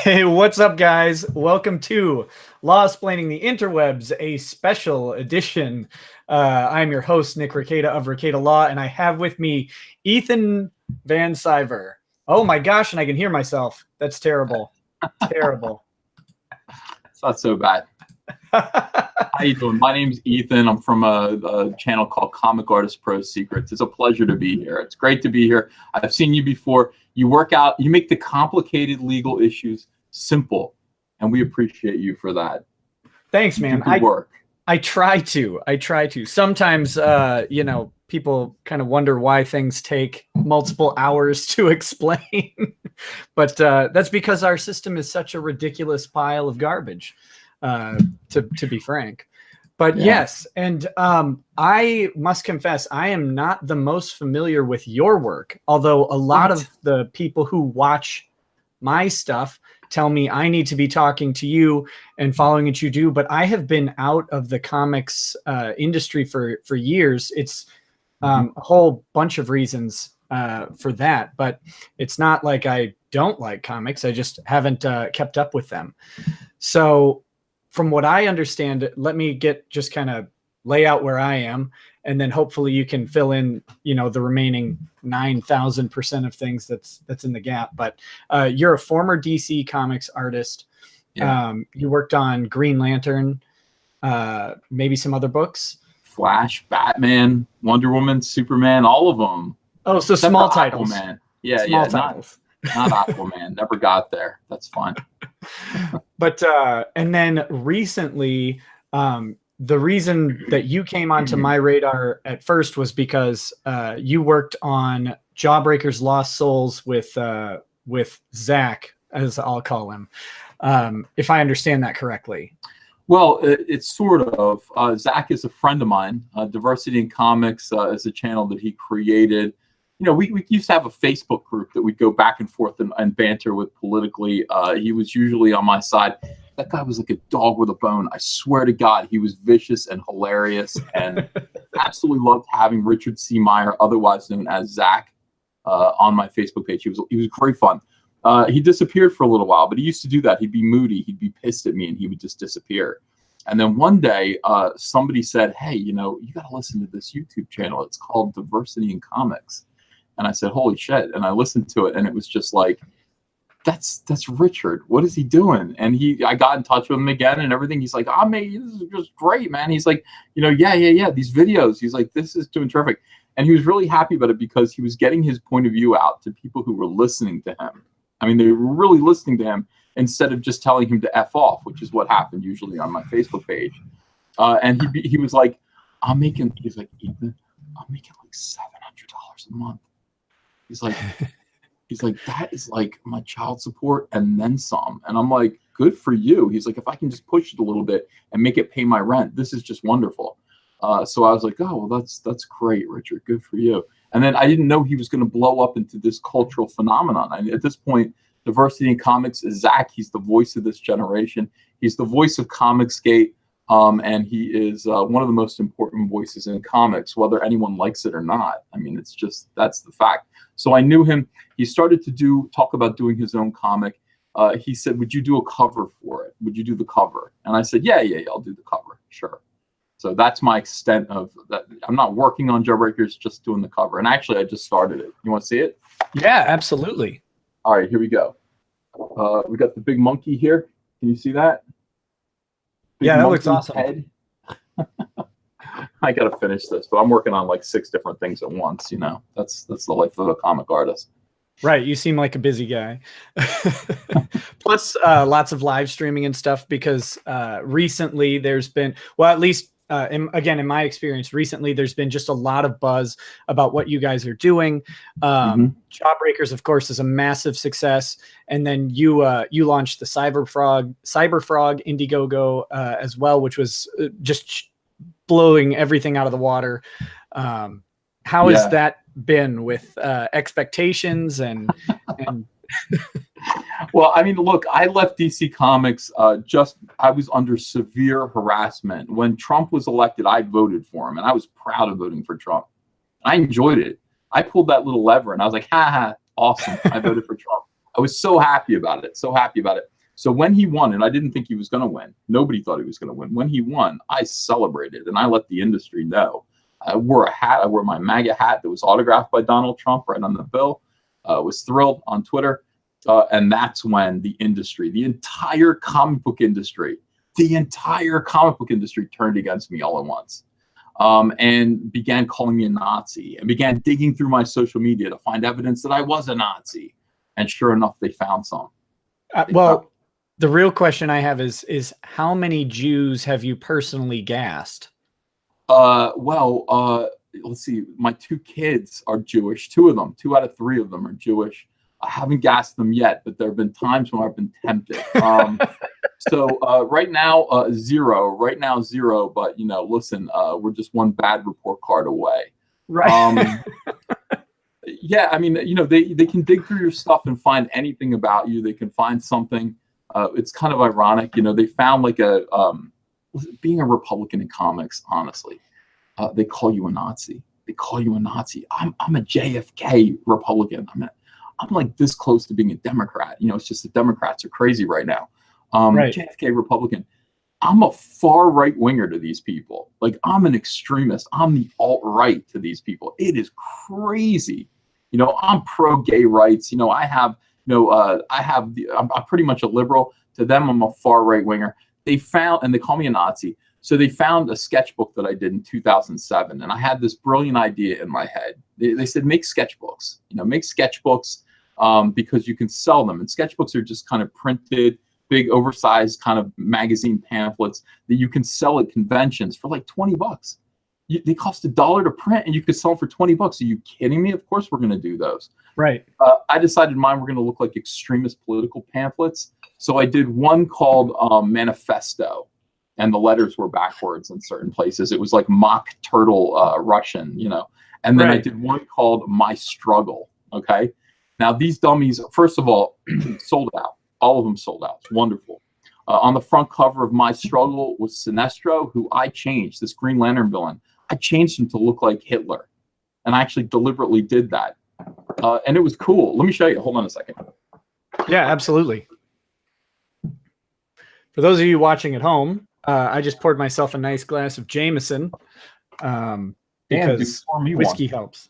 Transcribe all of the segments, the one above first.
Hey, what's up, guys? Welcome to Lawsplaining the Interwebs, a special edition. I'm your host, Nick Rekieta of Rekieta Law, and I have with me Ethan Van Sciver. Oh my gosh, and I can hear myself. That's terrible. Terrible. It's not so bad. How you doing? My name's Ethan. I'm from a channel called Comic Artist Pro Secrets. It's a pleasure to be here. It's great to be here. I've seen you before. You work out, you make the complicated legal issues simple, and we appreciate you for that. Thanks, man. Good work. I try to. Sometimes, people kind of wonder why things take multiple hours to explain. But that's because our system is such a ridiculous pile of garbage, to be frank. But yeah. Yes, and I must confess, I am not the most familiar with your work, although a lot of the people who watch my stuff tell me I need to be talking to you and following what you do. But I have been out of the comics industry for years. It's a whole bunch of reasons for that, but it's not like I don't like comics. I just haven't kept up with them. So from what I understand, let me just kind of lay out where I am, and then hopefully you can fill in, the remaining 9,000% of things that's in the gap. But you're a former DC Comics artist. Yeah. You worked on Green Lantern, maybe some other books. Flash, Batman, Wonder Woman, Superman, all of them. Oh, so Except small titles. Aquaman. Yeah, small titles. Not Aquaman. Never got there. That's fine. But and then recently, the reason that you came onto my radar at first was because you worked on Jawbreaker's Lost Souls with Zach, as I'll call him, if I understand that correctly. Well, it's sort of. Zach is a friend of mine. Diversity in Comics is a channel that he created. We used to have a Facebook group that we'd go back and forth and banter with politically. He was usually on my side. That guy was like a dog with a bone. I swear to God, he was vicious and hilarious, and absolutely loved having Richard C. Meyer, otherwise known as Zach, on my Facebook page. He was great fun. He disappeared for a little while, but he used to do that. He'd be moody. He'd be pissed at me, and he would just disappear. And then one day, somebody said, "Hey, you got to listen to this YouTube channel. It's called Diversity in Comics." And I said, "Holy shit." And I listened to it, and it was just like, that's Richard. What is he doing? And I got in touch with him again and everything. He's like, "Oh, mate, this is just great, man." He's like, yeah, these videos. He's like, "This is doing terrific." And he was really happy about it because he was getting his point of view out to people who were listening to him. I mean, they were really listening to him instead of just telling him to F off, which is what happened usually on my Facebook page. And he was like, he's like, "Ethan, I'm making like $700 a month." He's like, "That is like my child support and then some." And I'm like, "Good for you." He's like, "If I can just push it a little bit and make it pay my rent, this is just wonderful." So I was like, "Oh, well, that's great, Richard. Good for you." And then I didn't know he was going to blow up into this cultural phenomenon. At this point, Diversity in Comics is Zach. He's the voice of this generation. He's the voice of Comicsgate. And he is one of the most important voices in comics, whether anyone likes it or not. I mean, that's the fact. So I knew him. He started to talk about doing his own comic. He said, "Would you do a cover for it? Would you do the cover?" And I said, yeah, I'll do the cover. Sure. So that's my extent of that. I'm not working on Jawbreakers, just doing the cover. And actually, I just started it. You want to see it? Yeah, absolutely. All right, here we go. We got the big monkey here. Can you see that? Yeah, that looks awesome. Head. I gotta finish this, but I'm working on like 6 different things at once. That's the life of a comic artist. Right, you seem like a busy guy. Plus, lots of live streaming and stuff because recently there's been, well, at least in my experience, recently there's been just a lot of buzz about what you guys are doing. Jawbreakers, of course, is a massive success, and then you launched the Cyberfrog Indiegogo as well, which was just blowing everything out of the water. How has that been with expectations and Well, I mean, look, I left DC Comics I was under severe harassment. When Trump was elected, I voted for him, and I was proud of voting for Trump. I enjoyed it. I pulled that little lever, and I was like, ha, awesome. I voted for Trump. I was so happy about it, so happy about it. So when he won, and I didn't think he was going to win, nobody thought he was going to win. When he won, I celebrated, and I let the industry know. I wore a hat. I wore my MAGA hat that was autographed by Donald Trump right on the bill. Was thrilled on Twitter. And that's when the industry, the entire comic book industry turned against me all at once. And began calling me a Nazi, and began digging through my social media to find evidence that I was a Nazi. And sure enough, they found some. Well, the real question I have is how many Jews have you personally gassed? Let's see. My 2 kids are Jewish. 2 of them, 2 out of 3 of them are Jewish. I haven't gassed them yet, but there have been times when I've been tempted. Right now, 0. Right now, 0. But listen, we're just one bad report card away. Right. Yeah, I mean, they can dig through your stuff and find anything about you. They can find something. It's kind of ironic, they found like being a Republican in comics. Honestly, they call you a Nazi. They call you a Nazi. I'm a JFK Republican. I'm like this close to being a Democrat. It's just the Democrats are crazy right now. Right. JFK Republican. I'm a far right winger to these people. Like, I'm an extremist. I'm the alt-right to these people. It is crazy. I'm pro-gay rights. I'm pretty much a liberal. To them, I'm a far right winger. They found, and they call me a Nazi. So they found a sketchbook that I did in 2007, and I had this brilliant idea in my head. They said, make sketchbooks. Make sketchbooks because you can sell them. And sketchbooks are just kind of printed, big, oversized kind of magazine pamphlets that you can sell at conventions for like $20. They cost $1 to print, and you could sell them for $20. Are you kidding me? Of course we're going to do those. Right. I decided mine were going to look like extremist political pamphlets. So I did one called Manifesto, and the letters were backwards in certain places. It was like mock turtle Russian, And then right. I did one called My Struggle. Okay. Now these dummies, first of all, sold out. All of them sold out. It's wonderful. On the front cover of My Struggle was Sinestro, who I changed, this Green Lantern villain. I changed him to look like Hitler. And I actually deliberately did that. And it was cool. Let me show you. Hold on a second. Yeah, absolutely. For those of you watching at home, I just poured myself a nice glass of Jameson because whiskey helps.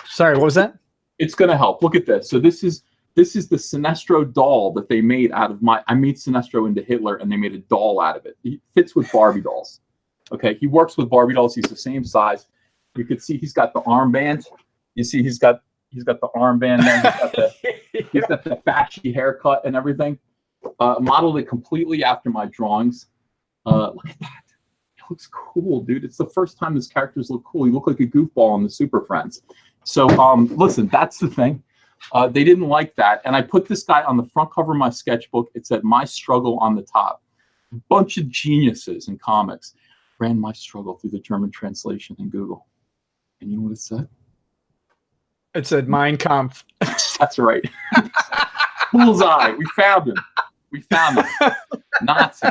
Sorry, what was that? It's going to help. Look at this. So this is the Sinestro doll that they made out of I made Sinestro into Hitler, and they made a doll out of it. He fits with Barbie dolls. Okay, he works with Barbie dolls. He's the same size. You could see he's got the armband. You see he's got the armband there. He's got the fashy haircut and everything. Modeled it completely after my drawings. Look at that. It looks cool, dude. It's the first time his characters look cool. He looked like a goofball on the Super Friends. So listen, that's the thing. They didn't like that. And I put this guy on the front cover of my sketchbook. It said My Struggle on the top. A bunch of geniuses in comics ran My Struggle through the German translation in Google. And you know what it said? It said Mein Kampf. That's right. Bullseye. We found him. Nazi.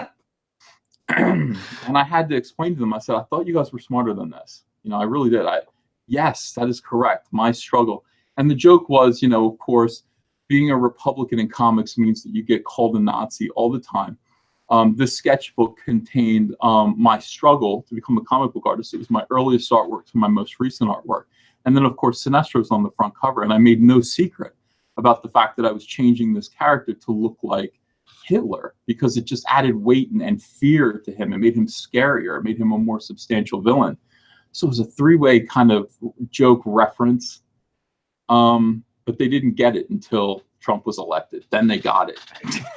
And I had to explain to them. I said, I thought you guys were smarter than this. I really did. Yes, that is correct. My Struggle. And the joke was, of course, being a Republican in comics means that you get called a Nazi all the time. This sketchbook contained my struggle to become a comic book artist. It was my earliest artwork to my most recent artwork. And then, of course, Sinestro's on the front cover. And I made no secret about the fact that I was changing this character to look like Hitler, because it just added weight and fear to him. It made him scarier. It made him a more substantial villain. So it was a three-way kind of joke reference. But they didn't get it until Trump was elected. Then they got it.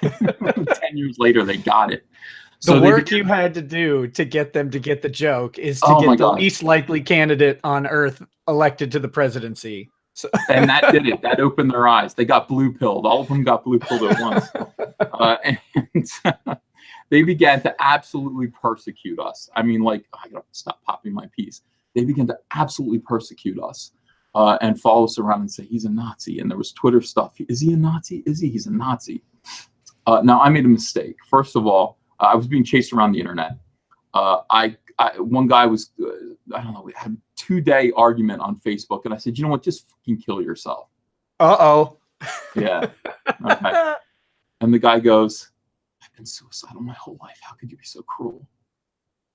10 years later, they got it. So the work you had to do to get them to get the joke is to get the least likely candidate on earth elected to the presidency. So. And that did it. That opened their eyes. They got blue-pilled. All of them got blue-pilled at once. And they began to absolutely persecute us. I mean, like, I gotta stop popping my piece. They began to absolutely persecute us. And follow us around and say, he's a Nazi. And there was Twitter stuff. Is he a Nazi? Is he? He's a Nazi. Now, I made a mistake. First of all, I was being chased around the internet. One guy was, I don't know, we had a 2-day argument on Facebook. And I said, you know what? Just fucking kill yourself. Uh-oh. Yeah. Okay. And the guy goes, I've been suicidal my whole life. How could you be so cruel?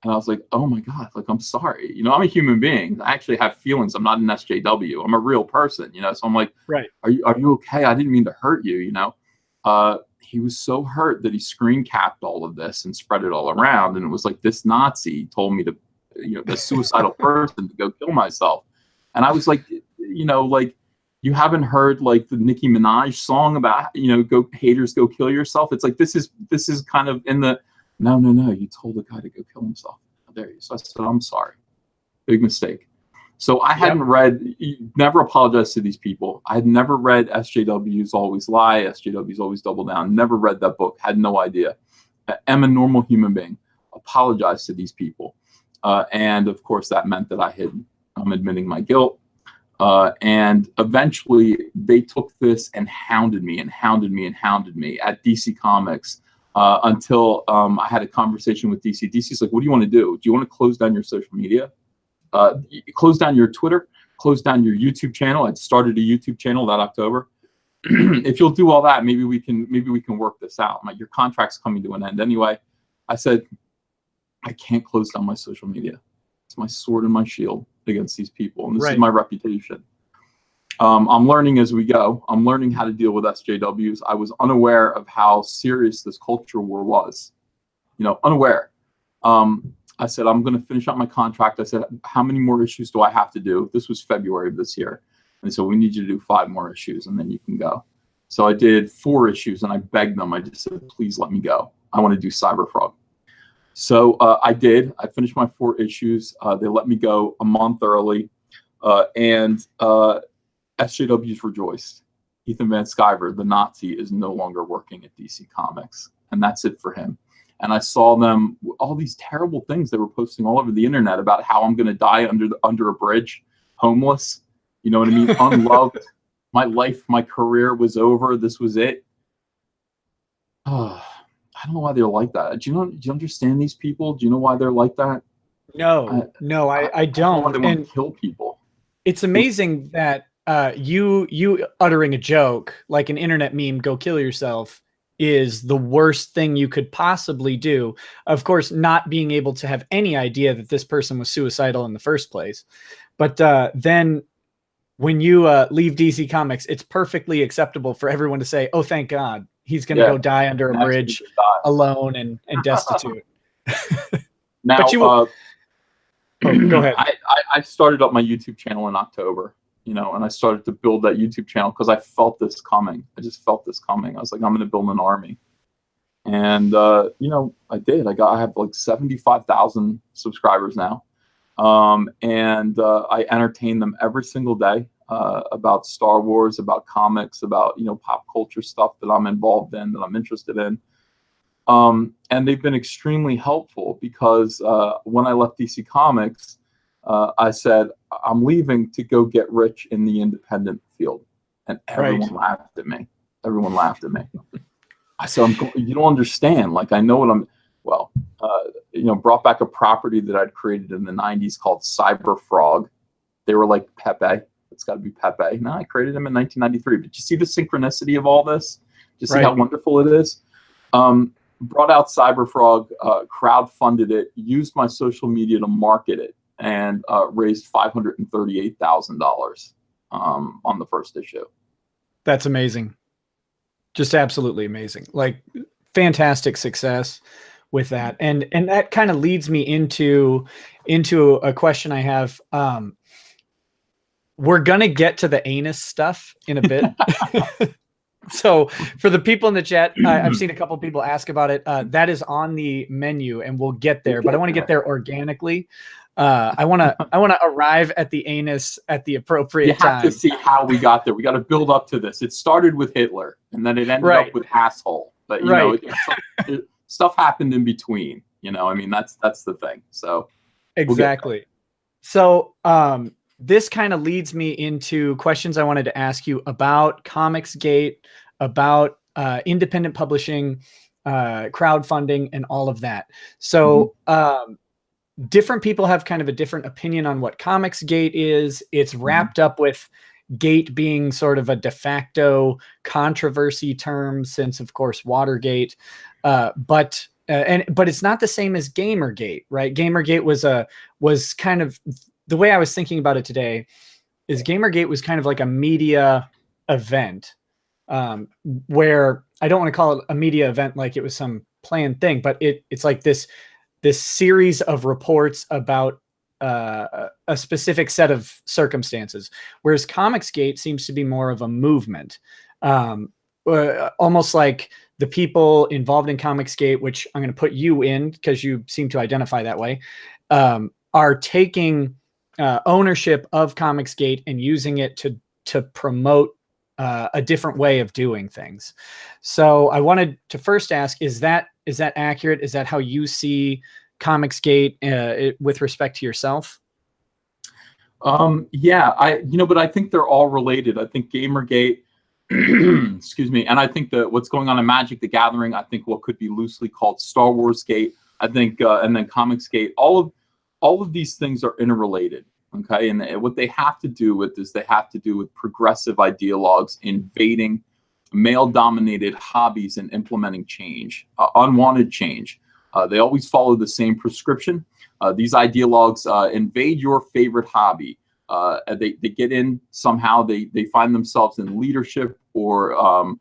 And I was like, oh my God, like, I'm sorry. You know, I'm a human being. I actually have feelings. I'm not an SJW. I'm a real person, you know? So I'm like, Right. are you okay? I didn't mean to hurt you, you know? He was so hurt that he screen capped all of this and spread it all around. And it was like, this Nazi told me to, you know, the suicidal person to go kill myself. And I was like, you know, like, you haven't heard like the Nicki Minaj song about, you know, go haters, go kill yourself. It's like, this is kind of in the, no, you told the guy to go kill himself. How dare you? So I said, I'm sorry. Big mistake. So I hadn't read, never apologized to these people. I had never read SJWs Always Lie, SJWs Always Double Down. Never read that book. Had no idea. I'm a normal human being. Apologized to these people. And of course, that meant that I'm admitting my guilt. And eventually they took this and hounded me at DC Comics until I had a conversation with DC. DC's like, what do you want to do? Do you want to close down your social media? Close down your Twitter? Close down your YouTube channel? I'd started a YouTube channel that October. If you'll do all that, maybe we can work this out. Your contract's coming to an end anyway. I said, I can't close down my social media. It's my sword and my shield against these people, and this is my reputation. I'm learning as we go. I'm learning how to deal with SJWs. I was unaware of how serious this culture war was, you know, unaware. I said, I'm going to finish up my contract. I said, how many more issues do I have to do? This was February of this year. And so we need you to do 5 more issues and then you can go. So I did 4 issues and I begged them. I just said, please let me go. I want to do Cyberfrog. So I did. I finished my 4 issues. They let me go a month early. And SJWs rejoiced. Ethan Van Sciver, the Nazi, is no longer working at DC Comics. And that's it for him. And I saw them, all these terrible things they were posting all over the internet about how I'm going to die under a bridge, homeless. You know what I mean? Unloved. My life, my career was over. This was it. I don't know why they're like that. Do you understand these people? Do you know why they're like that? No, I don't. I don't know why they want to kill people. It's amazing that you uttering a joke like an internet meme, go kill yourself, is the worst thing you could possibly do. Of course, not being able to have any idea that this person was suicidal in the first place. But then when you leave DC Comics, it's perfectly acceptable for everyone to say, oh, thank God, he's going to go die under a bridge alone and destitute. Now, but go ahead. I started up my YouTube channel in October, you know, and I started to build that YouTube channel because I felt this coming. I just felt this coming. I was like, I'm going to build an army. And, you know, I did. I have like 75,000 subscribers now. And I entertain them every single day about Star Wars, about comics, about, you know, pop culture stuff that I'm involved in, that I'm interested in. And they've been extremely helpful because when I left DC Comics, I said, I'm leaving to go get rich in the independent field. And everyone laughed at me. Everyone laughed at me. I said, you don't understand. Like, I know what you know, brought back a property that I'd created in the 90s called Cyberfrog. They were like Pepe. It's got to be Pepe. No, I created them in 1993. But you see the synchronicity of all this? Do you see how wonderful it is? Brought out Cyberfrog, crowdfunded it, used my social media to market it, and raised $538,000 on the first issue. That's amazing. Just absolutely amazing. Like, fantastic success with that. And that kind of leads me into a question I have. We're going to get to the anus stuff in a bit. So for the people in the chat, I've seen a couple of people ask about it. That is on the menu and we'll get there, but I want to get there organically. I want to arrive at the anus at the appropriate time. You have to see how we got there. We got to build up to this. It started with Hitler and then it ended up with asshole. But, you know, stuff happened in between, you know, I mean, that's the thing. So exactly. So, this kind of leads me into questions I wanted to ask you about Comicsgate, about independent publishing, crowdfunding, and all of that. So different people have kind of a different opinion on what Comicsgate is. It's wrapped up with gate being sort of a de facto controversy term since, of course, Watergate. But it's not the same as Gamergate, right? Gamergate was kind of, the way I was thinking about it today is Gamergate was kind of like a media event, where I don't want to call it a media event like it was some planned thing, but it's like this series of reports about a specific set of circumstances, whereas Comicsgate seems to be more of a movement, almost like the people involved in Comicsgate, which I'm going to put you in because you seem to identify that way, are taking ownership of Comicsgate and using it to promote a different way of doing things. So I wanted to first ask, is that accurate? Is that how you see Comicsgate with respect to yourself? Yeah, but I think they're all related. I think Gamergate, excuse me, and I think that what's going on in Magic the Gathering, I think what could be loosely called Star Wars Gate, I think, and then Comicsgate, all of these things are interrelated. Okay, and what they have to do with is they have to do with progressive ideologues invading male-dominated hobbies and implementing change, unwanted change. They always follow the same prescription. These ideologues invade your favorite hobby. They get in somehow. They find themselves in leadership or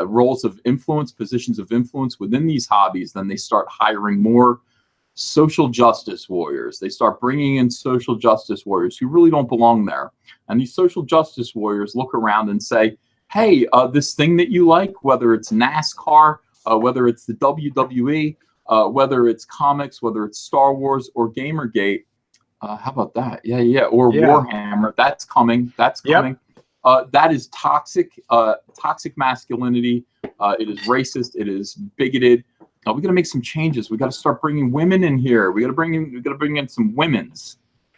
roles of influence, positions of influence within these hobbies. Then they start hiring more social justice warriors. They start bringing in social justice warriors who really don't belong there. And these social justice warriors look around and say, hey, this thing that you like, whether it's NASCAR, whether it's the WWE, whether it's comics, whether it's Star Wars or Gamergate, how about that? Yeah. Or Warhammer, that's coming. That's coming. Yep. That is toxic masculinity. It is racist. It is bigoted. We got to make some changes. We got to start bringing women in here. We got to bring in some women's.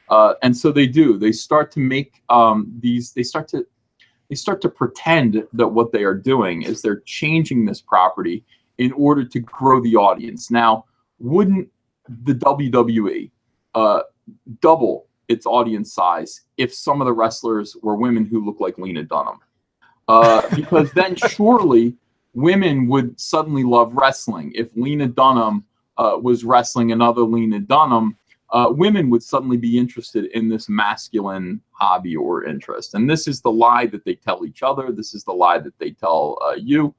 And so they do. They start to make They start to pretend that what they are doing is they're changing this property in order to grow the audience. Now, wouldn't the WWE double its audience size if some of the wrestlers were women who look like Lena Dunham? Because then surely women would suddenly love wrestling. If Lena Dunham was wrestling another Lena Dunham, women would suddenly be interested in this masculine hobby or interest. And this is the lie that they tell each other. This is the lie that they tell you.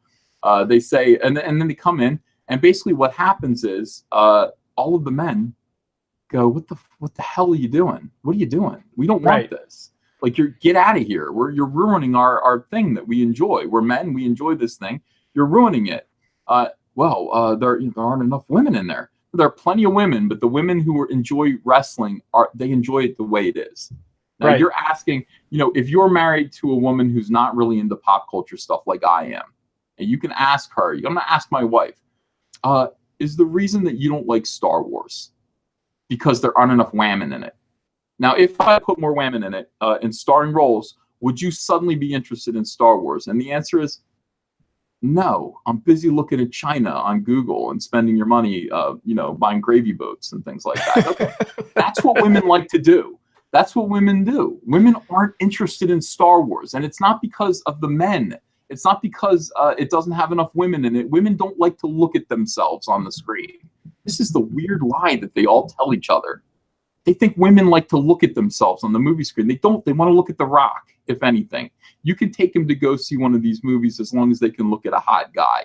They say, and then they come in, and basically what happens is all of the men go, what the hell are you doing? What are you doing? We don't want this. Like, get out of here. You're ruining our thing that we enjoy. We're men. We enjoy this thing. You're ruining it. There aren't enough women in there. There are plenty of women, but the women who enjoy wrestling they enjoy it the way it is. Now you're asking, if you're married to a woman who's not really into pop culture stuff like I am, and you can ask her, I'm going to ask my wife, is the reason that you don't like Star Wars because there aren't enough women in it? Now, if I put more women in it, in starring roles, would you suddenly be interested in Star Wars? And the answer is no. I'm busy looking at China on Google and spending your money, buying gravy boats and things like that. Okay. That's what women like to do. That's what women do. Women aren't interested in Star Wars. And it's not because of the men. It's not because it doesn't have enough women in it. Women don't like to look at themselves on the screen. This is the weird lie that they all tell each other. They think women like to look at themselves on the movie screen. They don't. They want to look at The Rock, if anything. You can take them to go see one of these movies as long as they can look at a hot guy.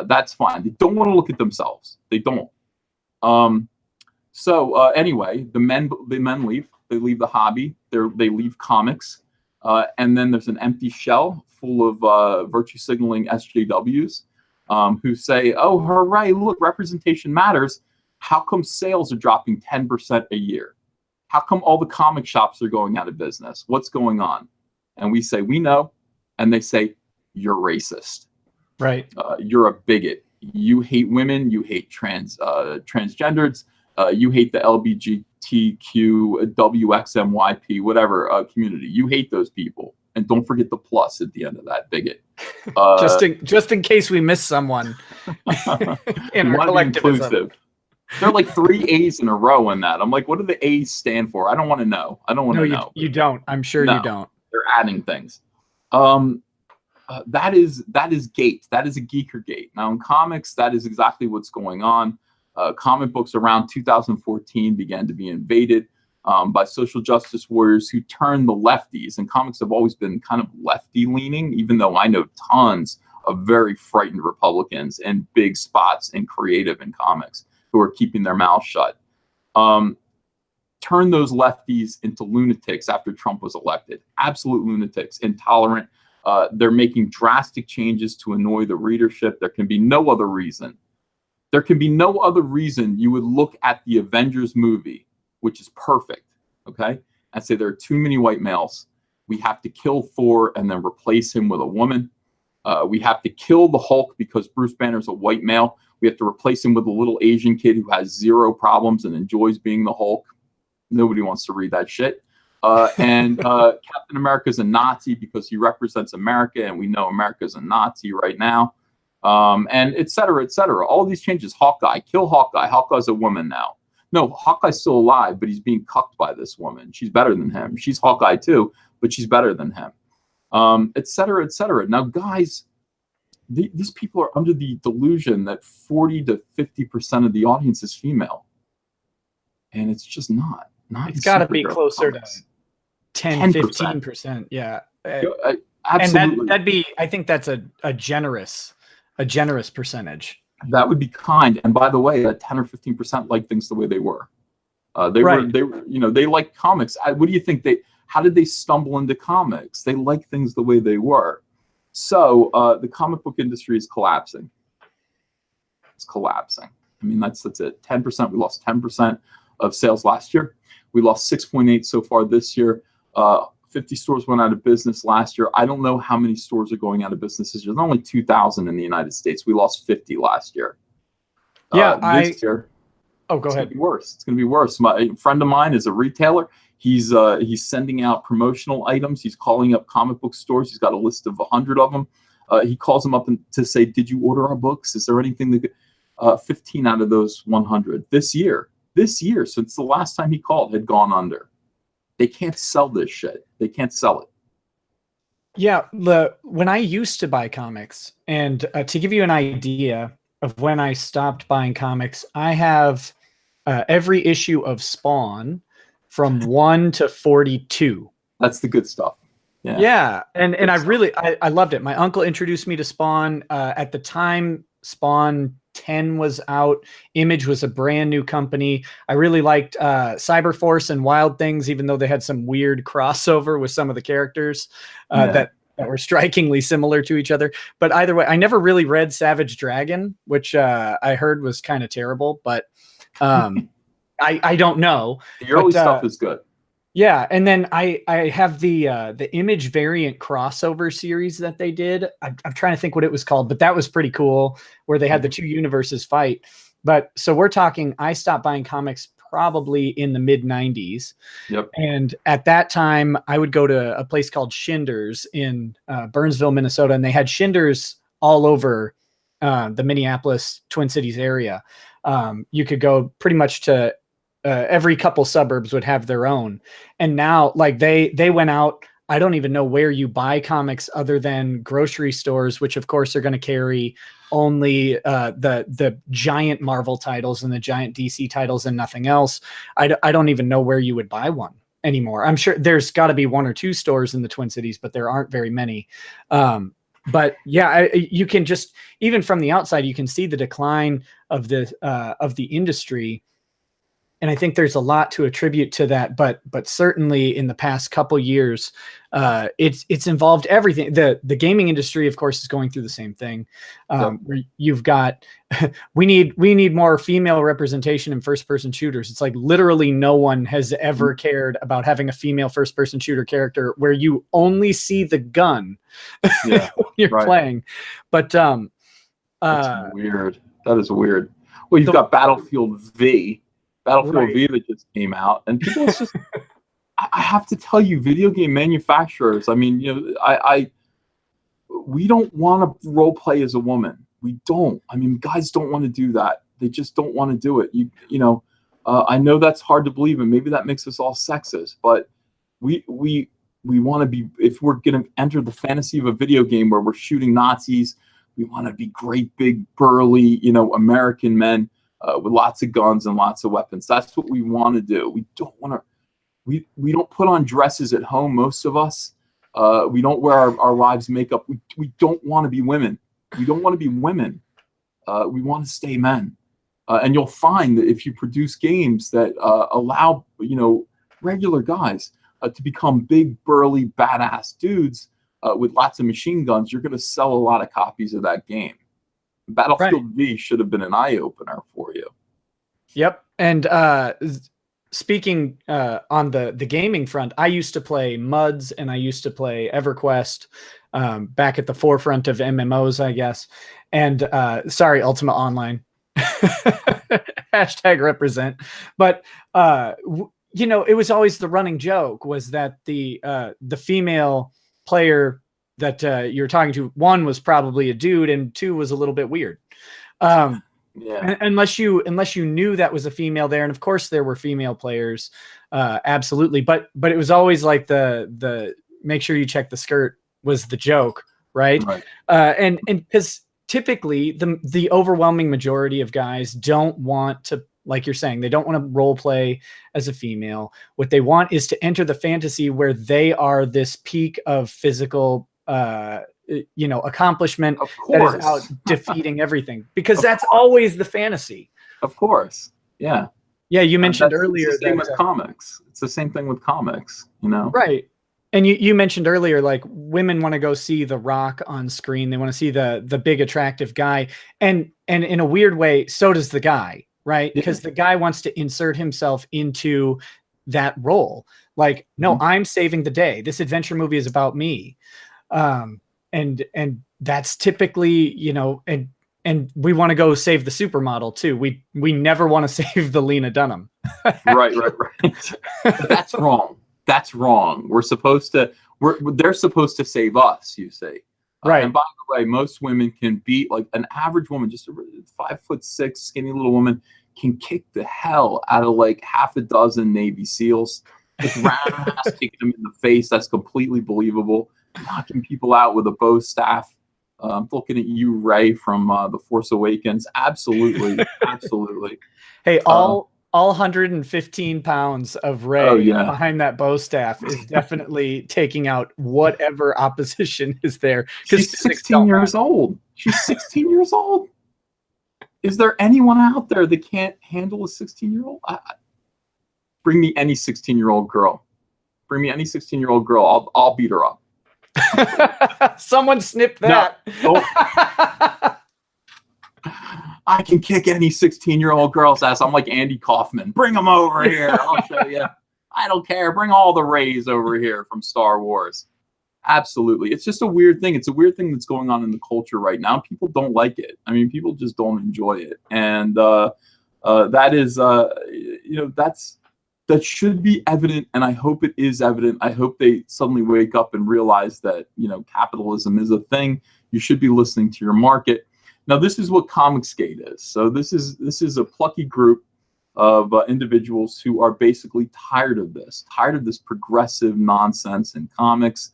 That's fine. They don't want to look at themselves. They don't. Anyway, the men leave. They leave the hobby. They leave comics. And then there's an empty shell full of virtue signaling SJWs who say, oh, hooray, look, representation matters. How come sales are dropping 10% a year? How come all the comic shops are going out of business? What's going on? And we say, we know. And they say, you're racist. Right. You're a bigot. You hate women. You hate transgenders. You hate the LGBTQ, WXMYP, whatever community. You hate those people. And don't forget the plus at the end of that, bigot. Just in case we miss someone in our collectivism. There are like 3 A's in a row in that. I'm like, what do the A's stand for? I don't want to know. I don't want to know. You don't. I'm sure you don't. They're adding things. That is Gate. That is a geeker gate. Now in comics, that is exactly what's going on. Comic books around 2014 began to be invaded by social justice warriors who turned the lefties. And comics have always been kind of lefty leaning, even though I know tons of very frightened Republicans in big spots in creative and comics who are keeping their mouths shut. Turn those lefties into lunatics after Trump was elected. Absolute lunatics, intolerant. They're making drastic changes to annoy the readership. There can be no other reason. There can be no other reason you would look at the Avengers movie, which is perfect, okay, and say there are too many white males. We have to kill Thor and then replace him with a woman. We have to kill the Hulk because Bruce Banner's a white male. We have to replace him with a little Asian kid who has zero problems and enjoys being the Hulk. Nobody wants to read that shit. And Captain America's a Nazi because he represents America, and we know America's a Nazi right now. And et cetera, et cetera. All these changes. Hawkeye, kill Hawkeye. Hawkeye's a woman now. No, Hawkeye's still alive, but he's being cucked by this woman. She's better than him. She's Hawkeye too, but she's better than him. Et cetera, et cetera. Now, guys, these people are under the delusion that 40 to 50% of the audience is female. And it's just not. It's got to be closer to 10, 15%. Yeah. Absolutely. And that'd be, I think that's a generous percentage. That would be kind. And by the way, 10 or 15% like things the way they were. They were, you know, they like comics. What do you think how did they stumble into comics? They like things the way they were. So the comic book industry is collapsing. It's collapsing. I mean, that's it. 10%. We lost 10% of sales last year. We lost 6.8 so far this year. 50 stores went out of business last year. I don't know how many stores are going out of business this year. There's only 2,000 in the United States. We lost 50 last year. Yeah, this year. Oh, go ahead. It's going to be worse. It's going to be worse. My friend of mine is a retailer. He's sending out promotional items. He's calling up comic book stores. He's got a list of 100 of them. He calls them up to say, "Did you order our books? Is there anything that?" 15 out of those 100 this year, since the last time he called, had gone under. They can't sell this shit. They can't sell it. Yeah, when I used to buy comics, and to give you an idea of when I stopped buying comics, I have every issue of Spawn from 1 to 42. That's the good stuff. Yeah. Yeah, and I loved it. My uncle introduced me to Spawn. At the time, Spawn 10 was out. Image was a brand new company. I really liked Cyber Force and Wild Things, even though they had some weird crossover with some of the characters that were strikingly similar to each other. But either way, I never really read Savage Dragon, which I heard was kind of terrible, but I don't know. The early stuff is good. Yeah, and then I have the Image variant crossover series that they did. I'm trying to think what it was called, but that was pretty cool, where they had the two universes fight. But so we're talking, I stopped buying comics probably in the mid 90s. Yep. And at that time, I would go to a place called Schinders in Burnsville, Minnesota, and they had Schinders all over the Minneapolis, Twin Cities area. You could go pretty much to every couple suburbs would have their own. And now, like, they went out. I don't even know where you buy comics other than grocery stores, which of course are going to carry only the giant Marvel titles and the giant DC titles and nothing else. I don't even know where you would buy one anymore. I'm sure there's got to be 1 or 2 stores in the Twin Cities, but there aren't very many. But yeah, you can just, even from the outside, you can see the decline of the industry. And I think there's a lot to attribute to that, but certainly in the past couple years, it's involved everything. The gaming industry, of course, is going through the same thing. Where you've got we need more female representation in first-person shooters. It's like literally no one has ever cared about having a female first-person shooter character where you only see the gun when you're playing. But that's weird. That is weird. Well, you've got Battlefield V. Battlefield V that just came out, and people, it's just, I have to tell you, video game manufacturers, I mean, you know, we don't want to role play as a woman. We don't. I mean, guys don't want to do that. They just don't want to do it. You know, I know that's hard to believe, and maybe that makes us all sexist, but we we want to be, if we're going to enter the fantasy of a video game where we're shooting Nazis, we want to be great, big, burly, American men with lots of guns and lots of weapons. That's what we want to do. We don't want to, we don't put on dresses at home, most of us. We don't wear our wives' makeup. We don't want to be women. We don't want to be women. We want to stay men. And you'll find that if you produce games that allow, regular guys to become big, burly, badass dudes with lots of machine guns, you're going to sell a lot of copies of that game. Battlefield V should have been an eye-opener for you. Yep. And speaking on the gaming front, I used to play MUDs and I used to play EverQuest back at the forefront of MMOs, I guess. And sorry, Ultima Online. Hashtag represent. But it was always the running joke was that the female player that you're talking to, one was probably a dude and two was a little bit weird. Unless you knew that was a female there, and of course there were female players, absolutely. But it was always like the make sure you check the skirt was the joke, right? And because typically the overwhelming majority of guys don't want to, like you're saying, they don't want to role play as a female. What they want is to enter the fantasy where they are this peak of physical accomplishment that is out defeating everything, because that's always the fantasy. Of course. Yeah. Yeah. You mentioned earlier it's the same with comics. It's the same thing with comics, Right. And you mentioned earlier, like women want to go see The Rock on screen. They want to see the big attractive guy. And in a weird way, so does the guy, right? Because the guy wants to insert himself into that role. Like, no, I'm saving the day. This adventure movie is about me. And that's typically, and we want to go save the supermodel too. We never want to save the Lena Dunham. Right. But that's wrong. That's wrong. They're supposed to save us, you say. Right. And by the way, most women can beat, like an average woman, just a 5'6" skinny little woman can kick the hell out of like half a dozen Navy SEALs. Just roundhouse kicking them in the face. That's completely believable. Knocking people out with a bow staff. I'm looking at you, Ray, from The Force Awakens. Absolutely. Absolutely. Hey, all 115 pounds of Ray behind that bow staff is definitely taking out whatever opposition is there. She's 16 years old. She's 16 years old. Is there anyone out there that can't handle a 16-year-old? Bring me any 16-year-old girl. Bring me any 16-year-old girl. I'll beat her up. Someone snipped that. No. I can kick any 16-year-old girl's ass. I'm like Andy Kaufman. Bring them over here. I'll show you. I don't care. Bring all the Rays over here from Star Wars. Absolutely. It's just a weird thing. It's a weird thing that's going on in the culture right now. People don't like it. I mean, people just don't enjoy it. And that is, that should be evident, and I hope it is evident. I hope they suddenly wake up and realize that, capitalism is a thing. You should be listening to your market. Now, this is what Comicsgate is. So this is a plucky group of individuals who are basically tired of this progressive nonsense in comics.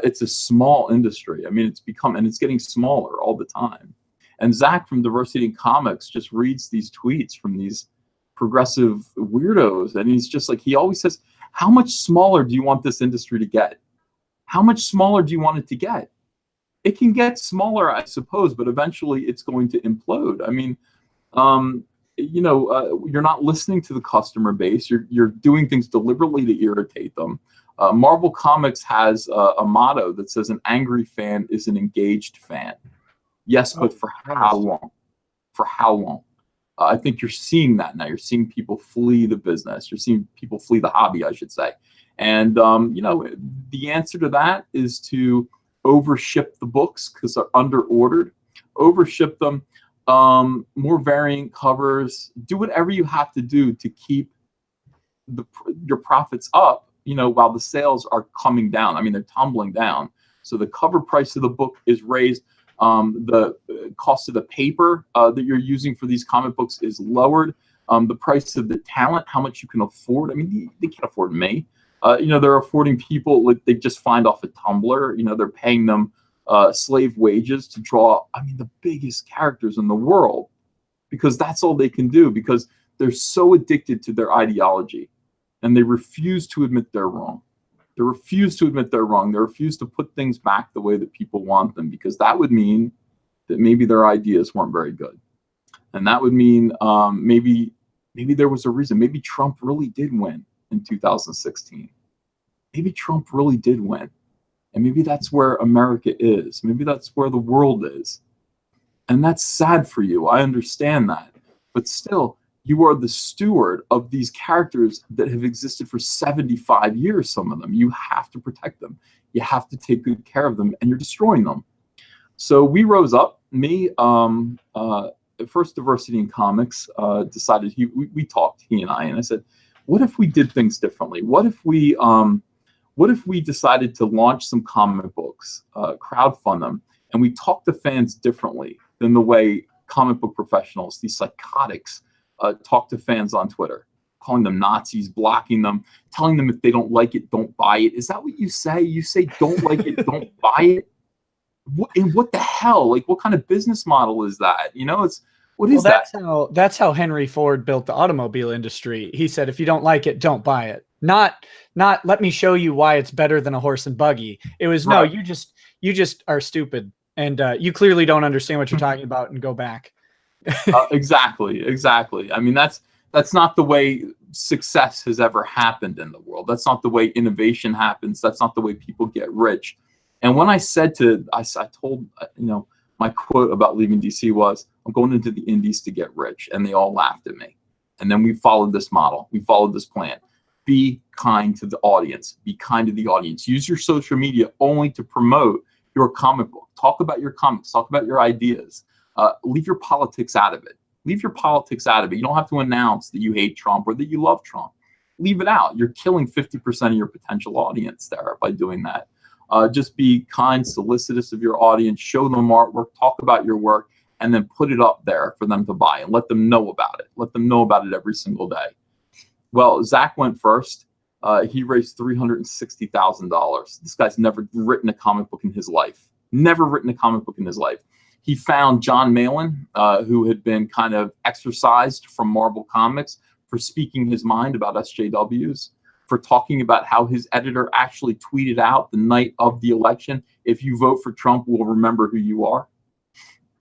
It's a small industry. I mean, it's getting smaller all the time. And Zach from Diversity in Comics just reads these tweets from these progressive weirdos, and he's just like, he always says, how much smaller do you want this industry to get? How much smaller do you want it to get? It can get smaller, I suppose, but eventually it's going to implode. I mean, you're not listening to the customer base. You're doing things deliberately to irritate them. Marvel Comics has a motto that says an angry fan is an engaged fan. Yes, but for how long? For how long? I think you're seeing that now. You're seeing people flee the business. You're seeing people flee the hobby, I should say. And, the answer to that is to overship the books because they're under-ordered. Overship them, more variant covers. Do whatever you have to do to keep your profits up, while the sales are coming down. I mean, they're tumbling down. So the cover price of the book is raised. The cost of the paper that you're using for these comic books is lowered. The price of the talent, how much you can afford. I mean, they can't afford me. They're affording people, like, they just find off a Tumblr, they're paying them slave wages to draw, the biggest characters in the world, because that's all they can do, because they're so addicted to their ideology, and they refuse to admit they're wrong. They refuse to admit they're wrong. They refuse to put things back the way that people want them, because that would mean that maybe their ideas weren't very good. And that would mean maybe there was a reason. Maybe Trump really did win in 2016. Maybe Trump really did win. And maybe that's where America is. Maybe that's where the world is. And that's sad for you. I understand that. But still, you are the steward of these characters that have existed for 75 years, some of them. You have to protect them. You have to take good care of them, and you're destroying them. So we rose up. Me, first Diversity in Comics, decided, we talked, he and I said, what if we did things differently? What if we decided to launch some comic books, crowdfund them, and we talk to fans differently than the way comic book professionals, these psychotics, talk to fans on Twitter, calling them Nazis, blocking them, telling them if they don't like it, don't buy it. Is that what you say? You say don't like it, don't buy it? What the hell? Like, what kind of business model is that? What is that? That's how Henry Ford built the automobile industry. He said, if you don't like it, don't buy it. Not let me show you why it's better than a horse and buggy. It was, right. No, you just are stupid, and you clearly don't understand what you're talking about, and go back. Exactly. That's not the way success has ever happened in the world. That's not the way innovation happens. That's not the way people get rich. And when I told, my quote about leaving DC was, I'm going into the indies to get rich. And they all laughed at me. And then we followed this model. We followed this plan. Be kind to the audience. Be kind to the audience. Use your social media only to promote your comic book. Talk about your comics. Talk about your ideas. Leave your politics out of it. Leave your politics out of it. You don't have to announce that you hate Trump or that you love Trump. Leave it out. You're killing 50% of your potential audience there by doing that. Just be kind, solicitous of your audience. Show them artwork. Talk about your work, and then put it up there for them to buy, and let them know about it. Let them know about it every single day. Well, Zach went first. He raised $360,000. This guy's never written a comic book in his life. Never written a comic book in his life. He found John Malin, who had been kind of exorcised from Marvel Comics for speaking his mind about SJWs, for talking about how his editor actually tweeted out the night of the election, if you vote for Trump, we'll remember who you are.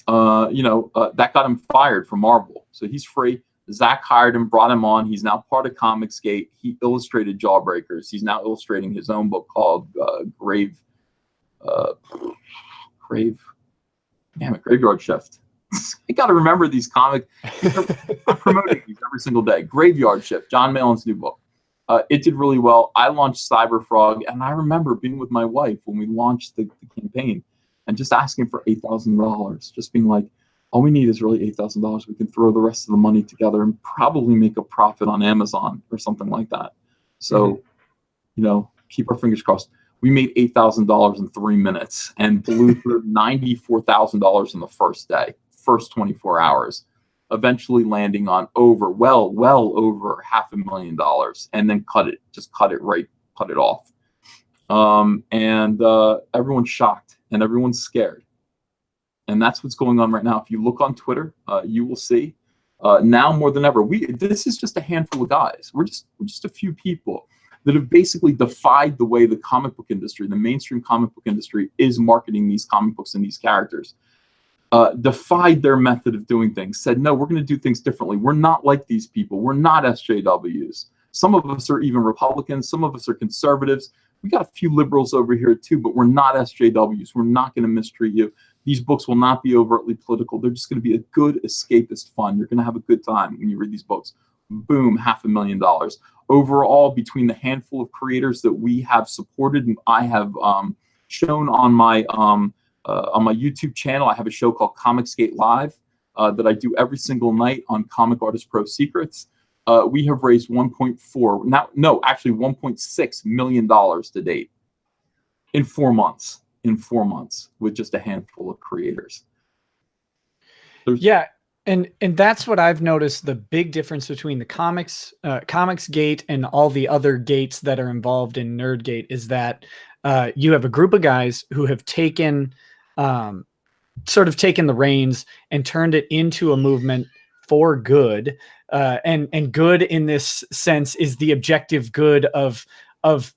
That got him fired from Marvel. So he's free. Zach hired him, brought him on. He's now part of Comicsgate. He illustrated Jawbreakers. He's now illustrating his own book called Graveyard Shift. I got to remember these comics. I'm promoting these every single day. Graveyard Shift, John Malin's new book. It did really well. I launched Cyberfrog, and I remember being with my wife when we launched the campaign and just asking for $8,000, just being like, all we need is really $8,000. We can throw the rest of the money together and probably make a profit on Amazon or something like that. So, keep our fingers crossed. We made $8,000 in 3 minutes and blew through $94,000 in the first day, first 24 hours, eventually landing on well over $500,000, and then cut it off. Everyone's shocked and everyone's scared. And that's what's going on right now. If you look on Twitter, you will see now more than ever. This is just a handful of guys. We're just a few people that have basically defied the way the comic book industry, the mainstream comic book industry, is marketing these comic books and these characters. Defied their method of doing things. Said, no, we're going to do things differently. We're not like these people. We're not SJWs. Some of us are even Republicans. Some of us are conservatives. We got a few liberals over here too, but we're not SJWs. We're not going to mistreat you. These books will not be overtly political. They're just going to be a good escapist fun. You're going to have a good time when you read these books. Boom, $500,000. Overall, between the handful of creators that we have supported, and I have shown on my YouTube channel, I have a show called Comicsgate Live that I do every single night on Comic Artist Pro Secrets. We have raised $1.6 million to date in 4 months. In 4 months, with just a handful of creators. And that's what I've noticed, the big difference between the Comicsgate and all the other gates that are involved in Nerdgate is that you have a group of guys who have taken sort of taken the reins and turned it into a movement for good. And good in this sense is the objective good of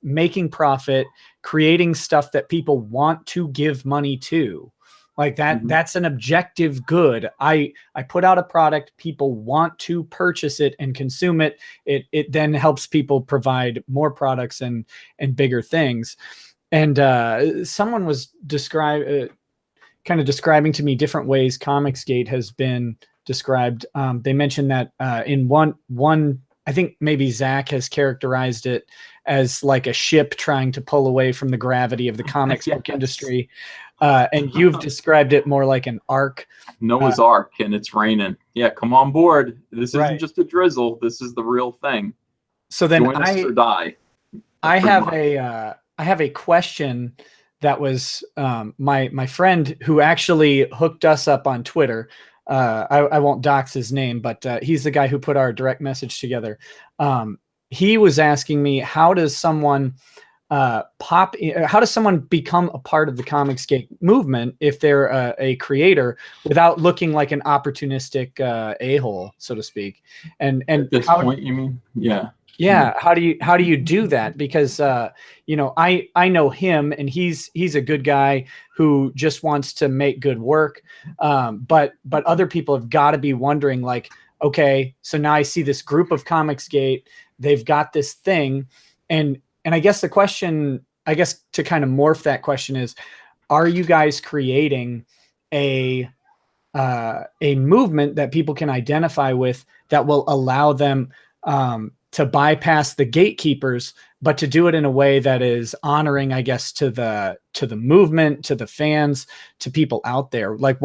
making profit, creating stuff that people want to give money to. Like that, that's an objective good. I put out a product, people want to purchase it and consume it. It then helps people provide more products and bigger things. And someone was kind of describing to me different ways Comicsgate has been described. They mentioned that in one, I think maybe Zach has characterized it as like a ship trying to pull away from the gravity of the comics book industry. And you've described it more like an ark. Noah's Ark, and it's raining. Yeah, come on board. This isn't just a drizzle. This is the real thing. So then join us or die. I have a question that was my friend who actually hooked us up on Twitter. I won't dox his name, but he's the guy who put our direct message together. He was asking me, how does someone how does someone become a part of the Comicsgate movement if they're a creator without looking like an opportunistic a-hole, so to speak? And at this point, you mean? Yeah. Yeah. How do you do that? Because you know, I know him, and he's a good guy who just wants to make good work. But other people have got to be wondering, like, okay, so now I see this group of Comicsgate, they've got this thing, and I guess the question, I guess to kind of morph that question is, are you guys creating a movement that people can identify with that will allow them to bypass the gatekeepers, but to do it in a way that is honoring, I guess, to the movement, to the fans, to people out there? Like,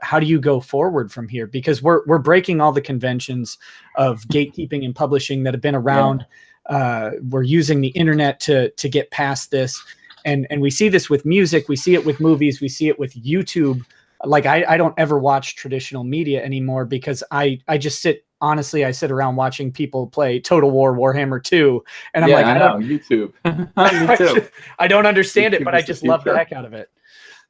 how do you go forward from here? Because we're breaking all the conventions of gatekeeping and publishing that have been around. We're using the internet to get past this. And we see this with music. We see it with movies. We see it with YouTube. Like, I don't ever watch traditional media anymore because I just sit around watching people play Total War Warhammer 2. And I'm like, I don't YouTube. Me too. I don't understand it, but I just love the heck out of it.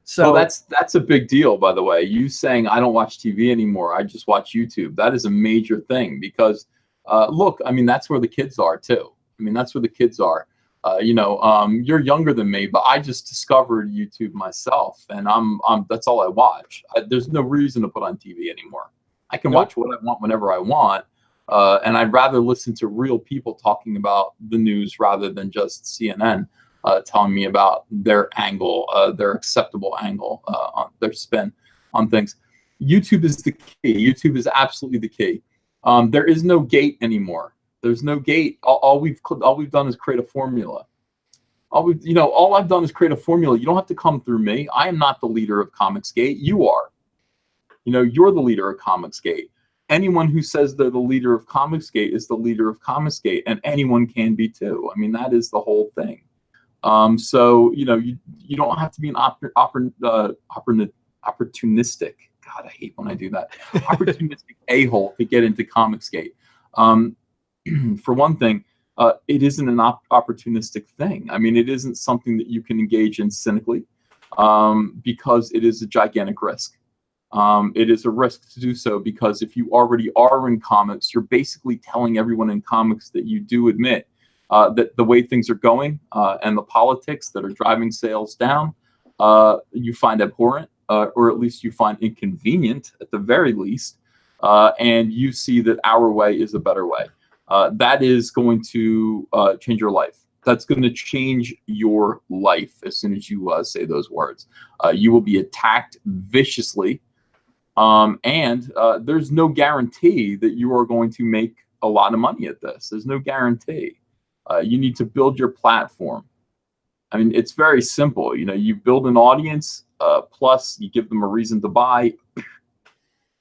So that's a big deal, by the way. You saying I don't watch TV anymore, I just watch YouTube. That is a major thing because look, I mean, that's where the kids are too. I mean, that's where the kids are. You're younger than me, but I just discovered YouTube myself, and that's all I watch. There's no reason to put on TV anymore. I can watch what I want whenever I want, and I'd rather listen to real people talking about the news rather than just CNN telling me about their angle, their acceptable angle, on their spin on things. YouTube is the key. YouTube is absolutely the key. There is no gate anymore. There's no gate. All we've done is create a formula. All I've done is create a formula. You don't have to come through me. I am not the leader of Comicsgate. You are. You're the leader of Comicsgate. Anyone who says they're the leader of Comicsgate is the leader of Comicsgate, and anyone can be too. I mean, that is the whole thing. So you don't have to be an opportunistic. God, I hate when I do that. Opportunistic a-hole to get into Comicsgate. For one thing, it isn't an opportunistic thing. I mean, it isn't something that you can engage in cynically because it is a gigantic risk. It is a risk to do so because if you already are in comics, you're basically telling everyone in comics that you do admit that the way things are going and the politics that are driving sales down, you find abhorrent, or at least you find inconvenient at the very least, and you see that our way is a better way. That is going to change your life. That's going to change your life as soon as you say those words. You will be attacked viciously, and there's no guarantee that you are going to make a lot of money at this. There's no guarantee. You need to build your platform. I mean, it's very simple. You build an audience, plus you give them a reason to buy.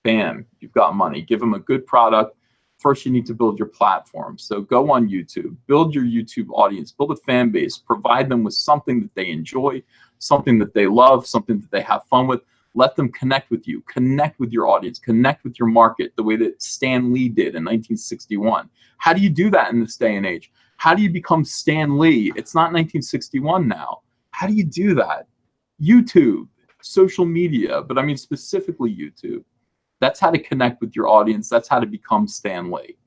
Bam, you've got money. Give them a good product. First, you need to build your platform. So go on YouTube, build your YouTube audience, build a fan base, provide them with something that they enjoy, something that they love, something that they have fun with. Let them connect with you, connect with your audience, connect with your market the way that Stan Lee did in 1961. How do you do that in this day and age? How do you become Stan Lee? It's not 1961 now. How do you do that? YouTube, social media, but I mean specifically YouTube. That's how to connect with your audience. That's how to become Stan Lee.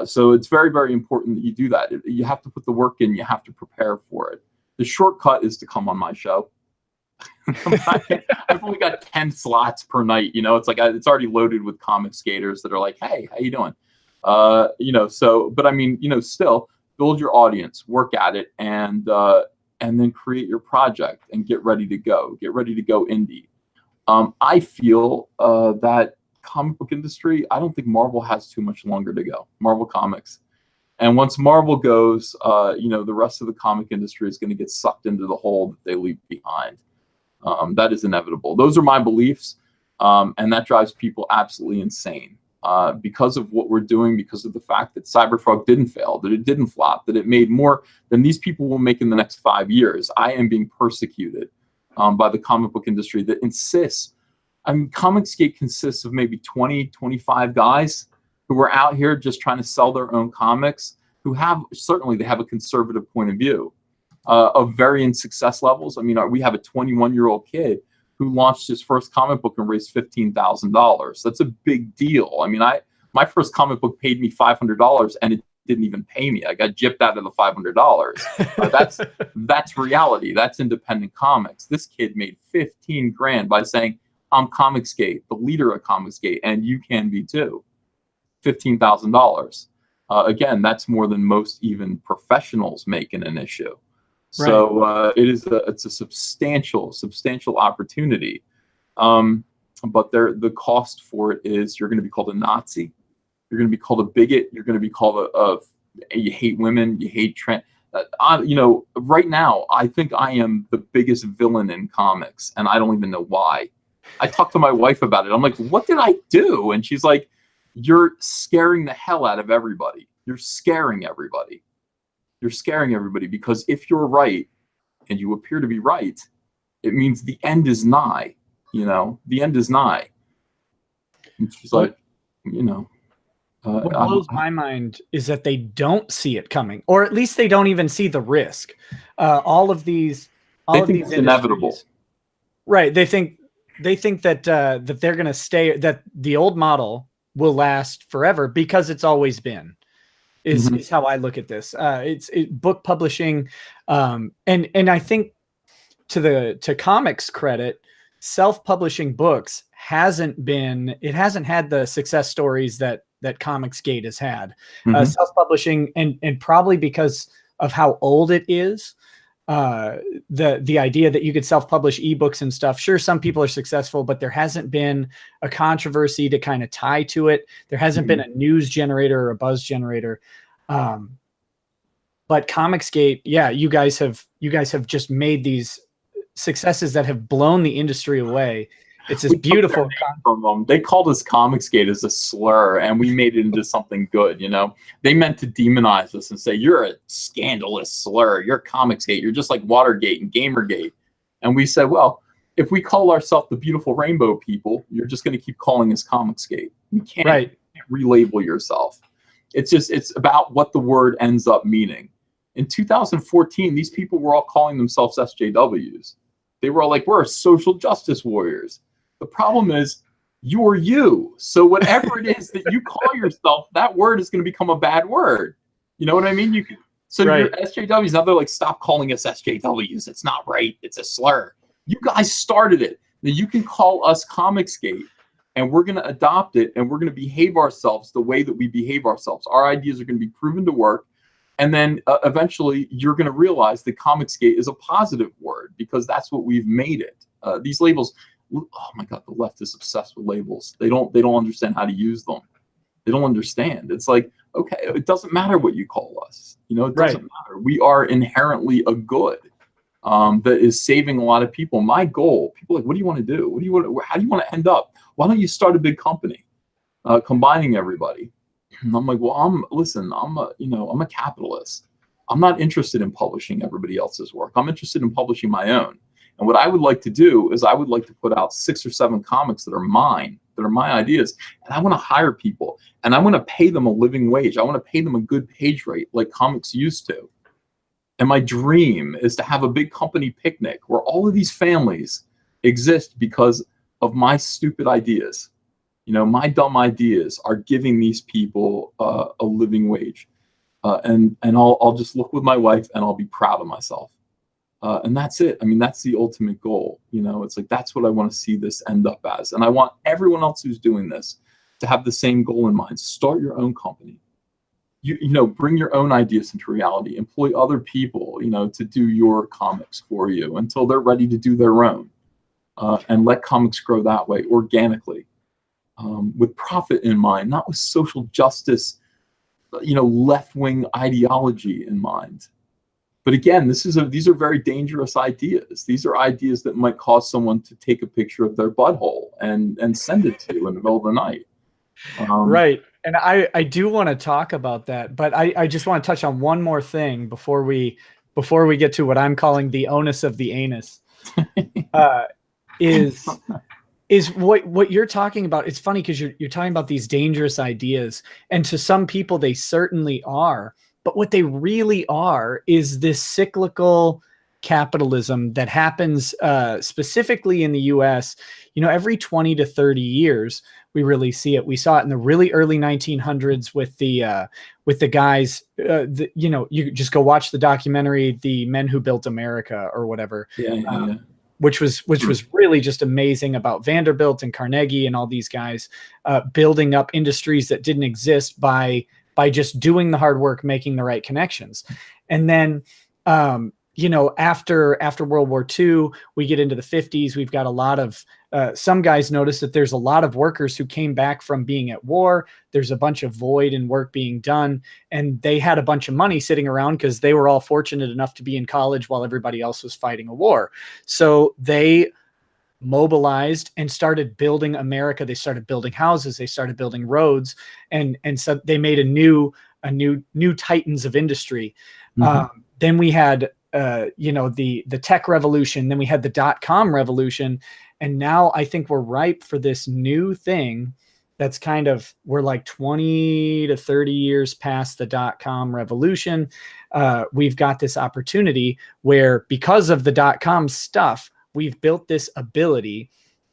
So it's very, very important that you do that. You have to put the work in. You have to prepare for it. The shortcut is to come on my show. I've only got 10 slots per night. You know, it's like it's already loaded with Comicsgaters that are like, hey, how you doing? You know, so, but I mean, you know, still build your audience, work at it, and then create your project and get ready to go. Get ready to go indie. I feel that comic book industry, I don't think Marvel has too much longer to go. Marvel Comics. And once Marvel goes, you know, the rest of the comic industry is going to get sucked into the hole that they leave behind. That is inevitable. Those are my beliefs. And that drives people absolutely insane because of what we're doing, because of the fact that Cyberfrog didn't fail, that it didn't flop, that it made more than these people will make in the next 5 years. I am being persecuted by the comic book industry that insists. I mean, Comicsgate consists of maybe 20, 25 guys who are out here just trying to sell their own comics, who have, certainly they have a conservative point of view of varying success levels. I mean, we have a 21-year-old kid who launched his first comic book and raised $15,000. That's a big deal. I mean, my first comic book paid me $500 and it didn't even pay me. I got gypped out of the $500. That's reality. That's independent comics. This kid made 15 grand by saying, I'm Comicsgate, the leader of Comicsgate, and you can be too. $15,000. Again, that's more than most even professionals make in an issue. So it's a substantial opportunity. But the cost for it is you're going to be called a Nazi. You're going to be called a bigot. You're going to be called you hate women. You hate trans. You know, right now, I think I am the biggest villain in comics, and I don't even know why. I talked to my wife about it. I'm like, what did I do? And she's like, you're scaring the hell out of everybody. You're scaring everybody. You're scaring everybody because if you're right, and you appear to be right, it means the end is nigh. You know, the end is nigh. And she's like, you know. What blows my mind is that they don't see it coming, or at least they don't even see the risk. All of these it's inevitable. Right. They think that that they're going to stay, that the old model will last forever because it's always been, is how I look at this. It's book publishing. And I think to comics credit, self-publishing books hasn't had the success stories that Comicsgate has had. Self-publishing, and probably because of how old it is. The idea that you could self-publish ebooks and stuff. Sure, some people are successful, but there hasn't been a controversy to kind of tie to it. There hasn't been a news generator or a buzz generator. But Comicsgate, yeah, you guys have just made these successes that have blown the industry away. It's this beautiful. From them. They called us Comicsgate as a slur, and we made it into something good. You know, they meant to demonize us and say you're a scandalous slur. You're Comicsgate. You're just like Watergate and Gamergate. And we said, well, if we call ourselves the beautiful rainbow people, you're just going to keep calling us Comicsgate. You can't relabel yourself. It's about what the word ends up meaning. In 2014, these people were all calling themselves SJWs. They were all like, we're social justice warriors. The problem is you're you. So whatever it is that you call yourself, that word is going to become a bad word. You know what I mean? Your SJWs, now they're like, stop calling us SJWs. It's not right. It's a slur. You guys started it. Now you can call us Comicsgate, and we're going to adopt it, and we're going to behave ourselves the way that we behave ourselves. Our ideas are going to be proven to work. And then eventually you're going to realize that Comicsgate is a positive word because that's what we've made it. These labels, oh my God, the left is obsessed with labels. They don't understand how to use them. They don't understand. It's like, okay, it doesn't matter what you call us. You know, it doesn't matter. We are inherently a good that is saving a lot of people. My goal, people are like, what do you want to do? How do you want to end up? Why don't you start a big company combining everybody? And I'm like, well, I'm a capitalist. I'm not interested in publishing everybody else's work. I'm interested in publishing my own. And what I would like to do is I would like to put out 6 or 7 comics that are mine, that are my ideas. And I want to hire people, and I want to pay them a living wage. I want to pay them a good page rate like comics used to. And my dream is to have a big company picnic where all of these families exist because of my stupid ideas. You know, my dumb ideas are giving these people a living wage. And I'll just look with my wife and I'll be proud of myself. And that's it. I mean, that's the ultimate goal. You know, it's like, that's what I want to see this end up as. And I want everyone else who's doing this to have the same goal in mind. Start your own company. You know, bring your own ideas into reality. Employ other people, you know, to do your comics for you until they're ready to do their own. And let comics grow that way, organically, with profit in mind, not with social justice, you know, left-wing ideology in mind. But again, these are very dangerous ideas. These are ideas that might cause someone to take a picture of their butthole and send it to you in the middle of the night. Right. And I do want to talk about that, but I just want to touch on one more thing before we get to what I'm calling the onus of the anus. Is what you're talking about. It's funny because you're talking about these dangerous ideas, and to some people they certainly are. But what they really are is this cyclical capitalism that happens specifically in the US. You know, every 20 to 30 years, we really see it. We saw it in the really early 1900s with the guys, you know, you just go watch the documentary, The Men Who Built America or whatever. Yeah. Which was really just amazing, about Vanderbilt and Carnegie and all these guys building up industries that didn't exist by just doing the hard work, making the right connections. And then, you know, after World War II, we get into the 50s. We've got a lot of, some guys notice that there's a lot of workers who came back from being at war. There's a bunch of void in work being done. And they had a bunch of money sitting around because they were all fortunate enough to be in college while everybody else was fighting a war. So they mobilized and started building America. They started building houses. They started building roads, and so they made a new titans of industry. Mm-hmm. Then we had you know, the tech revolution. Then we had the .com revolution, and now I think we're ripe for this new thing. That's kind of, we're like 20 to 30 years past the .com revolution. We've got this opportunity where, because of the .com stuff, we've built this ability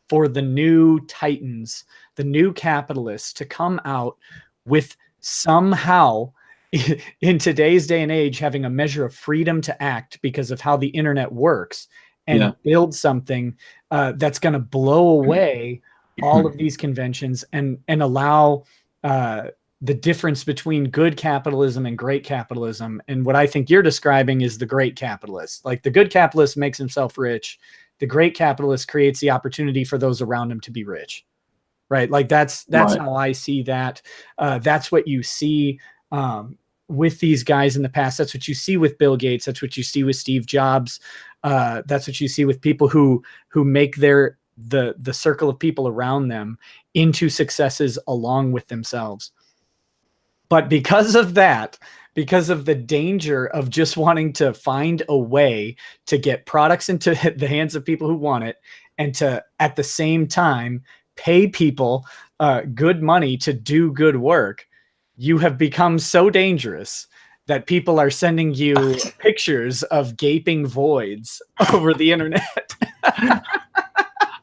for the new titans, the new capitalists, to come out with somehow, in today's day and age, having a measure of freedom to act because of how the internet works, and build something that's going to blow away all of these conventions and allow the difference between good capitalism and great capitalism. And what I think you're describing is the great capitalist. Like, the good capitalist makes himself rich. The great capitalist creates the opportunity for those around him to be rich, right? Like, that's right. How I see that. That's what you see with these guys in the past. That's what you see with Bill Gates. That's what you see with Steve Jobs. That's what you see with people who make the circle of people around them into successes along with themselves. But because of that, because of the danger of just wanting to find a way to get products into the hands of people who want it, and to, at the same time, pay people good money to do good work, you have become so dangerous that people are sending you pictures of gaping voids over the internet.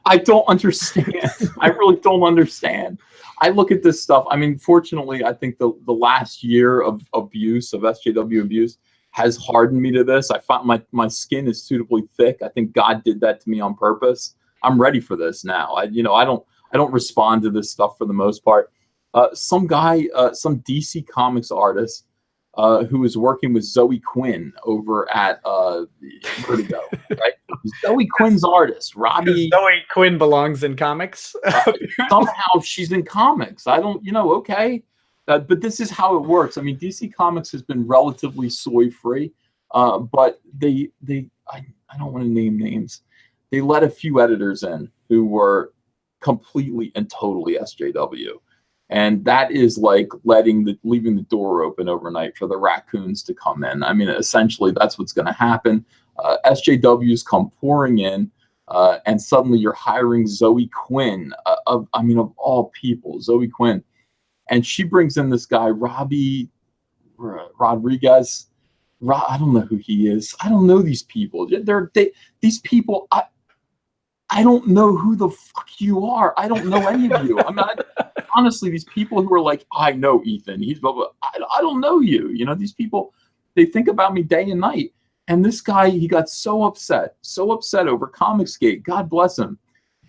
I don't understand. I really don't understand. I look at this stuff. I mean, fortunately, I think the last year of abuse, of SJW abuse, has hardened me to this. I find my skin is suitably thick. I think God did that to me on purpose. I'm ready for this now. I don't respond to this stuff for the most part. Some guy, some DC Comics artist, who was working with Zoe Quinn over at Vertigo, right? Zoe Quinn's artist, Robbie. Zoe Quinn belongs in comics. Somehow she's in comics. I don't, okay. But this is how it works. I mean, DC Comics has been relatively soy-free, but I don't want to name names. They let a few editors in who were completely and totally SJW. And that is like leaving the door open overnight for the raccoons to come in. I mean, essentially, that's what's going to happen. SJWs come pouring in, and suddenly you're hiring Zoe Quinn, of all people, Zoe Quinn, and she brings in this guy Robbie Rodriguez. I don't know who he is. I don't know these people. These people. I don't know who the fuck you are. I don't know any of you. Honestly, these people who are like, I know Ethan. He's blah, blah. I don't know you. These people, they think about me day and night. And this guy, he got so upset over Comicsgate. God bless him.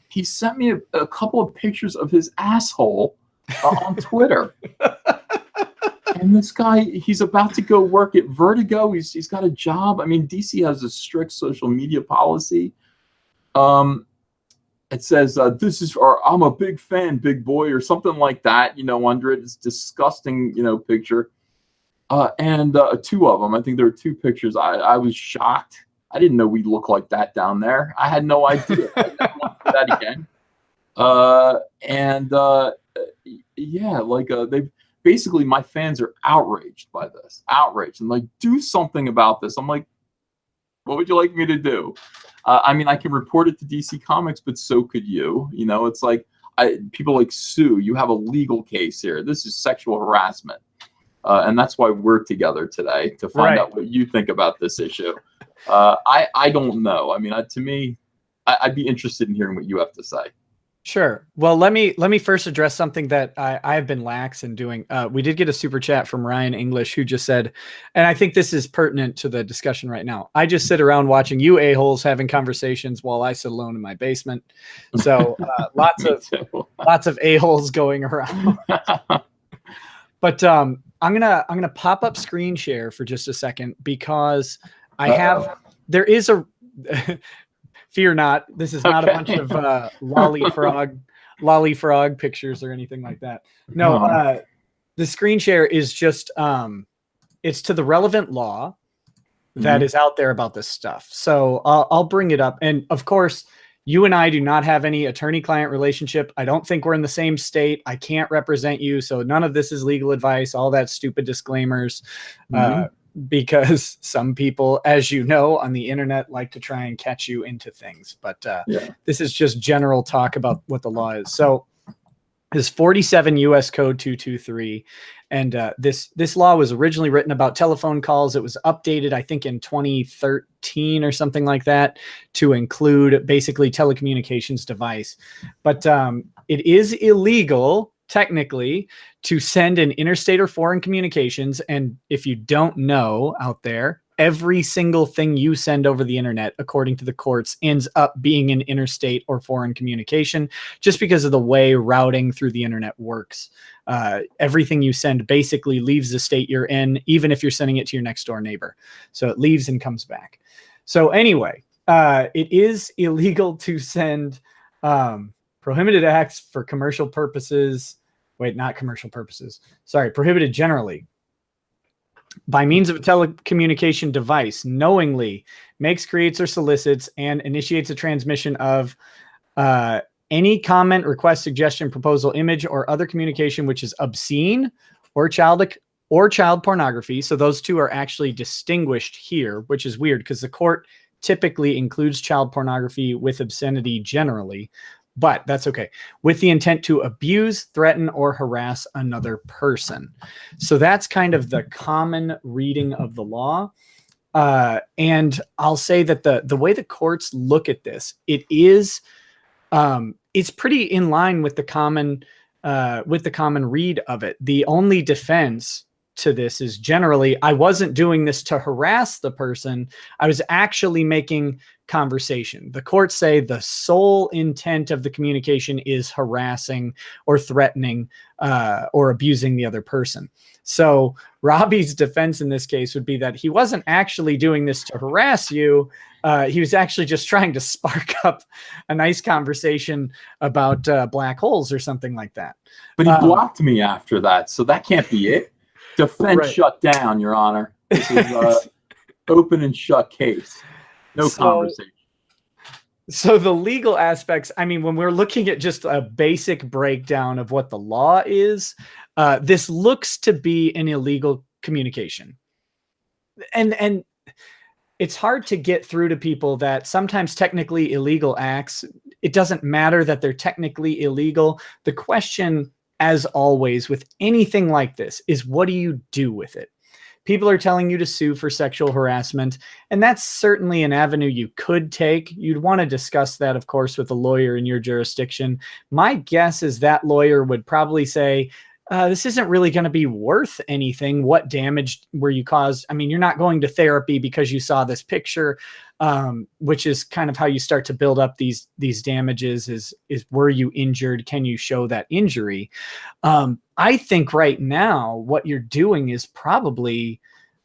He sent me a couple of pictures of his asshole on Twitter. And this guy, he's about to go work at Vertigo. He's got a job. DC has a strict social media policy. It says, this is, or I'm a big fan, big boy, or something like that, under it. It's disgusting, picture. And two of them, I think there were two pictures. I was shocked. I didn't know we looked like that down there. I had no idea. I never want to do that again. They've basically, my fans are outraged by this. Outraged. And like, do something about this. I'm like, what would you like me to do? I can report it to DC Comics, but so could you. It's like people like sue. You have a legal case here. This is sexual harassment. And that's why we're together today, to find out what you think about this issue. I don't know. To me, I'd be interested in hearing what you have to say. Sure. Well, let me first address something that I have been lax in doing. We did get a super chat from Ryan English, who just said, and I think this is pertinent to the discussion right now, I just sit around watching you a-holes having conversations while I sit alone in my basement. So lots of a-holes going around. But I'm gonna pop up screen share for just a second, because there is a fear not, this is not a bunch of lolly frog pictures or anything like that. No, the screen share is just it's to the relevant law that is out there about this stuff. So I'll bring it up, and of course, you and I do not have any attorney-client relationship. I don't think we're in the same state. I can't represent you, so none of this is legal advice. All that stupid disclaimers. Because some people, as you know, on the internet like to try and catch you into things. But this is just general talk about what the law is. So this 47 U.S. Code 223. And this law was originally written about telephone calls. It was updated, I think, in 2013 or something like that, to include basically telecommunications device. But it is illegal, technically, to send an interstate or foreign communications. And if you don't know out there, every single thing you send over the internet, according to the courts, ends up being an interstate or foreign communication, just because of the way routing through the internet works. Everything you send basically leaves the state you're in, even if you're sending it to your next door neighbor. So it leaves and comes back. So anyway, it is illegal to send prohibited acts for commercial purposes. Wait, not commercial purposes. Sorry, prohibited generally. By means of a telecommunication device, knowingly makes, creates, or solicits and initiates a transmission of any comment, request, suggestion, proposal, image, or other communication which is obscene or child pornography. So those two are actually distinguished here, which is weird because the court typically includes child pornography with obscenity generally. But that's okay. With the intent to abuse, threaten, or harass another person. So that's kind of the common reading of the law. And I'll say that the way the courts look at this, it's pretty in line with the common read of it. The only defense to this is generally, I wasn't doing this to harass the person. I was actually making conversation. The courts say the sole intent of the communication is harassing or threatening or abusing the other person. So Robbie's defense in this case would be that he wasn't actually doing this to harass you. He was actually just trying to spark up a nice conversation about black holes or something like that. But he blocked me after that, so that can't be it. Defense shut down, Your Honor. This is open and shut case. No conversation. So the legal aspects, I mean, when we're looking at just a basic breakdown of what the law is, this looks to be an illegal communication. And it's hard to get through to people that sometimes technically illegal acts, it doesn't matter that they're technically illegal. The question, as always, with anything like this is, what do you do with it? People are telling you to sue for sexual harassment, and that's certainly an avenue you could take. You'd want to discuss that, of course, with a lawyer in your jurisdiction. My guess is that lawyer would probably say, this isn't really going to be worth anything. What damage were you caused? I mean, you're not going to therapy because you saw this picture, which is kind of how you start to build up these damages. Is were you injured? Can you show that injury? I think right now what you're doing is probably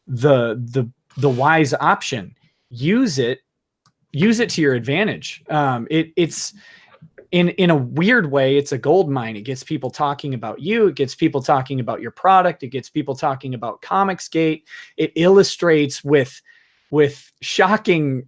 the wise option. Use it to your advantage. It's in a weird way, it's a gold mine. It gets people talking about you. It gets people talking about your product. It gets people talking about Comicsgate. It illustrates with shocking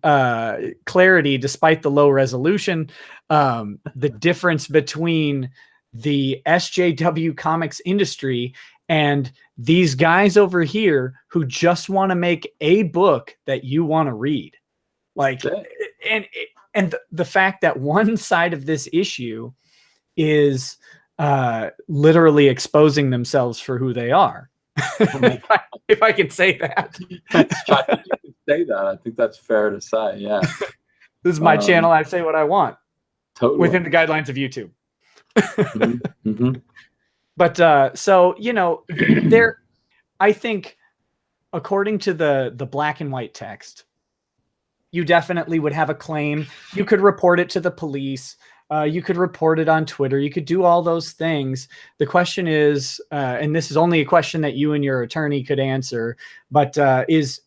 clarity, despite the low resolution, the difference between the SJW comics industry and these guys over here who just want to make a book that you want to read. Like, and the fact that one side of this issue is literally exposing themselves for who they are. if I can say that. I think you can say that. I think that's fair to say. Yeah. This is my channel. I say what I want. Totally. Within the guidelines of YouTube. Mm-hmm. But so, you know, I think according to the black and white text, you definitely would have a claim. You could report it to the police. You could report it on Twitter. You could do all those things. The question is, and this is only a question that you and your attorney could answer, but is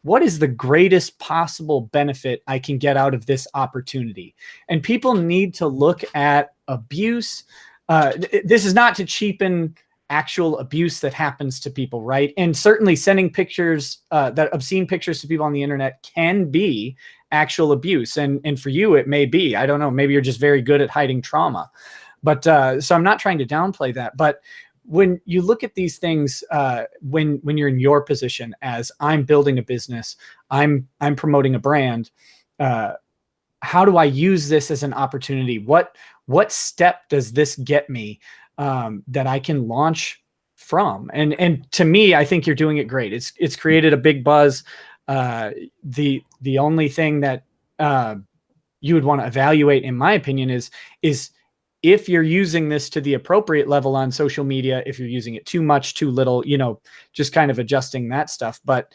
what is the greatest possible benefit I can get out of this opportunity? And people need to look at abuse. This is not to cheapen actual abuse that happens to people, right? And certainly sending pictures, that obscene pictures to people on the internet can be actual abuse. And for you, it may be. I don't know. Maybe you're just very good at hiding trauma. But so I'm not trying to downplay that. But when you look at these things, when you're in your position as I'm building a business, I'm promoting a brand, how do I use this as an opportunity? What step does this get me that I can launch from? And to me, I think you're doing it great. It's created a big buzz. The only thing that you would want to evaluate, in my opinion, is if you're using this to the appropriate level on social media, if you're using it too much, too little, you know, just kind of adjusting that stuff. But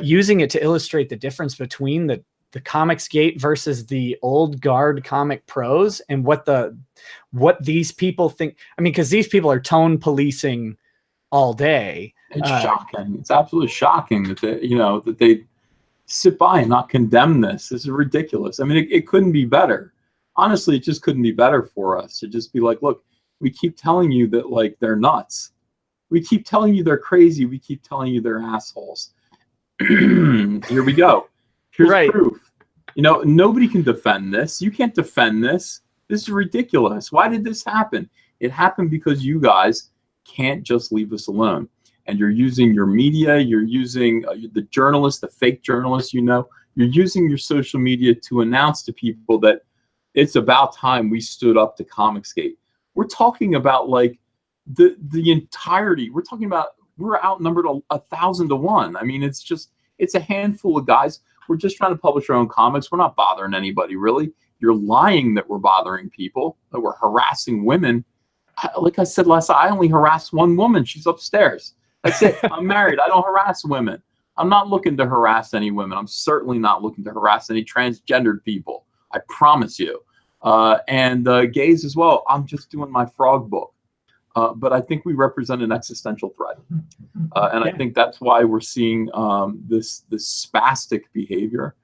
using it to illustrate the difference between the Comicsgate versus the old guard comic pros and what these people think. I mean, because these people are tone policing all day. It's shocking. It's absolutely shocking that they sit by and not condemn this. This is ridiculous. I mean, it couldn't be better. Honestly, it just couldn't be better for us to just be like, look, we keep telling you that, like, they're nuts. We keep telling you they're crazy. We keep telling you they're assholes. Here we go. Here's proof. You know, nobody can defend this. You can't defend this. This is ridiculous. Why did this happen? It happened because you guys can't just leave us alone. And you're using your media. You're using the journalists, the fake journalists, you know. You're using your social media to announce to people that it's about time we stood up to Comicsgate. We're talking about, like, the entirety. We're talking about, we're outnumbered 1,000 to 1. I mean, it's a handful of guys. We're just trying to publish our own comics. We're not bothering anybody, really. You're lying that we're bothering people, that we're harassing women. Like I said last night, I only harass one woman. She's upstairs. That's it. I'm married. I don't harass women. I'm not looking to harass any women. I'm certainly not looking to harass any transgendered people. I promise you. And gays as well. I'm just doing my frog book. But I think we represent an existential threat. And I think that's why we're seeing this spastic behavior,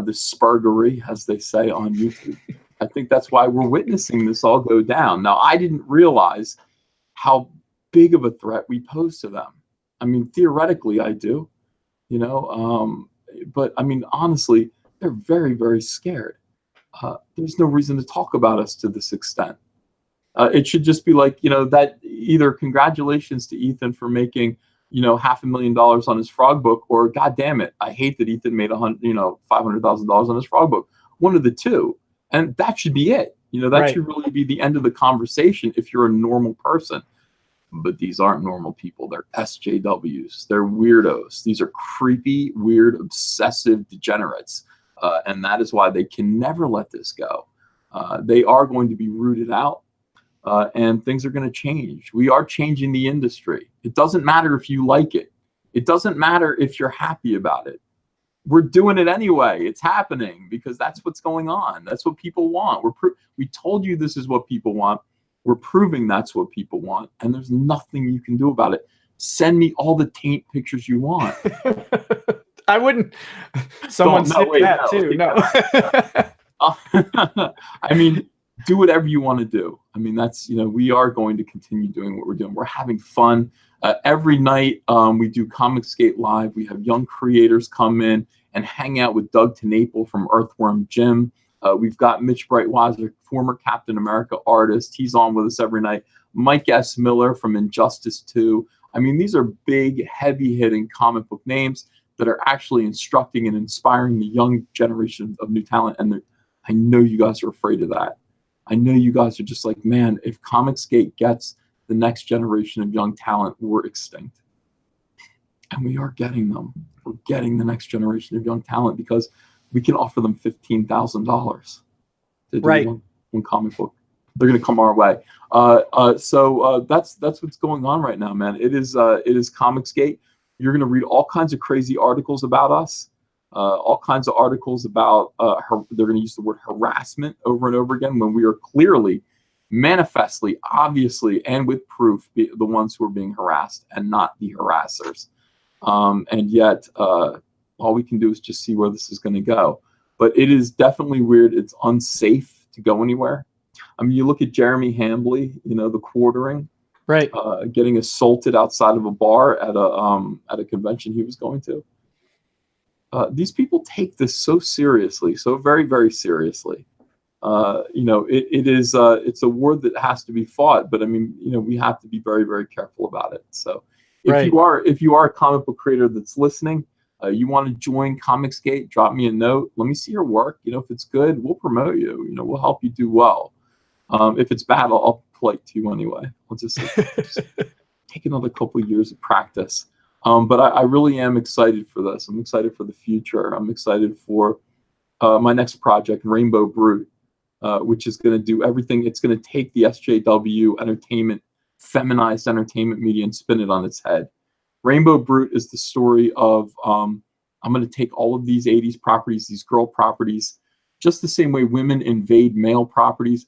this spurgery, as they say on YouTube. I think that's why we're witnessing this all go down. Now, I didn't realize how big of a threat we pose to them. I mean, theoretically, I do, you know, but I mean, honestly, they're very, very scared. There's no reason to talk about us to this extent. It should just be like, you know, that either congratulations to Ethan for making, $500,000 on his frog book, or God damn it, I hate that Ethan made $500,000 on his frog book. One of the two, and that should be it. That should really be the end of the conversation if you're a normal person. But these aren't normal people. They're SJWs. They're weirdos. These are creepy, weird, obsessive degenerates. And that is why they can never let this go. They are going to be rooted out, and things are going to change. We are changing the industry. It doesn't matter if you like it. It doesn't matter if you're happy about it. We're doing it anyway. It's happening because that's what's going on. That's what people want. We told you this is what people want. We're proving that's what people want, and there's nothing you can do about it. Send me all the taint pictures you want. I wouldn't. Someone said that too. No. I mean, do whatever you want to do. I mean, that's, we are going to continue doing what we're doing. We're having fun. Every night we do Comicsgate Live. We have young creators come in and hang out with Doug TeNapel from Earthworm Jim. We've got Mitch Breitweiser, former Captain America artist. He's on with us every night. Mike S. Miller from Injustice 2. I mean, these are big, heavy-hitting comic book names that are actually instructing and inspiring the young generation of new talent. And I know you guys are afraid of that. I know you guys are just like, man, if Comicsgate gets the next generation of young talent, we're extinct. And we are getting them. We're getting the next generation of young talent because we can offer them $15,000 to do one comic book. They're going to come our way. So that's what's going on right now, man. It is Comicsgate. You're going to read all kinds of crazy articles about us, all kinds of articles about they're going to use the word harassment over and over again when we are clearly, manifestly, obviously, and with proof, the ones who are being harassed and not the harassers. And yet, all we can do is just see where this is going to go. But it is definitely weird. It's unsafe to go anywhere. I mean, you look at Jeremy Hambley, the quartering, right? Getting assaulted outside of a bar at a convention he was going to. These people take this so seriously, so very, very seriously. It's a war that has to be fought, but I mean, we have to be very, very careful about it. So if you are a comic book creator that's listening, you want to join Comicsgate, drop me a note. Let me see your work. If it's good, we'll promote you. We'll help you do well. If it's bad, I'll polite to you anyway. I'll just take another couple of years of practice. But I really am excited for this. I'm excited for the future. I'm excited for my next project, Rainbow Brute, which is going to do everything. It's going to take the SJW entertainment, feminized entertainment media, and spin it on its head. Rainbow Brute is the story of, I'm going to take all of these 80s properties, these girl properties, just the same way women invade male properties,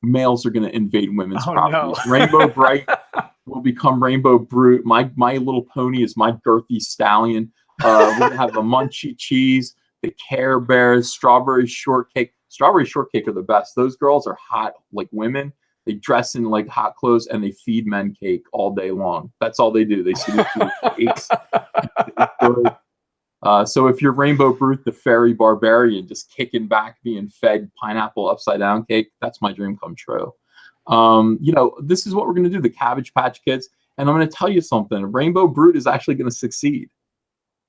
males are going to invade women's properties. No. Rainbow Bright will become Rainbow Brute. My Little Pony is my girthy stallion. We're going to have the Munchie Cheese, the Care Bears, Strawberry Shortcake. Strawberry Shortcake are the best. Those girls are hot like women. They dress in like hot clothes and they feed men cake all day long. That's all they do. They feed cakes. So if you're Rainbow Brute, the fairy barbarian, just kicking back, being fed pineapple upside down cake, that's my dream come true. This is what we're going to do, the Cabbage Patch Kids. And I'm going to tell you something. Rainbow Brute is actually going to succeed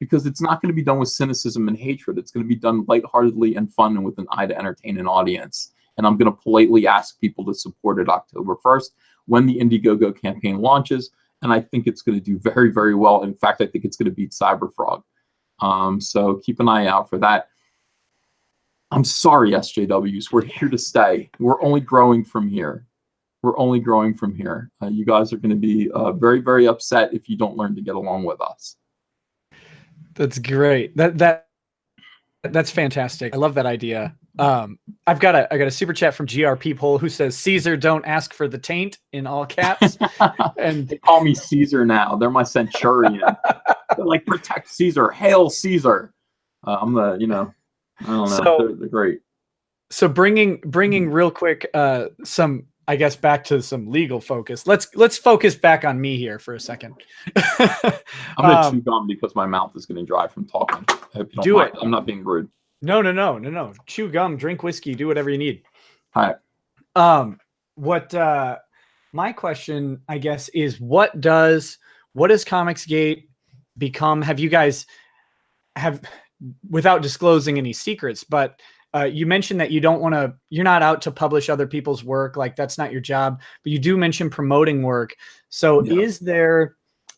because it's not going to be done with cynicism and hatred. It's going to be done lightheartedly and fun and with an eye to entertain an audience. And I'm going to politely ask people to support it October 1st when the Indiegogo campaign launches. And I think it's going to do very, very well. In fact, I think it's going to beat Cyberfrog. So keep an eye out for that. I'm sorry, SJWs. We're here to stay. We're only growing from here. We're only growing from here. You guys are going to be very, very upset if you don't learn to get along with us. That's great. That's fantastic. I love that idea. I got a super chat from GRP Poll who says Caesar don't ask for the taint in all caps. And they call me Caesar now. They're my centurion. They're like, protect Caesar, hail Caesar. I'm the, I don't know. So, they're great. So bringing real quick some, I guess, back to some legal focus. Let's focus back on me here for a second. I'm gonna chew gum because my mouth is getting dry from talking. I hope you don't mind. I'm not being rude. No. Chew gum, drink whiskey, do whatever you need. All right. What my question, I guess, is what does what does Comicsgate become? Have you guys have, without disclosing any secrets, but you mentioned that you're not out to publish other people's work. Like that's not your job, but you do mention promoting work. So Yeah. is there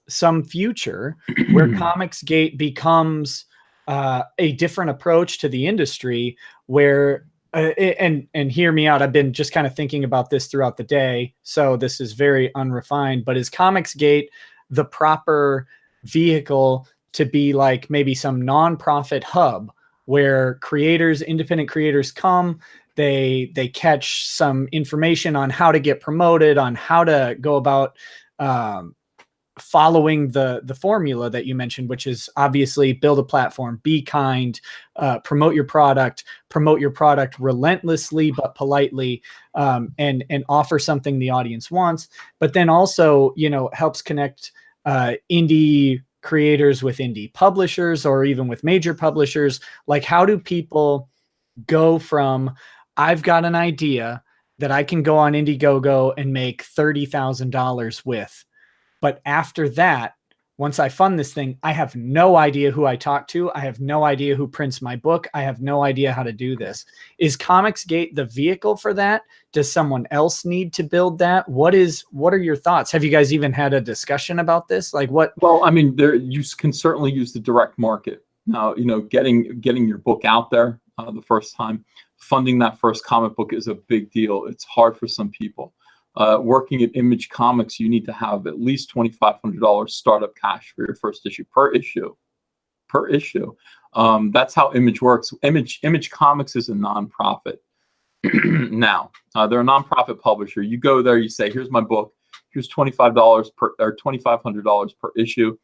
some future where Comicsgate becomes a different approach to the industry where, and hear me out, I've been just kind of thinking about this throughout the day, so this is very unrefined, but is Comicsgate the proper vehicle to be like maybe some nonprofit hub where independent creators come, they catch some information on how to get promoted, on how to go about following the formula that you mentioned, which is obviously build a platform, be kind, promote your product relentlessly but politely, and offer something the audience wants, but then also, helps connect indie creators with indie publishers or even with major publishers. Like, how do people go from, I've got an idea that I can go on Indiegogo and make $30,000 with, but after that, once I fund this thing, I have no idea who I talk to. I have no idea who prints my book. I have no idea how to do this. Is Comicsgate the vehicle for that? Does someone else need to build that? What are your thoughts? Have you guys even had a discussion about this? Like what? Well, I mean, you can certainly use the direct market. Now, getting your book out there the first time, funding that first comic book is a big deal. It's hard for some people. Working at Image Comics, you need to have at least $2,500 startup cash for your first issue per issue. That's how Image works. Image Comics is a nonprofit. Now, they're a nonprofit publisher. You go there, you say, "Here's my book. Here's $25 or $2,500 per issue,"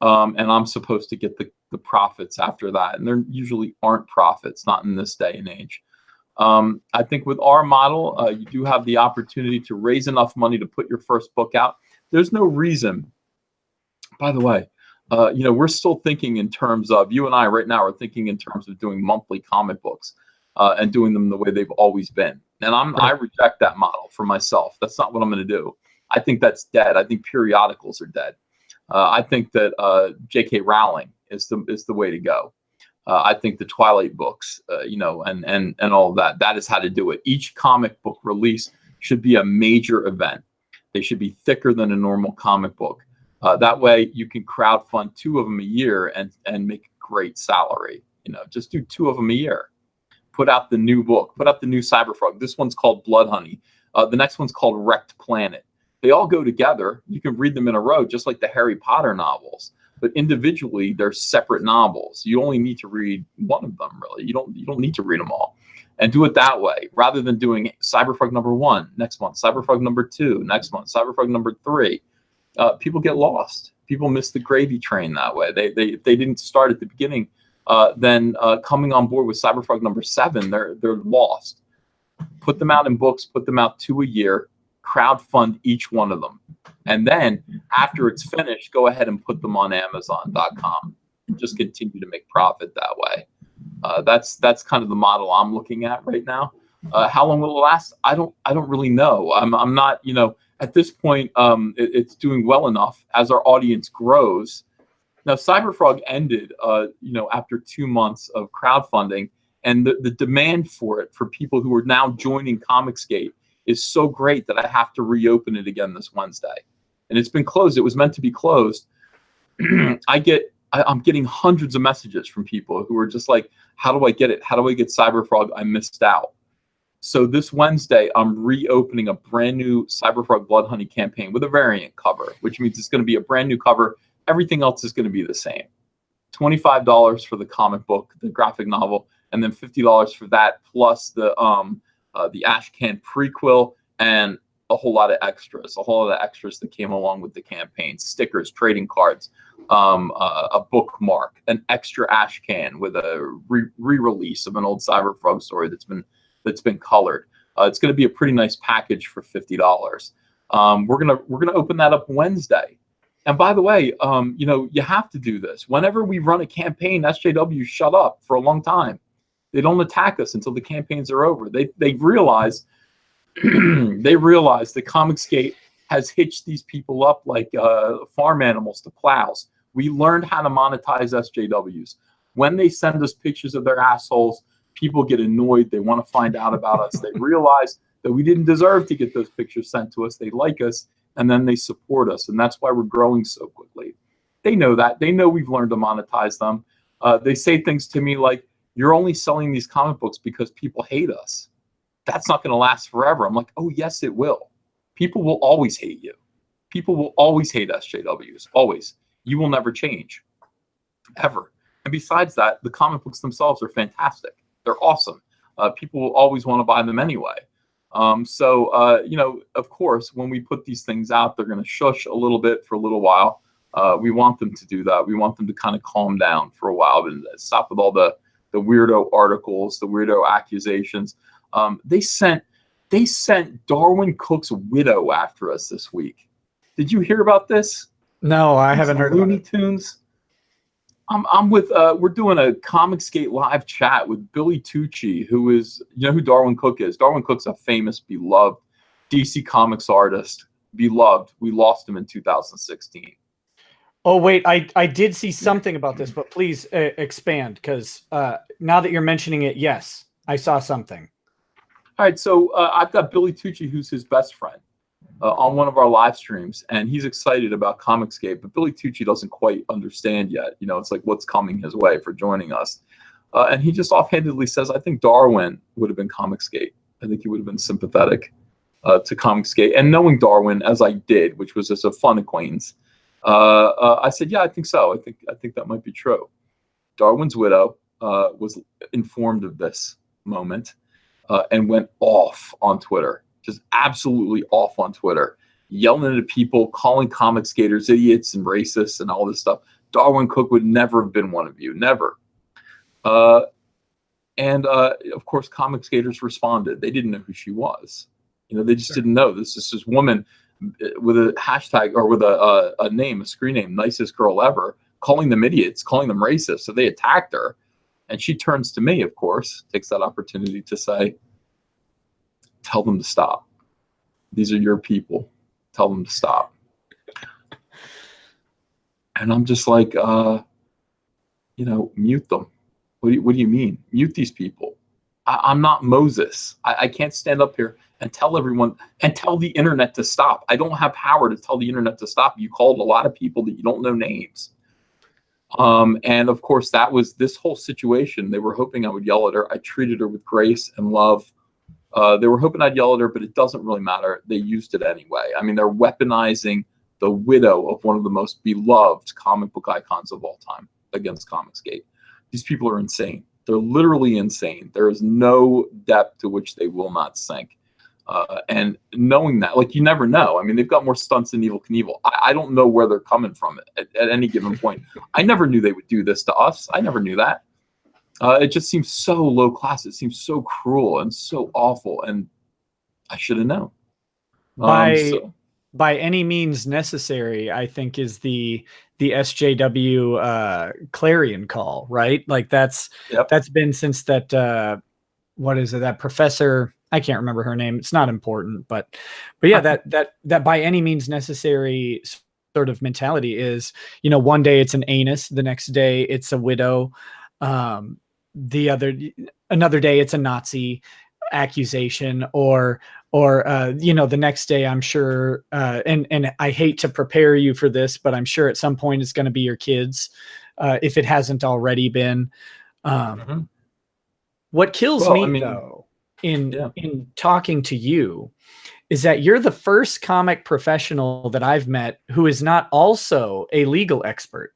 and I'm supposed to get the profits after that. And there usually aren't profits, not in this day and age. I think with our model, you do have the opportunity to raise enough money to put your first book out. There's no reason, by the way, we're still thinking in terms of, you and I right now are thinking in terms of doing monthly comic books and doing them the way they've always been. And I reject that model for myself. That's not what I'm going to do. I think that's dead. I think periodicals are dead. I think that J.K. Rowling is the way to go. I think the Twilight books, and all of that is how to do it. Each comic book release should be a major event. They should be thicker than a normal comic book. That way you can crowdfund 2 of them a year and make great salary. Just do 2 of them a year. Put out the new book. Put out the new Cyberfrog. This one's called Blood Honey. The next one's called Wrecked Planet. They all go together. You can read them in a row, just like the Harry Potter novels. But individually, they're separate novels. You only need to read one of them, really. You don't need to read them all. And do it that way, rather than doing Cyberfrog number 1 next month, Cyberfrog number 2 next month, Cyberfrog number 3. People get lost. People miss the gravy train that way. They didn't start at the beginning. Then coming on board with Cyberfrog number 7, they're lost. Put them out in books. Put them out 2 a year. Crowdfund each one of them. And then after it's finished, go ahead and put them on Amazon.com. Just continue to make profit that way. That's kind of the model I'm looking at right now. How long will it last? I don't really know. I'm not, at this point, it's doing well enough as our audience grows. Now, Cyberfrog ended, after 2 months of crowdfunding, and the demand for it for people who are now joining Comicsgate is so great that I have to reopen it again this Wednesday. And it's been closed. It was meant to be closed. I'm getting hundreds of messages from people who are just like, how do I get it? How do I get Cyberfrog? I missed out. So this Wednesday, I'm reopening a brand new Cyberfrog Blood Honey campaign with a variant cover, which means it's going to be a brand new cover. Everything else is going to be the same. $25 for the comic book, the graphic novel, and then $50 for that, plus the Ashcan prequel and a whole lot of extras that came along with the campaign: stickers, trading cards, a bookmark, an extra Ashcan with a re-release of an old Cyberfrog story that's been colored. It's going to be a pretty nice package for $50. We're gonna open that up Wednesday. And by the way, you have to do this. Whenever we run a campaign, SJW shut up for a long time. They don't attack us until the campaigns are over. They realize that Comicsgate has hitched these people up like farm animals to plows. We learned how to monetize SJWs. When they send us pictures of their assholes, people get annoyed. They want to find out about us. They realize that we didn't deserve to get those pictures sent to us. They like us, and then they support us. And that's why we're growing so quickly. They know that. They know we've learned to monetize them. They say things to me like, you're only selling these comic books because people hate us. That's not going to last forever. I'm like, oh, yes, it will. People will always hate you. People will always hate SJWs. Always. You will never change. Ever. And besides that, the comic books themselves are fantastic. They're awesome. People will always want to buy them anyway. You know, of course, when we put these things out, they're going to shush a little bit for a little while. We want them to do that. We want them to kind of calm down for a while and stop with all the weirdo articles, the weirdo accusations. They sent Darwin Cook's widow after us this week. Did you hear about this? No, I haven't heard Looney about it. Tunes. I'm with we're doing a Comicsgate live chat with Billy Tucci, who is, you know who Darwin Cook is. Darwin Cook's a famous, beloved DC Comics artist. Beloved. We lost him in 2016. Oh, wait, I did see something about this, but please expand, because now that you're mentioning it, yes, I saw something. All right, so I've got Billy Tucci, who's his best friend, on one of our live streams, and he's excited about Comicsgate, but Billy Tucci doesn't quite understand yet. You know, it's like what's coming his way for joining us. And he just offhandedly says, I think Darwin would have been Comicsgate. I think he would have been sympathetic to Comicsgate. And knowing Darwin, as I did, which was just a fun acquaintance, I said, yeah, I think so. I think that might be true. Darwin's widow was informed of this moment and went off on Twitter, just absolutely off on Twitter, yelling at people, calling comic skaters idiots and racists and all this stuff. Darwin Cook would never have been one of you, never. And of course, comic skaters responded. They didn't know who she was. You know, they just didn't know. This is this woman with a hashtag or with a name, a screen name, nicest girl ever, calling them idiots, calling them racist. So they attacked her. And she turns to me, of course, takes that opportunity to say, tell them to stop. These are your people. Tell them to stop. And I'm just like, you know, mute them. What do you mean? Mute these people. I'm not Moses. I can't stand up here and tell everyone and tell the internet to stop. I don't have power to tell the internet to stop. You called a lot of people that you don't know names. And of course, that was this whole situation. They were hoping I would yell at her. I treated her with grace and love. They were hoping I'd yell at her, but it doesn't really matter. They used it anyway. I mean, they're weaponizing the widow of one of the most beloved comic book icons of all time against Comicsgate. These people are insane. They're literally insane. There is no depth to which they will not sink. And knowing that, like, you never know. I mean, they've got more stunts than Evel Knievel. I don't know where they're coming from at any given point. I never knew they would do this to us. I never knew that. It just seems so low class. It seems so cruel and so awful. And I should have known. By any means necessary, I think is the SJW clarion call, right? Like that's been since that what is it, that professor, I can't remember her name, it's not important, but yeah, that by any means necessary sort of mentality is, you know, one day it's an anus, the next day it's a widow, another day it's a Nazi accusation, or you know, the next day I'm sure, and I hate to prepare you for this, but I'm sure at some point it's going to be your kids, if it hasn't already been. What kills me, though, in talking to you is that you're the first comic professional that I've met who is not also a legal expert.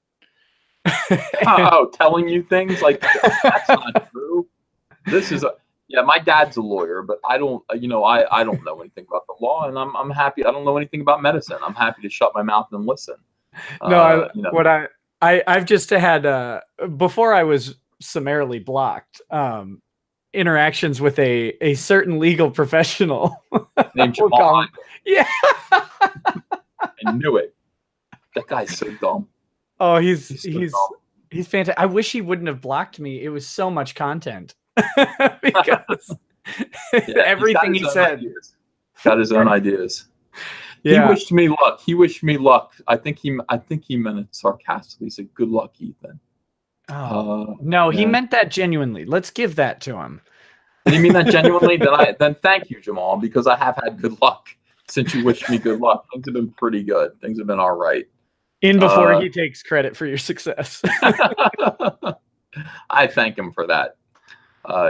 Oh, telling you things like that's not true. This is my dad's a lawyer, but I don't, you know, I don't know anything about the law, and I'm happy. I don't know anything about medicine. I'm happy to shut my mouth and listen. No, you know. I've just had before I was summarily blocked, interactions with a certain legal professional named Jamal. Yeah. I knew it. That guy's so dumb. Oh, he's fantastic. I wish he wouldn't have blocked me. It was so much content. Because everything he said got his own ideas. He Yeah. wished me luck. He wished me luck. I think he meant it sarcastically. He said, "Good luck, Ethan." Oh, no, he Yeah. meant that genuinely. Let's give that to him. Did he mean that genuinely? Then thank you, Jamal, because I have had good luck since you wished me good luck. Things have been pretty good. Things have been all right. In before he takes credit for your success. I thank him for that.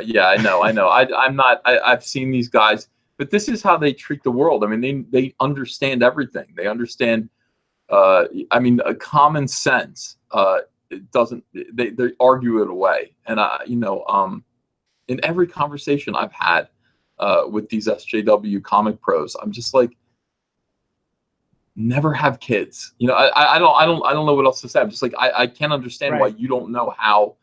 Yeah, I know. I'm not. I've seen these guys, but this is how they treat the world. I mean, they understand everything. They understand. I mean, a common sense. It doesn't. They argue it away, and in every conversation I've had with these SJW comic pros, I'm just like, never have kids. I don't know what else to say. I'm just like, I can't understand why you don't know how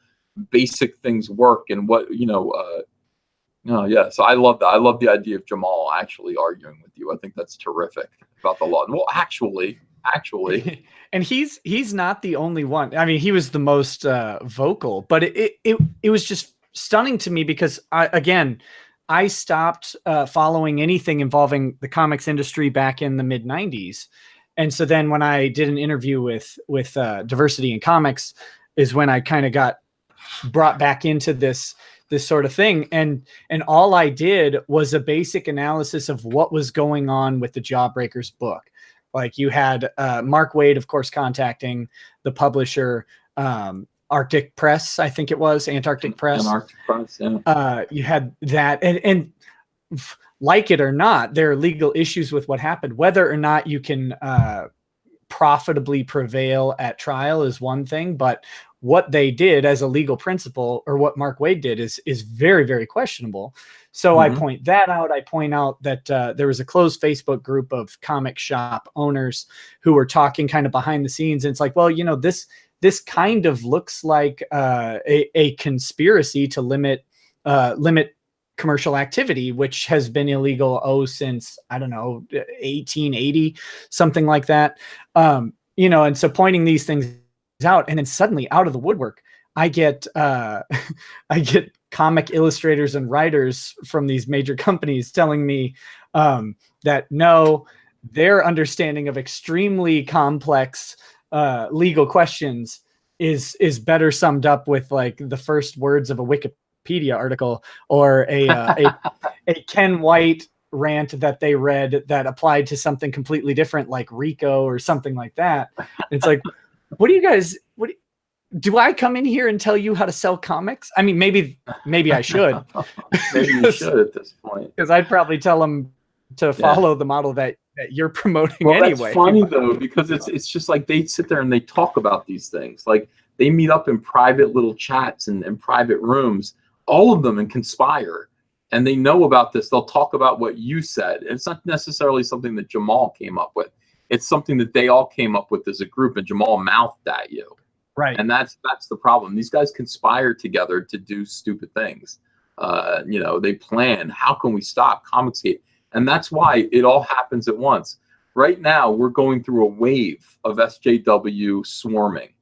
basic things work and what. Yeah. So I love that. I love the idea of Jamal actually arguing with you. I think that's terrific about the law. Well, actually. And he's not the only one. I mean, he was the most vocal, but it was just stunning to me because I stopped following anything involving the comics industry back in the mid 90s. And so then when I did an interview with Diversity in Comics is when I kind of got brought back into this sort of thing. And all I did was a basic analysis of what was going on with the Jawbreakers book. Like you had Mark Waid, of course, contacting the publisher, Arctic Press, I think it was Antarctic Press. Antarctic Press, yeah. You had that, and like it or not, there are legal issues with what happened. Whether or not you can profitably prevail at trial is one thing, but what they did as a legal principle, or what Mark Waid did, is very, very questionable. So I point that out. I point out that there was a closed Facebook group of comic shop owners who were talking kind of behind the scenes. And it's like, well, this kind of looks like a conspiracy to limit commercial activity, which has been illegal since, I don't know, 1880, something like that. And so pointing these things out, and then suddenly out of the woodwork, I get comic illustrators and writers from these major companies telling me that no, their understanding of extremely complex legal questions is better summed up with like the first words of a Wikipedia article or a Ken White rant that they read that applied to something completely different, like RICO or something like that. It's like, what do you guys? Do I come in here and tell you how to sell comics? I mean, maybe I should. Maybe you should at this point, because I'd probably tell them to follow the model that you're promoting anyway. That's funny though, because it's just like they sit there and they talk about these things. Like they meet up in private little chats and private rooms, all of them, and conspire. And they know about this. They'll talk about what you said. And it's not necessarily something that Jamal came up with. It's something that they all came up with as a group, and Jamal mouthed at you. Right. And that's the problem. These guys conspire together to do stupid things. They plan, how can we stop Comicsgate? And that's why it all happens at once. Right now, we're going through a wave of SJW swarming.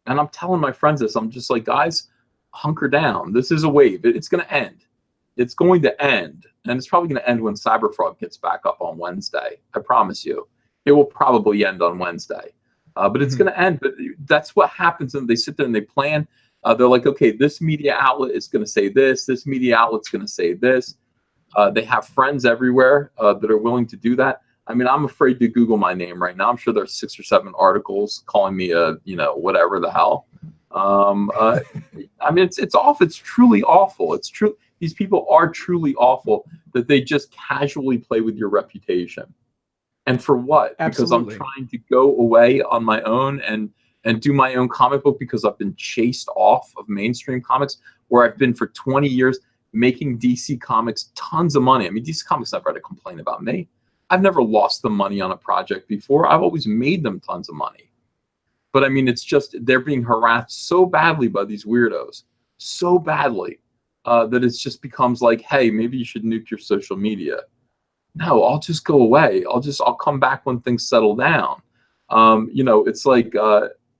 And I'm telling my friends this. I'm just like, guys, hunker down. This is a wave. It's going to end. It's going to end. And it's probably going to end when Cyberfrog gets back up on Wednesday. I promise you. It will probably end on Wednesday. But it's going to end. But that's what happens. And they sit there and they plan. They're like, okay, this media outlet is going to say this. This media outlet's going to say this. They have friends everywhere that are willing to do that. I mean, I'm afraid to Google my name right now. I'm sure there's 6 or 7 articles calling me whatever the hell. I mean, it's awful. It's truly awful. It's true. These people are truly awful that they just casually play with your reputation. And for what? Absolutely. Because I'm trying to go away on my own and do my own comic book because I've been chased off of mainstream comics where I've been for 20 years making DC Comics tons of money. I mean, DC Comics never had a complaint about me. I've never lost them money on a project before. I've always made them tons of money. But I mean, it's just they're being harassed so badly by these weirdos, so badly that it just becomes like, hey, maybe you should nuke your social media. No, I'll just go away. I'll come back when things settle down. It's like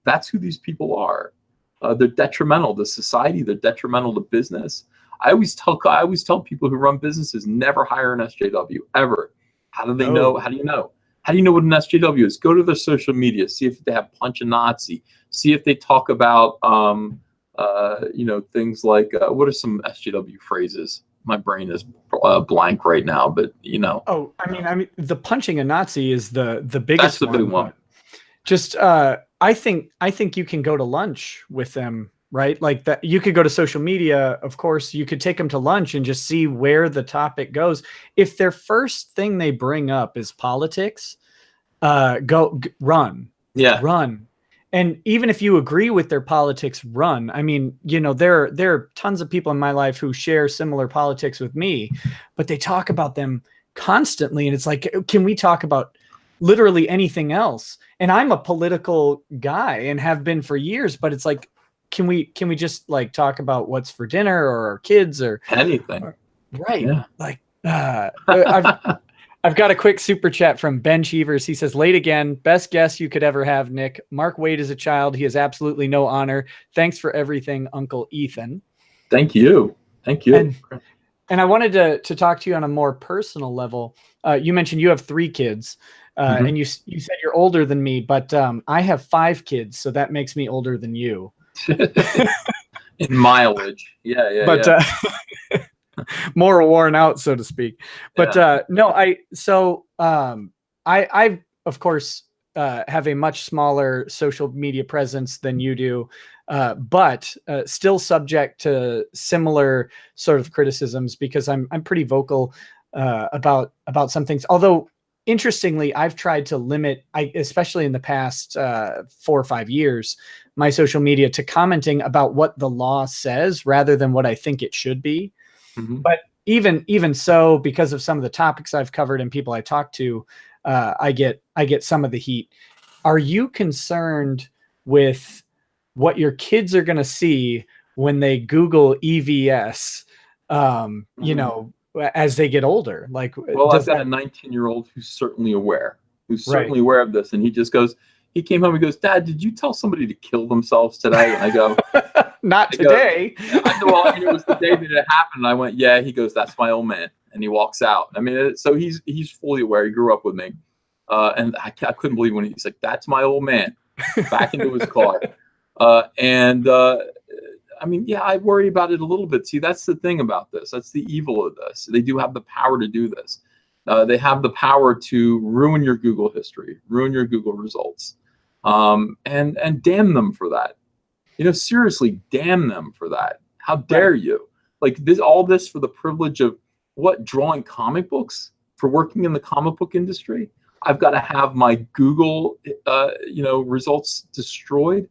that's who these people are. They're detrimental to society. They're detrimental to business. I always tell people who run businesses never hire an SJW ever. How do they know? How do you know? How do you know what an SJW is? Go to their social media, see if they have Punch a Nazi, see if they talk about, you know, things like, what are some SJW phrases? My brain is blank right now, but you know. Oh, I mean, the punching a Nazi is the biggest That's the big one. Just, I think you can go to lunch with them, right? Like that, you could go to social media. Of course, you could take them to lunch and just see where the topic goes. If their first thing they bring up is politics, run, Yeah. run. And even if you agree with their politics, run. I mean, you know, there are tons of people in my life who share similar politics with me, but they talk about them constantly. And it's like, can we talk about literally anything else? And I'm a political guy and have been for years, but it's like, can we just like talk about what's for dinner or our kids or anything? Right. Yeah. Like, I've got a quick super chat from Ben Cheevers. He says, late again, best guest you could ever have, Nick. Mark Waid is a child. He has absolutely no honor. Thanks for everything, Uncle Ethan. Thank you. Thank you. And I wanted to talk to you on a more personal level. You mentioned you have 3 kids, and you said you're older than me, but I have 5 kids, so that makes me older than you. In mileage. Yeah. But more worn out, so to speak. But no, I of course have a much smaller social media presence than you do, but still subject to similar sort of criticisms because I'm pretty vocal about some things. Although interestingly, I've tried to limit, especially in the past 4 or 5 years, my social media to commenting about what the law says rather than what I think it should be. But even so, because of some of the topics I've covered and people I talk to, I get some of the heat. Are you concerned with what your kids are going to see when they Google EVS, you know, as they get older? Like, well, I've got a 19-year-old who's certainly aware of this. And he just goes, he came home and goes, Dad, did you tell somebody to kill themselves today? And I go, not today. Well, I mean, it was the day that it happened. And I went, yeah. He goes, that's my old man. And he walks out. I mean, so he's fully aware. He grew up with me. And I couldn't believe when he's like, that's my old man, back into his car. I mean, yeah, I worry about it a little bit. See, that's the thing about this. That's the evil of this. They do have the power to do this. They have the power to ruin your Google history, ruin your Google results. And damn them for that. You know, seriously, damn them for that. How dare you? Like all this for the privilege of what? Drawing comic books? For working in the comic book industry? I've got to have my Google, you know, results destroyed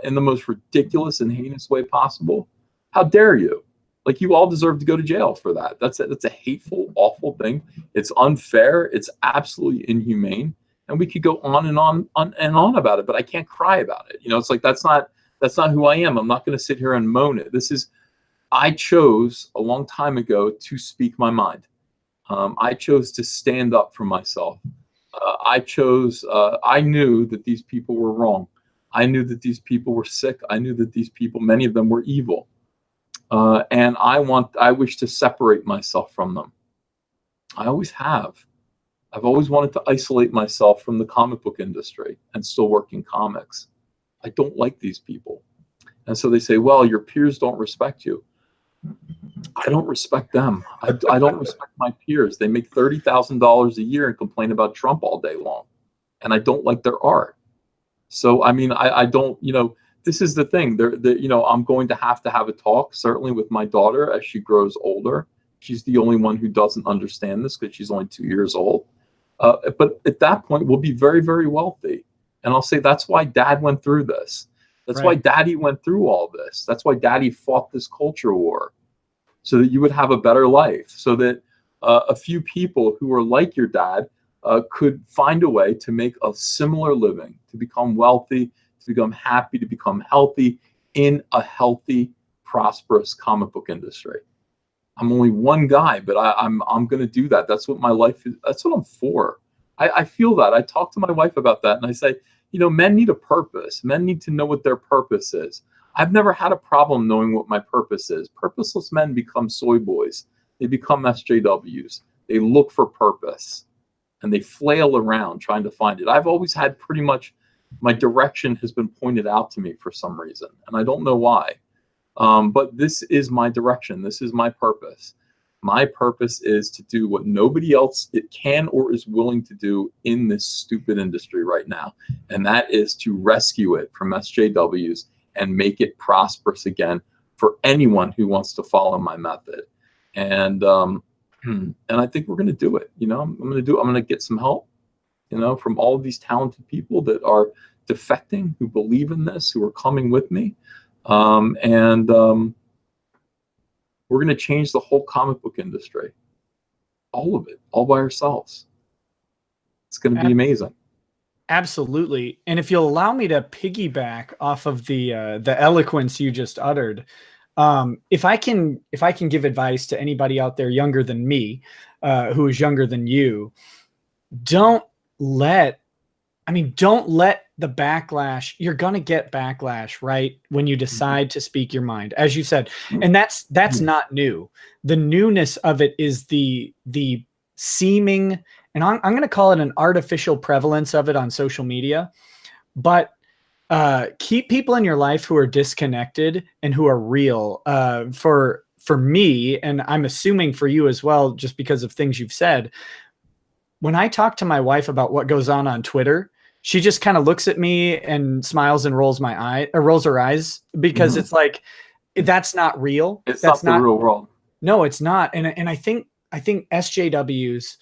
in the most ridiculous and heinous way possible. How dare you? Like, you all deserve to go to jail for that. That's a hateful, awful thing. It's unfair. It's absolutely inhumane. And we could go on and on about it, but I can't cry about it. You know, it's like, that's not who I am. I'm not going to sit here and moan it. I chose a long time ago to speak my mind. I chose to stand up for myself. I knew that these people were wrong. I knew that these people were sick. I knew that these people, many of them, were evil. And I wish to separate myself from them. I always have. I've always wanted to isolate myself from the comic book industry and still work in comics. I don't like these people. And so they say, well, your peers don't respect you. I don't respect them. I don't respect my peers. They make $30,000 a year and complain about Trump all day long. And I don't like their art. So, I mean, I don't, you know, this is the thing. You know, I'm going to have a talk, certainly with my daughter as she grows older. She's the only one who doesn't understand this because she's only 2 years old. But at that point, we'll be very, very wealthy. And I'll say, that's why Dad went through this. That's why Daddy went through all this. That's why Daddy fought this culture war, so that you would have a better life, so that a few people who are like your dad could find a way to make a similar living, to become wealthy, to become happy, to become healthy in a healthy, prosperous comic book industry. I'm only one guy, but I'm going to do that. That's what my life is. That's what I'm for. I feel that. I talk to my wife about that, and I say, you know, men need a purpose. Men need to know what their purpose is. I've never had a problem knowing what my purpose is. Purposeless men become soy boys. They become SJWs. They look for purpose. and they flail around trying to find it. I've always had pretty much my direction has been pointed out to me for some reason, and I don't know why. But this is my direction. This is my purpose. My purpose is to do what nobody else can or is willing to do in this stupid industry right now. And that is to rescue it from SJWs and make it prosperous again for anyone who wants to follow my method. And I think we're going to do it. You know, I'm going to do it. I'm going to get some help, you know, from all of these talented people that are defecting, who believe in this, who are coming with me. We're going to change the whole comic book industry, all of it, all by ourselves. It's going to be amazing. Absolutely. And if you'll allow me to piggyback off of the eloquence you just uttered, if I can give advice to anybody out there younger than me, who is younger than you, don't let the backlash. You're going to get backlash, right? When you decide to speak your mind, as you said, and that's not new. The newness of it is the seeming, and I'm going to call it an artificial prevalence of it on social media, but keep people in your life who are disconnected and who are real. For me, and I'm assuming for you as well, just because of things you've said, when I talk to my wife about what goes on Twitter, she just kind of looks at me and smiles and rolls her eyes, because it's like, that's not real. That's not the real world. No, it's not. And I think SJWs,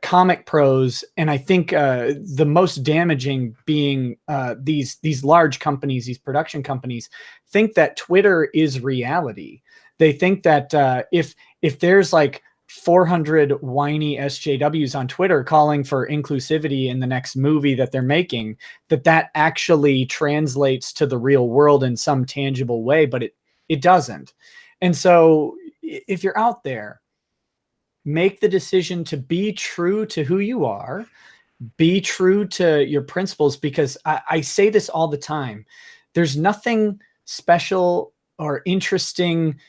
comic pros, and I think the most damaging being these large companies, these production companies, think that Twitter is reality. They think that if there's like 400 whiny SJWs on Twitter calling for inclusivity in the next movie that they're making, that actually translates to the real world in some tangible way, but it doesn't. And so if you're out there, make the decision to be true to who you are, be true to your principles, because I say this all the time. There's nothing special or interesting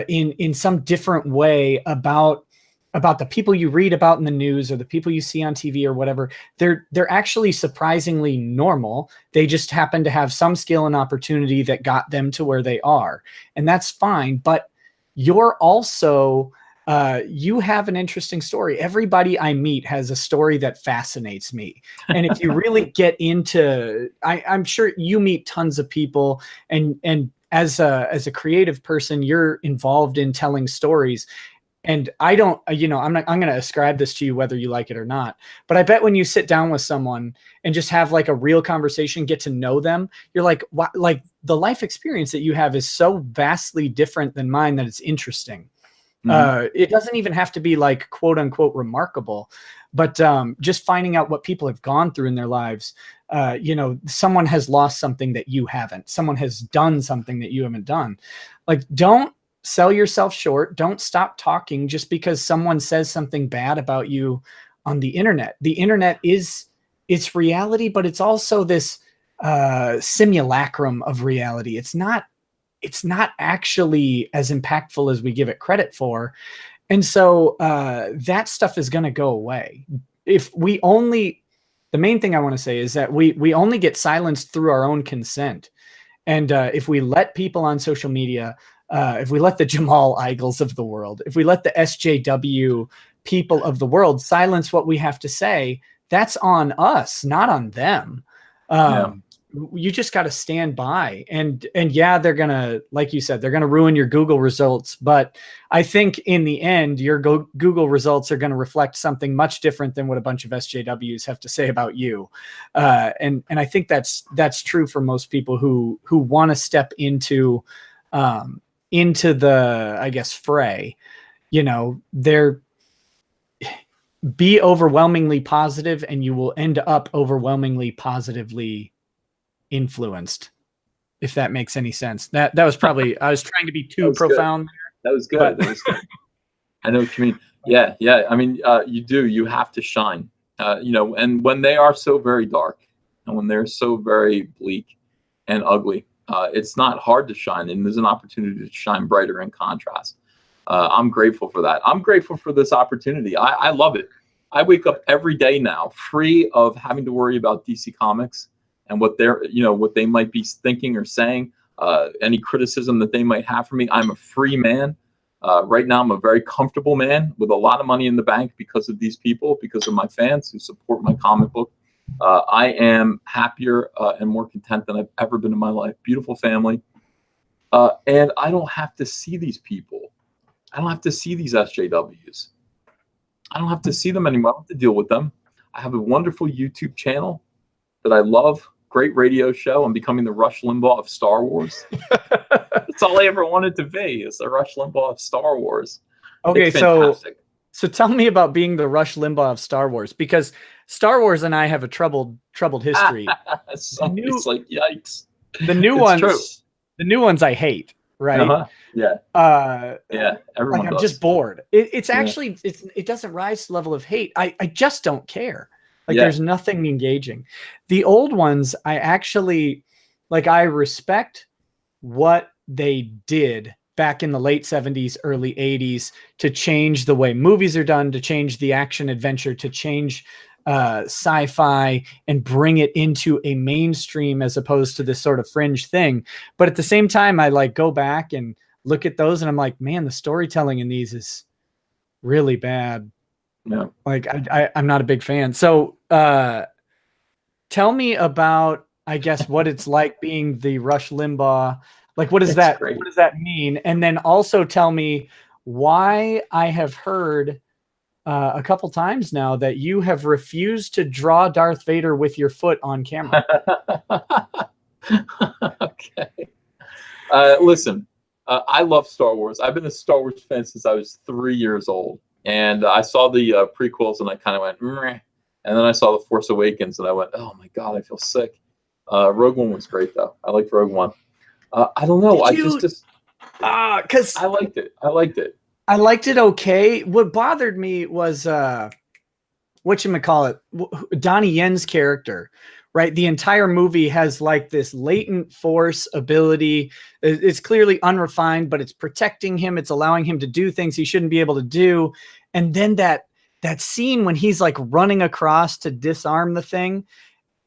in some different way about the people you read about in the news or the people you see on TV or whatever. They're actually surprisingly normal. They just happen to have some skill and opportunity that got them to where they are. And that's fine. But you're also, you have an interesting story. Everybody I meet has a story that fascinates me. And if you really get into, I'm sure you meet tons of people, and as a creative person, you're involved in telling stories. And I don't, I'm going to ascribe this to you whether you like it or not. But I bet when you sit down with someone and just have like a real conversation, get to know them, you're like, wow, like the life experience that you have is so vastly different than mine that it's interesting. It doesn't even have to be like quote unquote remarkable, but just finding out what people have gone through in their lives. Someone has lost something that you haven't. Someone has done something that you haven't done. Like, don't sell yourself short. Don't stop talking just because someone says something bad about you on the internet. The internet it's reality, but it's also this simulacrum of reality. It's not actually as impactful as we give it credit for. And so that stuff is going to go away. The main thing I want to say is that we only get silenced through our own consent. And if we let people on social media, if we let the Jamal Eigels of the world, if we let the SJW people of the world silence what we have to say, that's on us, not on them. You just got to stand by, and yeah, they're going to, like you said, they're going to ruin your Google results. But I think in the end, your Google results are going to reflect something much different than what a bunch of SJWs have to say about you. And I think that's true for most people who want to step into the, I guess, fray. Be overwhelmingly positive, and you will end up overwhelmingly positively influenced, if that makes any sense. That was probably, I was trying to be too profound there. That was good. That was good. I know what you mean. Yeah. I mean, you have to shine, and when they are so very dark and when they're so very bleak and ugly, it's not hard to shine, and there's an opportunity to shine brighter in contrast. I'm grateful for that. I'm grateful for this opportunity. I love it. I wake up every day now free of having to worry about DC Comics and what they're, what they might be thinking or saying, any criticism that they might have for me. I'm a free man. Right now, I'm a very comfortable man with a lot of money in the bank because of these people, because of my fans who support my comic book. I am happier and more content than I've ever been in my life. Beautiful family. And I don't have to see these people. I don't have to see these SJWs. I don't have to see them anymore. I don't have to deal with them. I have a wonderful YouTube channel that I love. Great radio show. I'm becoming the Rush Limbaugh of Star Wars. That's all I ever wanted to be, is the Rush Limbaugh of Star Wars. Okay, so tell me about being the Rush Limbaugh of Star Wars, because Star Wars and I have a troubled history. It's like, yikes. The new ones I hate. Right. Yeah. Yeah. Everyone like, I'm does. just bored. It's actually, it doesn't rise to the level of hate. I just don't care. Like there's nothing engaging. The old ones, I actually, I respect what they did back in the late 70s, early 80s to change the way movies are done, to change the action adventure, to change sci-fi and bring it into a mainstream as opposed to this sort of fringe thing. But at the same time, I go back and look at those and I'm like, man, the storytelling in these is really bad. No. I'm not a big fan. So tell me about, I guess, what it's like being the Rush Limbaugh. What does that mean? And then also tell me why I have heard a couple times now that you have refused to draw Darth Vader with your foot on camera. Okay. Listen, I love Star Wars. I've been a Star Wars fan since I was 3 years old. And I saw the prequels and I kind of went, meh. And then I saw The Force Awakens and I went, oh my God, I feel sick. Rogue One was great though. I liked Rogue One. I don't know. Because I liked it. I liked it okay. What bothered me was whatchamacallit, Donnie Yen's character, right? The entire movie has this latent force ability. It's clearly unrefined, but it's protecting him. It's allowing him to do things he shouldn't be able to do. And then that scene when he's running across to disarm the thing,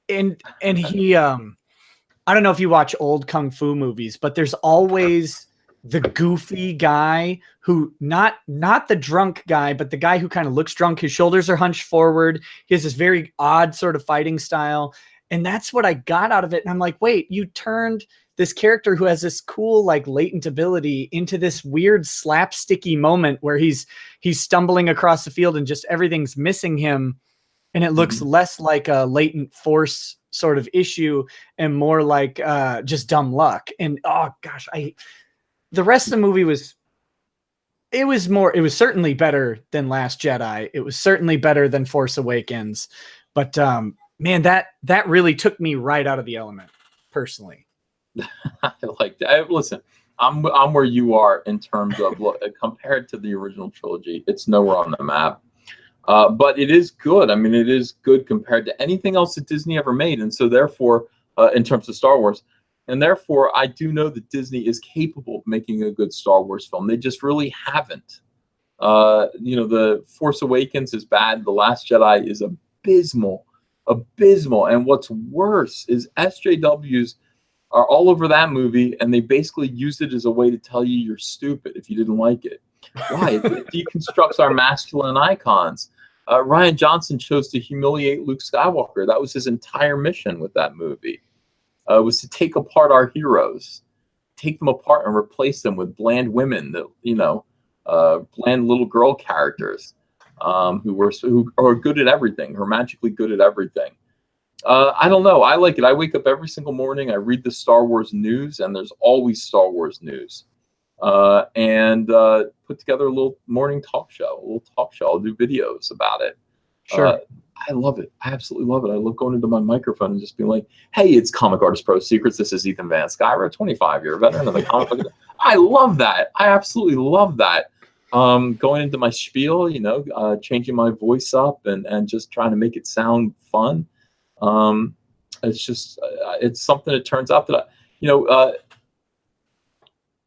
and he I don't know if you watch old kung fu movies, but there's always the goofy guy who not the drunk guy, but the guy who kind of looks drunk. His shoulders are hunched forward. He has this very odd sort of fighting style. And that's what I got out of it. And I'm like, wait, you turned this character who has this cool, latent ability into this weird slapsticky moment where he's stumbling across the field and just everything's missing him. And it looks less like a latent force sort of issue and more like just dumb luck. And oh gosh, the rest of the movie was certainly better than Last Jedi. It was certainly better than Force Awakens. But man, that really took me right out of the element, personally. I like that. Listen, I'm where you are in terms of compared to the original trilogy. It's nowhere on the map. But it is good. I mean, it is good compared to anything else that Disney ever made. And so therefore, in terms of Star Wars, and therefore, I do know that Disney is capable of making a good Star Wars film. They just really haven't. The Force Awakens is bad. The Last Jedi is abysmal. And what's worse is SJWs are all over that movie, and they basically used it as a way to tell you you're stupid if you didn't like it. Why? It deconstructs our masculine icons. Rian Johnson chose to humiliate Luke Skywalker. That was his entire mission with that movie. Was to take apart our heroes, take them apart and replace them with bland women that, bland little girl characters who are good at everything, who are magically good at everything. I don't know. I like it. I wake up every single morning. I read the Star Wars news, and there's always Star Wars news. And put together a little morning talk show. I'll do videos about it. Sure. I love it. I absolutely love it. I love going into my microphone and just being like, hey, it's Comic Artist Pro Secrets. This is Ethan Van Sciver, 25-year veteran of the comic book. I love that. I absolutely love that. Going into my spiel, changing my voice up and just trying to make it sound fun. It's just, it's something that turns out that,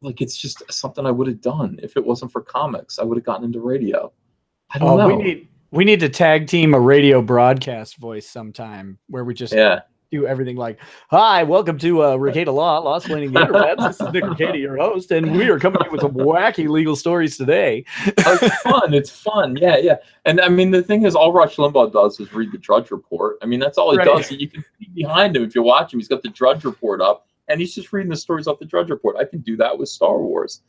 it's just something I would have done if it wasn't for comics. I would have gotten into radio. I don't know. We need to tag team a radio broadcast voice sometime where we just do everything like, hi, welcome to Rekieta lawsplaining the interwebs. This is Nick Rekieta, your host, and we are coming in with some wacky legal stories today. Oh, it's fun. It's fun. Yeah. And I mean, the thing is, all Rush Limbaugh does is read the Drudge Report. I mean, that's all he does. You can see behind him if you watch him. He's got the Drudge Report up, and he's just reading the stories off the Drudge Report. I can do that with Star Wars.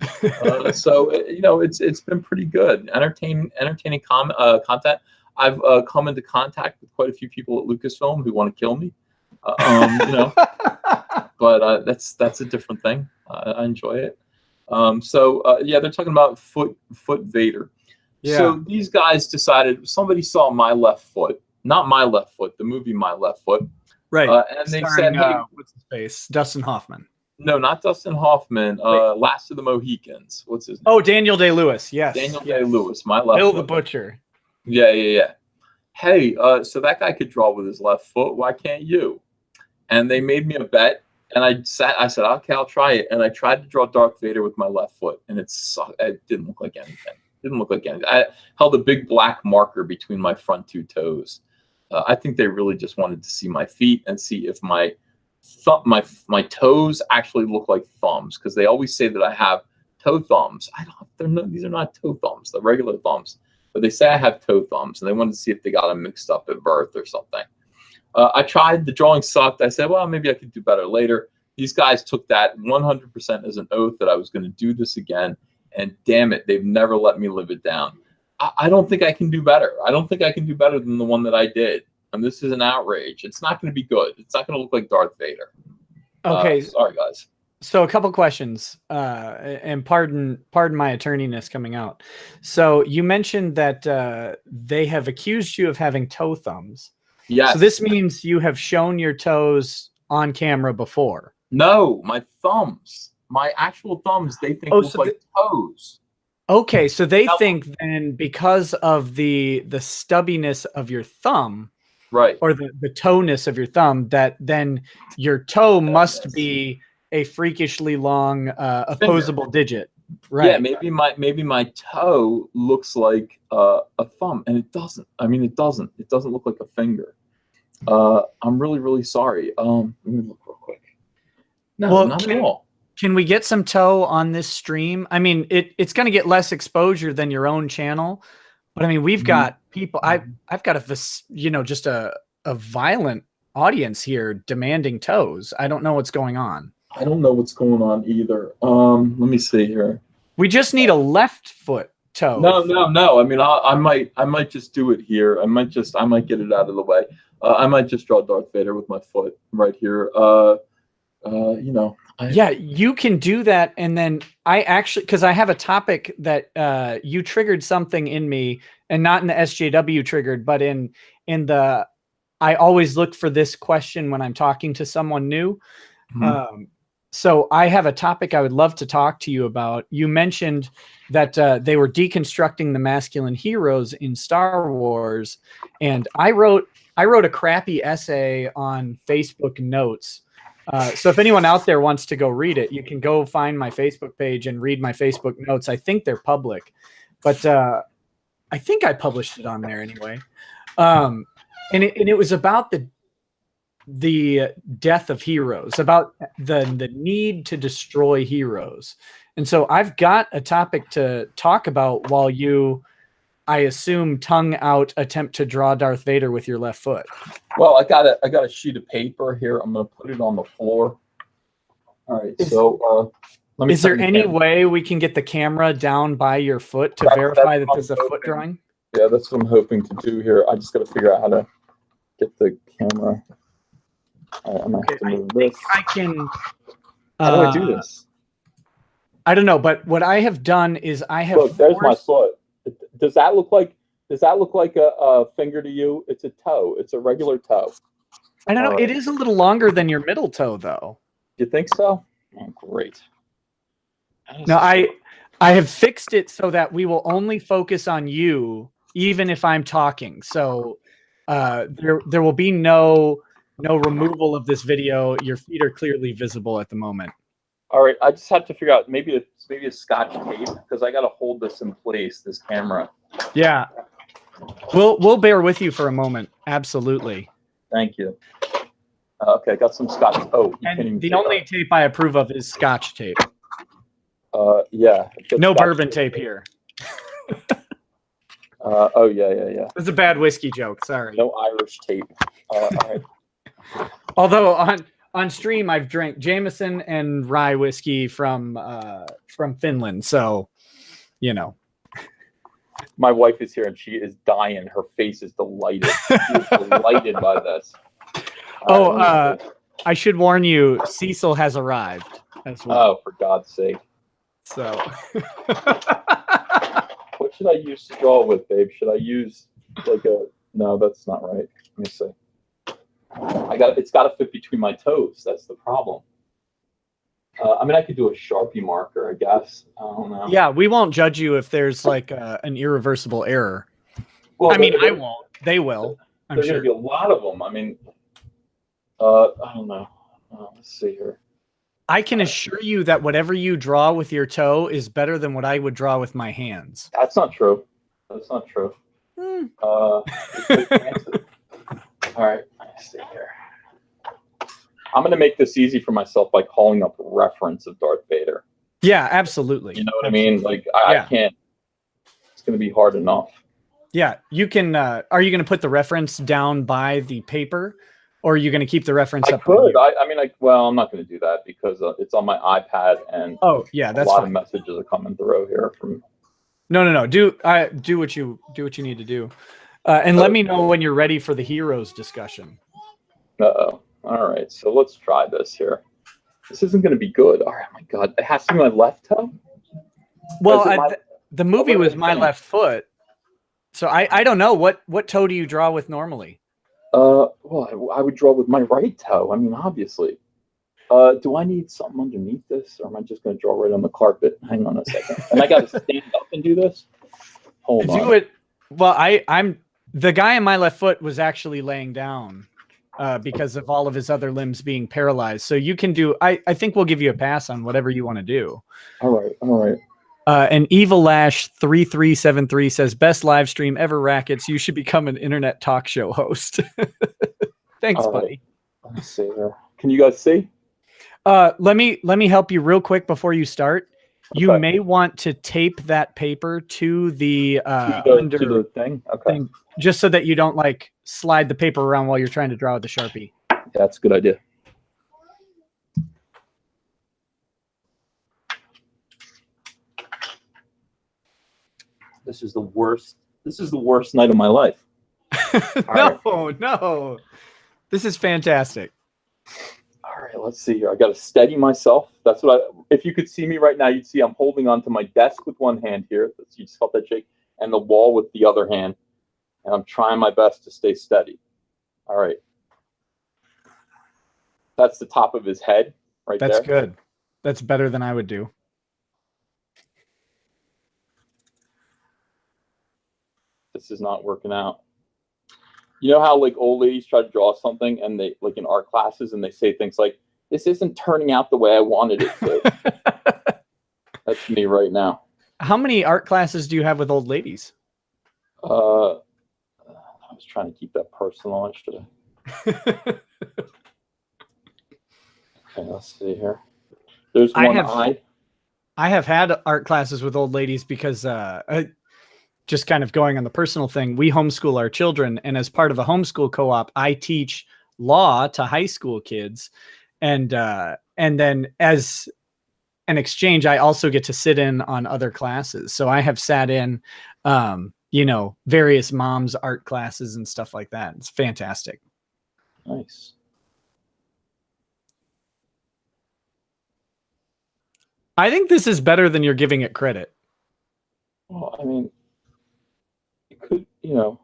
So it's been pretty good. Entertaining content. I've come into contact with quite a few people at Lucasfilm who want to kill me. But that's a different thing. I enjoy it. They're talking about foot Vader. Yeah. So these guys decided, somebody saw My Left Foot, not My Left Foot, the movie My Left Foot. Right. And they said, hey, what's his face? Dustin Hoffman. No, not Dustin Hoffman. Last of the Mohicans. What's his name? Oh, Daniel Day-Lewis. Yes. Daniel Day-Lewis, My Left Bill Foot. the Butcher. Yeah. Hey, so that guy could draw with his left foot. Why can't you? And they made me a bet, and I said, okay, I'll try it. And I tried to draw Darth Vader with my left foot, and it didn't look like anything. I held a big black marker between my front two toes. I think they really just wanted to see my feet and see if my toes actually look like thumbs, because they always say that I have toe thumbs. These are not toe thumbs, the regular thumbs. But they say I have toe thumbs, and they wanted to see if they got them mixed up at birth or something. I tried. The drawing sucked. I said, well, maybe I could do better later. These guys took that 100% as an oath that I was going to do this again. And damn it, they've never let me live it down. I don't think I can do better. I don't think I can do better than the one that I did. And this is an outrage. It's not going to be good. It's not going to look like Darth Vader. Okay. Sorry, guys. So a couple questions, and pardon my attorneyness coming out. So you mentioned that they have accused you of having toe thumbs. Yes. So this means you have shown your toes on camera before. No, my thumbs, my actual thumbs, they think look like toes. Okay, so they think then because of the stubbiness of your thumb, right, or the toe-ness of your thumb, that then your toe must be a freakishly long opposable digit. Right. Yeah, maybe my toe looks like a thumb, and it doesn't. I mean, it doesn't look like a finger. I'm really sorry. Let me look real quick. No, well, not at all. Can we get some toe on this stream? I mean, it's going to get less exposure than your own channel, but I mean, we've got people. I've got just a violent audience here demanding toes. I don't know what's going on. I don't know what's going on either. Let me see here. We just need a left foot toe. No. I mean, I might just do it here. I might get it out of the way. I might just draw Darth Vader with my foot right here. Yeah, you can do that. And then I actually, because I have a topic that you triggered something in me, and not in the SJW triggered, but in the, I always look for this question when I'm talking to someone new. So I have a topic I would love to talk to you about. You mentioned that they were deconstructing the masculine heroes in Star Wars, and I wrote a crappy essay on Facebook Notes. So if anyone out there wants to go read it, you can go find my Facebook page and read my Facebook Notes. I think they're public, but I think I published it on there anyway. And it was about the death of heroes, about the need to destroy heroes. And so I've got a topic to talk about while you, I assume, tongue out attempt to draw Darth Vader with your left foot. Well, I got a sheet of paper here. I'm going to put it on the floor. All right. Let me. Is there any way we can get the camera down by your foot to verify that there's a foot drawing? Yeah, that's what I'm hoping to do here. I just got to figure out how to get the camera. I'm going to have to move this. I can. How do I do this? I don't know, but what I have done is I have. Look, there's my foot. Does that look like a finger to you? It's a toe. It's a regular toe. I don't know. It is a little longer than your middle toe, though. You think so? Oh, great. No, I have fixed it so that we will only focus on you, even if I'm talking. So there will be no removal of this video. Your feet are clearly visible at the moment. All right, I just have to figure out maybe a Scotch tape, because I got to hold this in place, this camera. Yeah. We'll bear with you for a moment. Absolutely. Thank you. Okay, I got some scotch. Oh, you can't even And the see only that. tape I approve of is Scotch tape. Yeah. No Scotch bourbon tape here. Oh yeah. It's a bad whiskey joke. Sorry. No Irish tape. All right. Although on stream I've drank Jameson and rye whiskey from Finland, so you know. My wife is here and she is dying. Her face is delighted. She is delighted by this. I should warn you, Cecil has arrived as well. Oh, for God's sake. So what should I use to draw with, babe? Should I use like a no, that's not right. Let me see. It's gotta fit between my toes. That's the problem. I mean, I could do a Sharpie marker, I guess. I don't know. Yeah, we won't judge you if there's like an irreversible error. Well, I mean, I won't. They will. I'm There's sure. gonna be a lot of them. I mean, I don't know. Let's see here. I can assure you that whatever you draw with your toe is better than what I would draw with my hands. That's not true. That's not true. All right. Let's see here. I'm going to make this easy for myself by calling up reference of Darth Vader. Yeah, absolutely. You know what I mean? Like, I can't. It's going to be hard enough. Yeah, you can. Are you going to put the reference down by the paper, or are you going to keep the reference up? Could. Well, I'm not going to do that because it's on my iPad, and that's a lot fine. of messages are coming through here from. No. Do what you need to do, and let me know when you're ready for the heroes discussion. Uh-oh. All right, so let's try this here. This isn't going to be good. All right, my God, it has to be my left toe. Well, the movie was my left foot, so I don't know what toe do you draw with normally. Well, I would draw with my right toe. I mean, obviously. Do I need something underneath this, or am I just going to draw right on the carpet? Hang on a second. And I got to stand up and do this. Hold on. Do it. Well, I'm the guy on my left foot was actually laying down. Because of all of his other limbs being paralyzed. So you can do, I think we'll give you a pass on whatever you want to do. All right. And Evil Lash 3373 says, best live stream ever, Rackets. You should become an internet talk show host. Thanks, buddy. Let's see here. Can you guys see? Let me help you real quick before you start. You may want to tape that paper to the under to the thing. Okay. Thing, just so that you don't like slide the paper around while you're trying to draw with the Sharpie. Yeah, that's a good idea. This is the worst. This is the worst night of my life. No. This is fantastic. All right, let's see here. I got to steady myself. That's what if you could see me right now, you'd see I'm holding onto my desk with one hand here. You just felt that shake, and the wall with the other hand. And I'm trying my best to stay steady. All right. That's the top of his head right there. That's good. That's better than I would do. This is not working out. You know how like old ladies try to draw something and they like in art classes and they say things like, this isn't turning out the way I wanted it to. That's me right now. How many art classes do you have with old ladies? I was trying to keep that personal yesterday. Okay, let's see here. There's one I have had art classes with old ladies because just kind of going on the personal thing, we homeschool our children, and as part of a homeschool co-op, I teach law to high school kids, and then as an exchange, I also get to sit in on other classes. So I have sat in, various moms' art classes and stuff like that. It's fantastic. Nice. I think this is better than you're giving it credit. Well, I mean, it could, it'd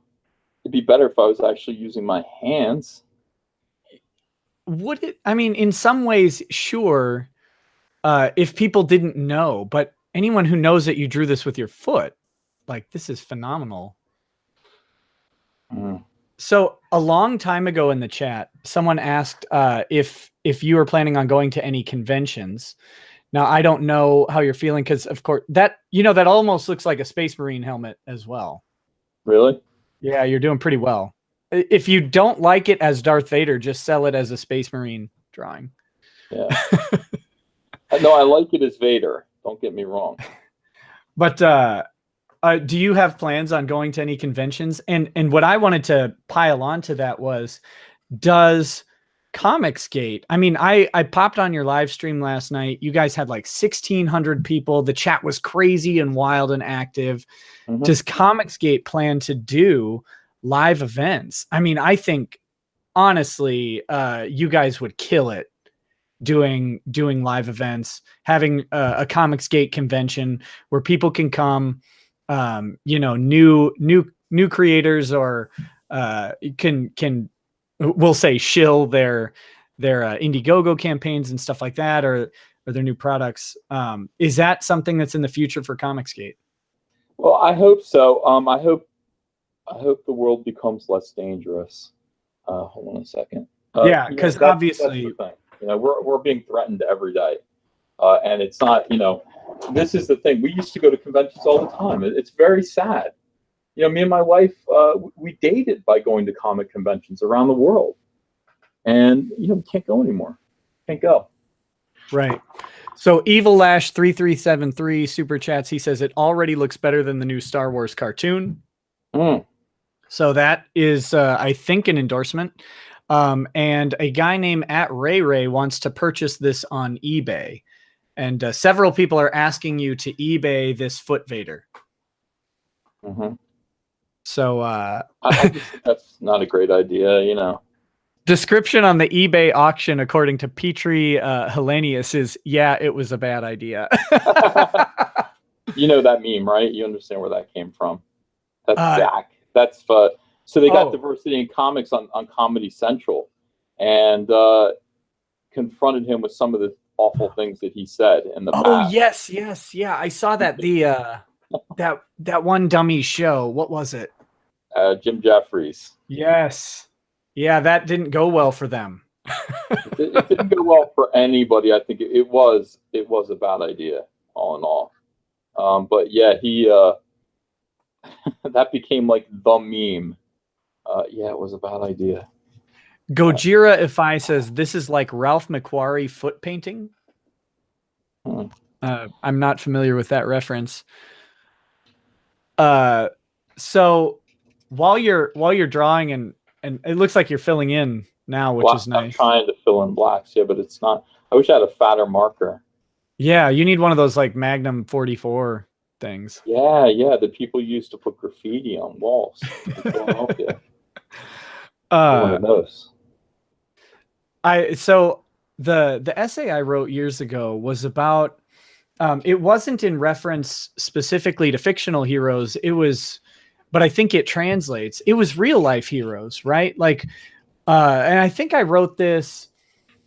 be better if I was actually using my hands. Would it? I mean, in some ways, sure. If people didn't know, but anyone who knows that you drew this with your foot, like, this is phenomenal. So a long time ago in the chat, someone asked if you were planning on going to any conventions. Now, I don't know how you're feeling because, of course, that almost looks like a Space Marine helmet as well. Really? Yeah, you're doing pretty well. If you don't like it as Darth Vader, just sell it as a Space Marine drawing. Yeah. No, I like it as Vader. Don't get me wrong. But do you have plans on going to any conventions? And what I wanted to pile on to that was, does Comicsgate, I mean, I popped on your live stream last night. You guys had like 1,600 people. The chat was crazy and wild and active. Mm-hmm. Does Comicsgate plan to do live events? I mean, I think honestly, you guys would kill it doing live events, having a Comicsgate convention where people can come, you know, new creators, or can we'll say shill their Indiegogo campaigns and stuff like that, or their new products. Is that something that's in the future for Comicsgate? Well, I hope so. I hope the world becomes less dangerous. Hold on a second. Yeah, because obviously, that's the thing. You know, we're being threatened every day, and it's not. You know, this is the thing. We used to go to conventions all the time. It's very sad. You know, me and my wife, we dated by going to comic conventions around the world, and you know, we can't go anymore. Can't go. Right. So Evil Lash 3373 super chats. He says it already looks better than the new Star Wars cartoon. So that is, I think, an endorsement. And a guy named @RayRay wants to purchase this on eBay, and several people are asking you to eBay this Foot Vader. Mm-hmm. So I just think that's not a great idea, you know. Description on the eBay auction, according to Petri Hellenius, is, yeah, it was a bad idea. You know that meme, right? You understand where that came from. That's Zach. That's so they got diversity in comics on Comedy Central, and confronted him with some of the awful things that he said in the past. Yes, yeah, I saw that. The that one dummy show. What was it? Jim Jeffries. Yes. Yeah, that didn't go well for them. It didn't go well for anybody. I think it was a bad idea, all in all. But yeah, he that became like the meme. Yeah, it was a bad idea. Gojira Ify says this is like Ralph McQuarrie foot painting. I'm not familiar with that reference. So while you're drawing, and it looks like you're filling in now, which is nice. I'm trying to fill in blacks, yeah, but it's not. I wish I had a fatter marker. Yeah, you need one of those like Magnum 44 things. Yeah, that people used to put graffiti on walls in Philadelphia. One of those. So the essay I wrote years ago was about, it wasn't in reference specifically to fictional heroes. It was, but I think it translates. It was real life heroes, right? Like, and I think I wrote this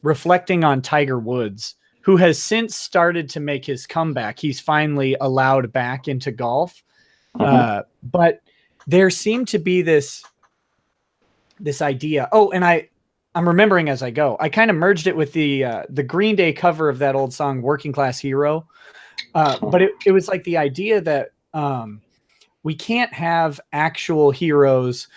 reflecting on Tiger Woods, who has since started to make his comeback. He's finally allowed back into golf. But there seemed to be this idea. Oh, and I'm remembering as I go. I kind of merged it with the Green Day cover of that old song, Working Class Hero. But it was like the idea that we can't have actual heroes.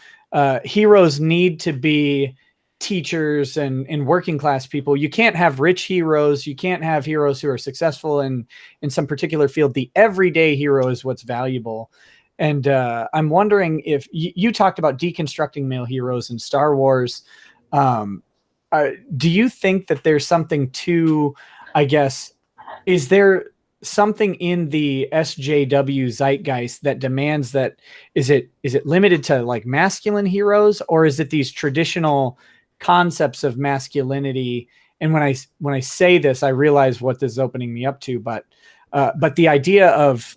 Heroes need to be teachers and working class people. You can't have rich heroes. You can't have heroes who are successful in some particular field. The everyday hero is what's valuable. And I'm wondering if you talked about deconstructing male heroes in Star Wars. Do you think that there's something to, I guess, is there something in the SJW zeitgeist that demands that, is it limited to like masculine heroes, or is it these traditional concepts of masculinity? And when I say this, I realize what this is opening me up to, but the idea of,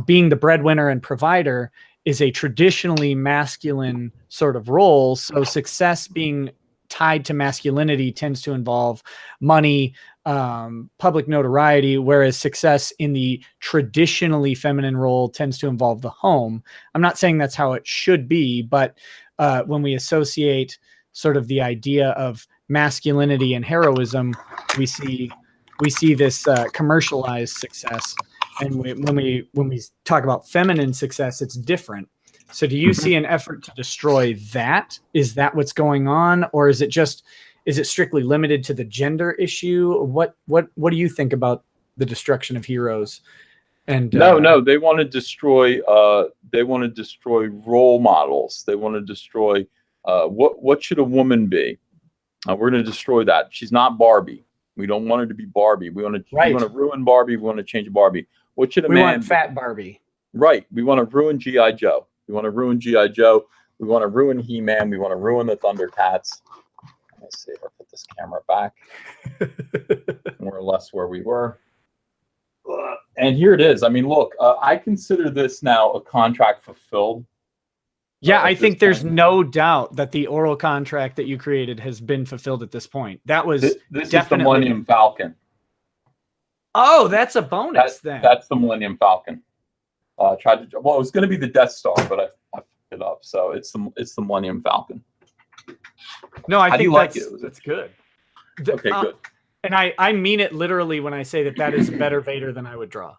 being the breadwinner and provider is a traditionally masculine sort of role. So success being tied to masculinity tends to involve money, public notoriety, whereas success in the traditionally feminine role tends to involve the home. I'm not saying that's how it should be, but when we associate sort of the idea of masculinity and heroism, we see this commercialized success. And when we talk about feminine success, it's different. So do you see an effort to destroy that? Is that what's going on? Or is it strictly limited to the gender issue? What do you think about the destruction of heroes? And no, they want to destroy role models. They want to destroy what should a woman be? We're going to destroy that. She's not Barbie. We don't want her to be Barbie. We want to ruin Barbie. We want to change Barbie. What should a man? We want fat Barbie. Right. We want to ruin G.I. Joe. We want to ruin G.I. Joe. We want to ruin He-Man. We want to ruin the Thundercats. Let's see if I put this camera back. More or less where we were. And here it is. I mean, look, I consider this now a contract fulfilled. Yeah, I think there's no doubt that the oral contract that you created has been fulfilled at this point. That was this is the Millennium Falcon. Oh, that's a bonus then. That's the Millennium Falcon. Well, it was going to be the Death Star, but I picked it up. So it's the Millennium Falcon. No, I think that's good. Okay, good. And I mean it literally when I say that is a better Vader than I would draw.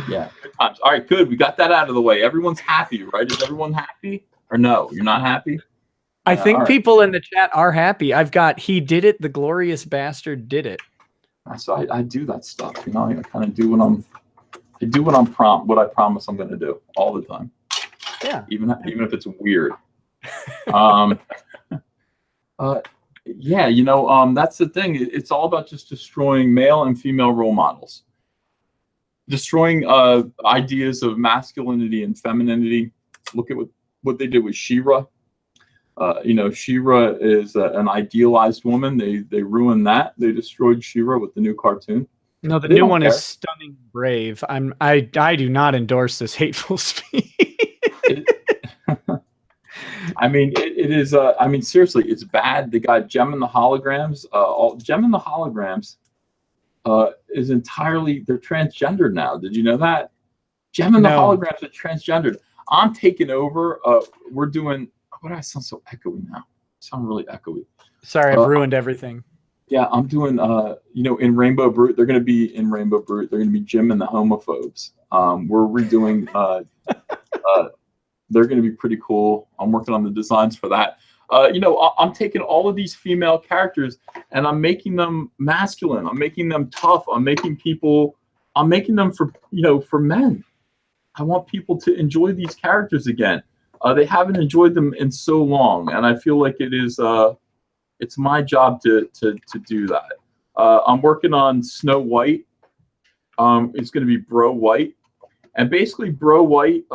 Yeah, good times. All right, good. We got that out of the way. Everyone's happy, right? Is everyone happy? Or no, you're not happy? I think people in the chat are happy. I've got he did it, the glorious bastard did it. So I do that stuff, you know. I kind of do what I promise I'm going to do all the time. Yeah. Even if it's weird. Yeah, you know, that's the thing. It's all about just destroying male and female role models. Destroying ideas of masculinity and femininity. Look at what they did with She-Ra. You know, She-Ra is an idealized woman. They ruined that. They destroyed She-Ra with the new cartoon. No, the new one is stunning brave. I do not endorse this hateful speech. I mean, it is. I mean, seriously, it's bad. They got Gem and the Holograms. Gem and the Holograms is entirely, they're transgendered now. Did you know that? Gem and the Holograms are transgendered. I'm taking over. We're doing. Why do I sound so echoey now? I sound really echoey. Sorry, I've ruined everything. Yeah, I'm doing. You know, in Rainbow Brute, they're going to be in Rainbow Brute. They're going to be Jim and the Homophobes. We're redoing. They're going to be pretty cool. I'm working on the designs for that. You know, I'm taking all of these female characters and I'm making them masculine. I'm making them tough. I'm making them for, you know, for men. I want people to enjoy these characters again. They haven't enjoyed them in so long, and I feel like it is. It's my job to do that. I'm working on Snow White. It's going to be Bro White, and basically Bro White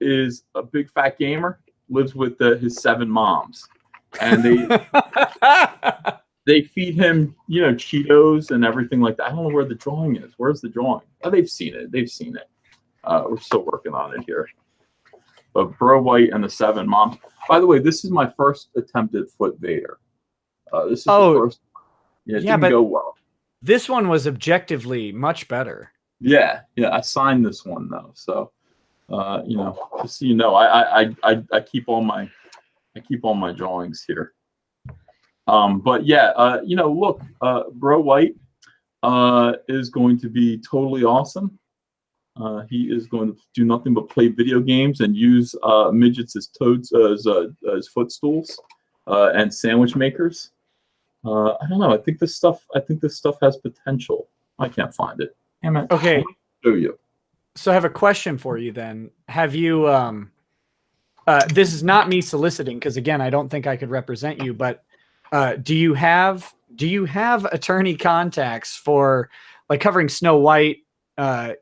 is a big fat gamer, lives with his 7 moms, and they feed him, you know, Cheetos and everything like that. I don't know where the drawing is. Where's the drawing? Oh, they've seen it. They've seen it. We're still working on it here. But Bro White and the 7 moms. By the way, this is my first attempt at Foot Vader. This is the first. Yeah, it didn't go well. This one was objectively much better. Yeah, I signed this one though. So, you know, just so you know, I keep all my drawings here. But yeah, you know, look, Bro White is going to be totally awesome. He is going to do nothing but play video games and use midgets as as footstools and sandwich makers. I don't know. I think this stuff has potential. I can't find it. Damn it. Okay. Show you. So I have a question for you then. Have you this is not me soliciting, because again, I don't think I could represent you, but do you have attorney contacts for like covering Snow White?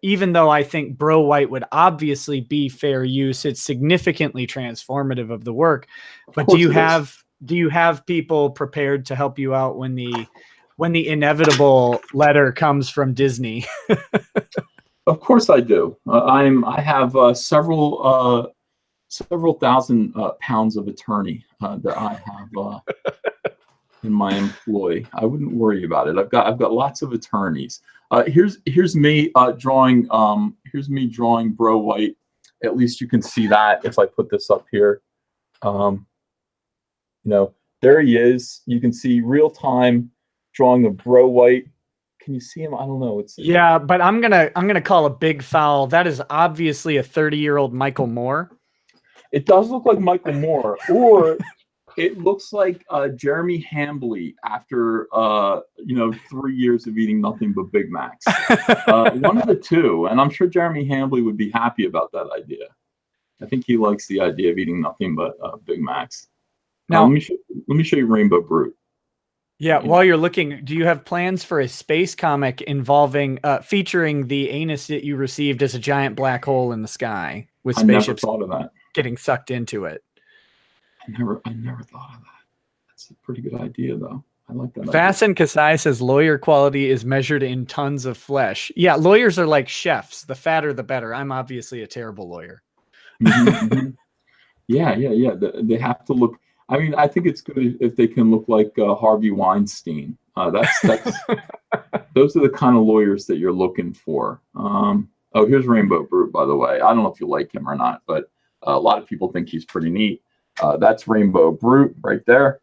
Even though I think Bro White would obviously be fair use, it's significantly transformative of the work. But do you have people prepared to help you out when the inevitable letter comes from Disney? Of course I do. I have several thousand pounds of attorney that I have in my employ. I wouldn't worry about it. I've got lots of attorneys. Here's me drawing. Here's me drawing Bro White. At least you can see that if I put this up here. You know, there he is. You can see real time drawing of Bro White Can you see him? I don't know. Yeah, but I'm gonna call a big foul. That is obviously a 30-year-old Michael Moore. It does look like Michael Moore, or it looks like Jeremy Hambley after 3 years of eating nothing but Big Macs. One of the two, and I'm sure Jeremy Hambley would be happy about that idea. I think he likes the idea of eating nothing but Big Macs. Now, let me show you Rainbow Brute. Yeah, while you're looking, do you have plans for a space comic involving featuring the anus that you received as a giant black hole in the sky with spaceships I never thought of that. Getting sucked into it? I never thought of that. That's a pretty good idea, though. I like that. Fasten Kasai says lawyer quality is measured in tons of flesh. Yeah, lawyers are like chefs. The fatter, the better. I'm obviously a terrible lawyer. Mm-hmm. Yeah. They have to look. I mean, I think it's good if they can look like Harvey Weinstein. That's those are the kind of lawyers that you're looking for. Here's Rainbow Brute, by the way. I don't know if you like him or not, but a lot of people think he's pretty neat. That's Rainbow Brute right there.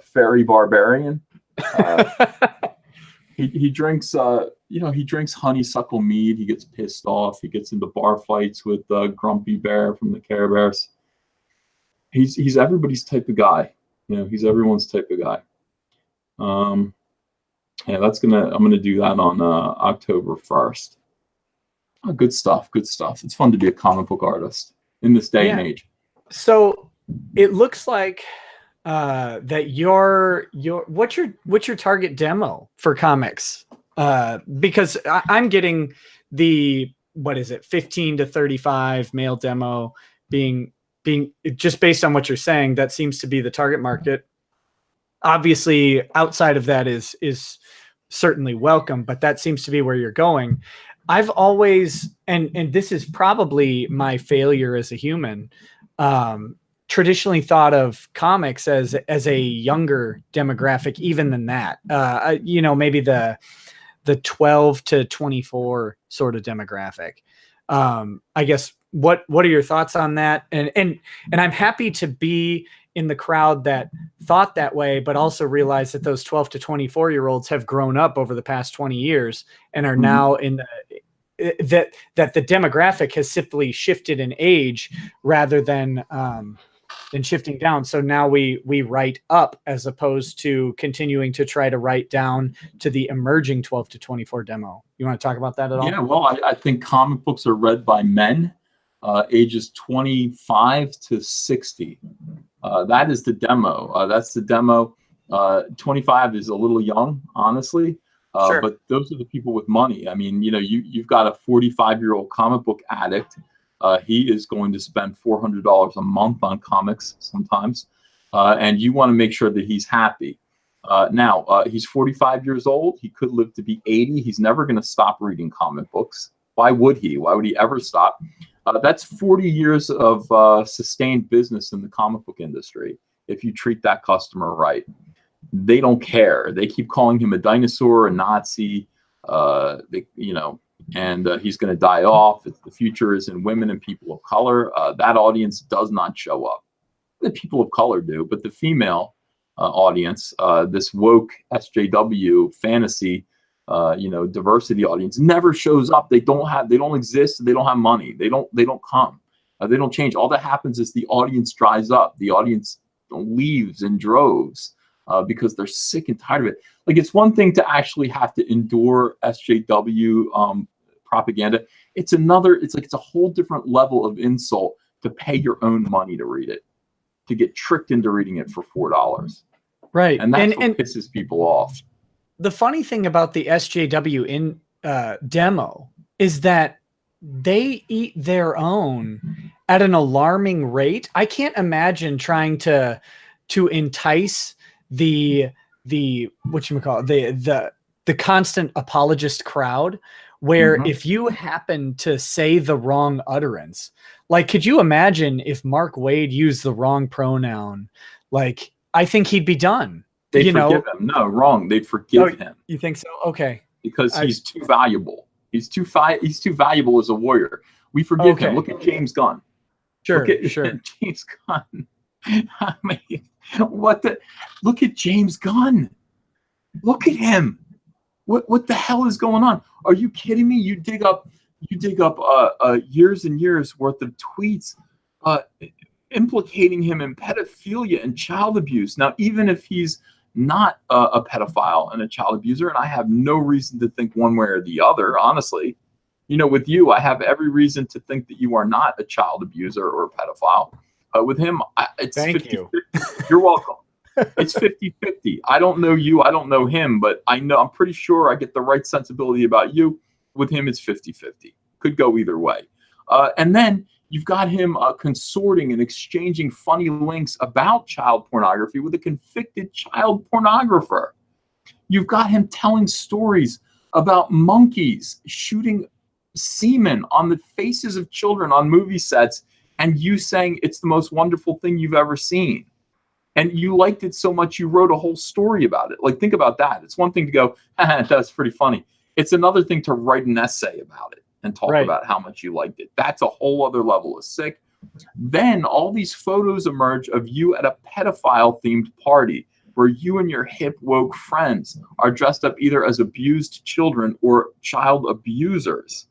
Fairy Barbarian. He drinks, he drinks honeysuckle mead. He gets pissed off. He gets into bar fights with Grumpy Bear from the Care Bears. He's everybody's type of guy. He's everyone's type of guy. I'm gonna do that on October 1st. Oh, good stuff. It's fun to be a comic book artist in this day and age. So it looks like that what's your target demo for comics? Because I'm getting the 15 to 35 male demo being just based on what you're saying, that seems to be the target market. Obviously, outside of that is certainly welcome, but that seems to be where you're going. I've always, and this is probably my failure as a human, traditionally thought of comics as a younger demographic, even than that. Maybe the 12 to 24 sort of demographic. I guess what are your thoughts on that? And I'm happy to be in the crowd that thought that way, but also realize that those 12 to 24-year-olds have grown up over the past 20 years and are now in that the demographic has simply shifted in age rather than shifting down. So now we write up as opposed to continuing to try to write down to the emerging 12 to 24 demo. You want to talk about that at all? Yeah, well, I think comic books are read by men ages 25 to 60. That is the demo. That's the demo. 25 is a little young, honestly. Sure. But those are the people with money. I mean, you've got a 45-year-old comic book addict. He is going to spend $400 a month on comics sometimes. And you want to make sure that he's happy. Now, he's 45 years old. He could live to be 80. He's never going to stop reading comic books. Why would he? Why would he ever stop? That's 40 years of sustained business in the comic book industry if you treat that customer right. They don't care. They keep calling him a dinosaur, a Nazi, and he's going to die off. The future is in women and people of color. That audience does not show up. The people of color do, but the female audience, this woke SJW fantasy, diversity audience never shows up. They don't exist. They don't have money. They don't come. They don't change. All that happens is the audience dries up. The audience leaves in droves. Because they're sick and tired of it. Like, it's one thing to actually have to endure SJW propaganda. It's a whole different level of insult to pay your own money to read it, to get tricked into reading it for $4. Right. And that's what pisses people off. The funny thing about the SJW demo is that they eat their own at an alarming rate. I can't imagine trying to entice the constant apologist crowd, where if you happen to say the wrong utterance, like, could you imagine if Mark Waid used the wrong pronoun? Like, I think he'd be done. They'd forgive him. No, wrong. They'd forgive him. You think so? Okay. Because he's too valuable. He's too valuable as a warrior. We forgive him. Look at James Gunn. Sure. James Gunn. I mean, look at James Gunn. Look at him. What the hell is going on? Are you kidding me? You dig up years and years worth of tweets implicating him in pedophilia and child abuse. Now, even if he's not a pedophile and a child abuser, and I have no reason to think one way or the other, honestly, with you, I have every reason to think that you are not a child abuser or a pedophile. With him, it's 50-50. You're welcome. It's 50-50. I don't know you. I don't know him, but I'm pretty sure I get the right sensibility about you. With him, it's 50-50. Could go either way. And then you've got him consorting and exchanging funny links about child pornography with a convicted child pornographer. You've got him telling stories about monkeys shooting semen on the faces of children on movie sets, and you saying it's the most wonderful thing you've ever seen. And you liked it so much you wrote a whole story about it. Like, think about that. It's one thing to go, that's pretty funny. It's another thing to write an essay about it and talk about how much you liked it. That's a whole other level of sick. Then all these photos emerge of you at a pedophile-themed party where you and your hip woke friends are dressed up either as abused children or child abusers.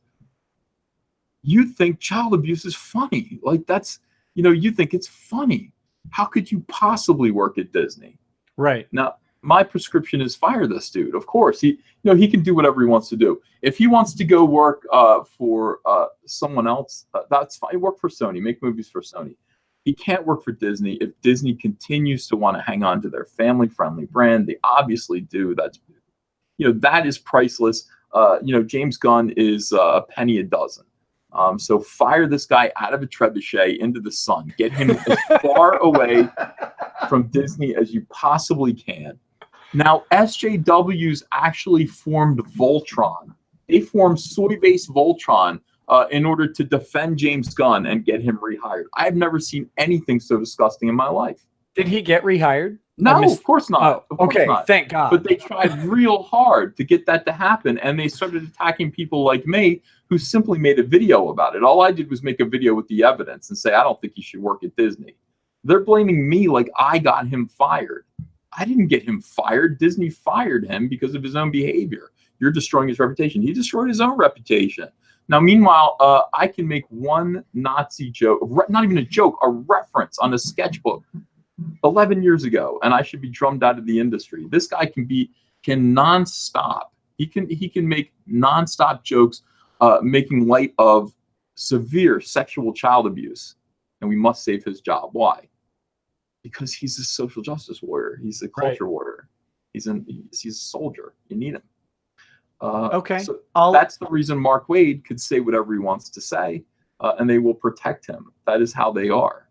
You think child abuse is funny. Like, that's, you think it's funny. How could you possibly work at Disney? Right. Now, my prescription is fire this dude. Of course, he can do whatever he wants to do. If he wants to go work for someone else, that's fine. Work for Sony, make movies for Sony. He can't work for Disney if Disney continues to want to hang on to their family-friendly brand. They obviously do. That is priceless. James Gunn is a penny a dozen. So fire this guy out of a trebuchet into the sun. Get him as far away from Disney as you possibly can. Now, SJWs actually formed Voltron. They formed soy-based Voltron in order to defend James Gunn and get him rehired. I've never seen anything so disgusting in my life. Did he get rehired? No, of course not. Oh, okay, thank God. But they tried real hard to get that to happen, and they started attacking people like me who simply made a video about it. All I did was make a video with the evidence and say, I don't think he should work at Disney. They're blaming me like I got him fired. I didn't get him fired. Disney fired him because of his own behavior. You're destroying his reputation. He destroyed his own reputation. Now, meanwhile, I can make one Nazi joke, not even a joke, a reference on a sketchbook 11 years ago, and I should be drummed out of the industry. This guy can nonstop. He can make nonstop jokes, making light of severe sexual child abuse, and we must save his job. Why? Because he's a social justice warrior. He's a culture warrior. He's a soldier. You need him. Okay. So that's the reason Mark Waid could say whatever he wants to say, and they will protect him. That is how they are.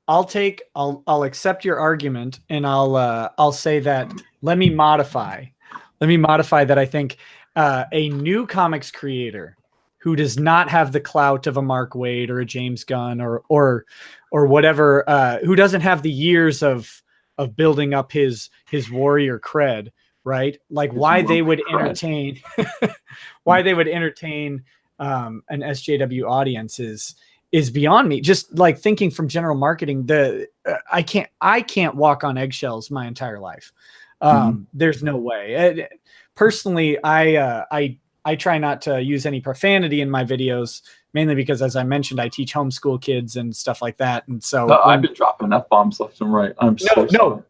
I'll accept your argument, and I'll say that let me modify that. I think a new comics creator who does not have the clout of a Mark Waid or a James Gunn or whatever, who doesn't have the years of building up his warrior cred, right? Like why they would entertain an SJW audience is beyond me. Just like thinking from general marketing, I can't walk on eggshells my entire life. There's no way. Personally, I try not to use any profanity in my videos, mainly because, as I mentioned, I teach homeschool kids and stuff like that. And so I've been dropping F-bombs left and right. I'm sorry. No.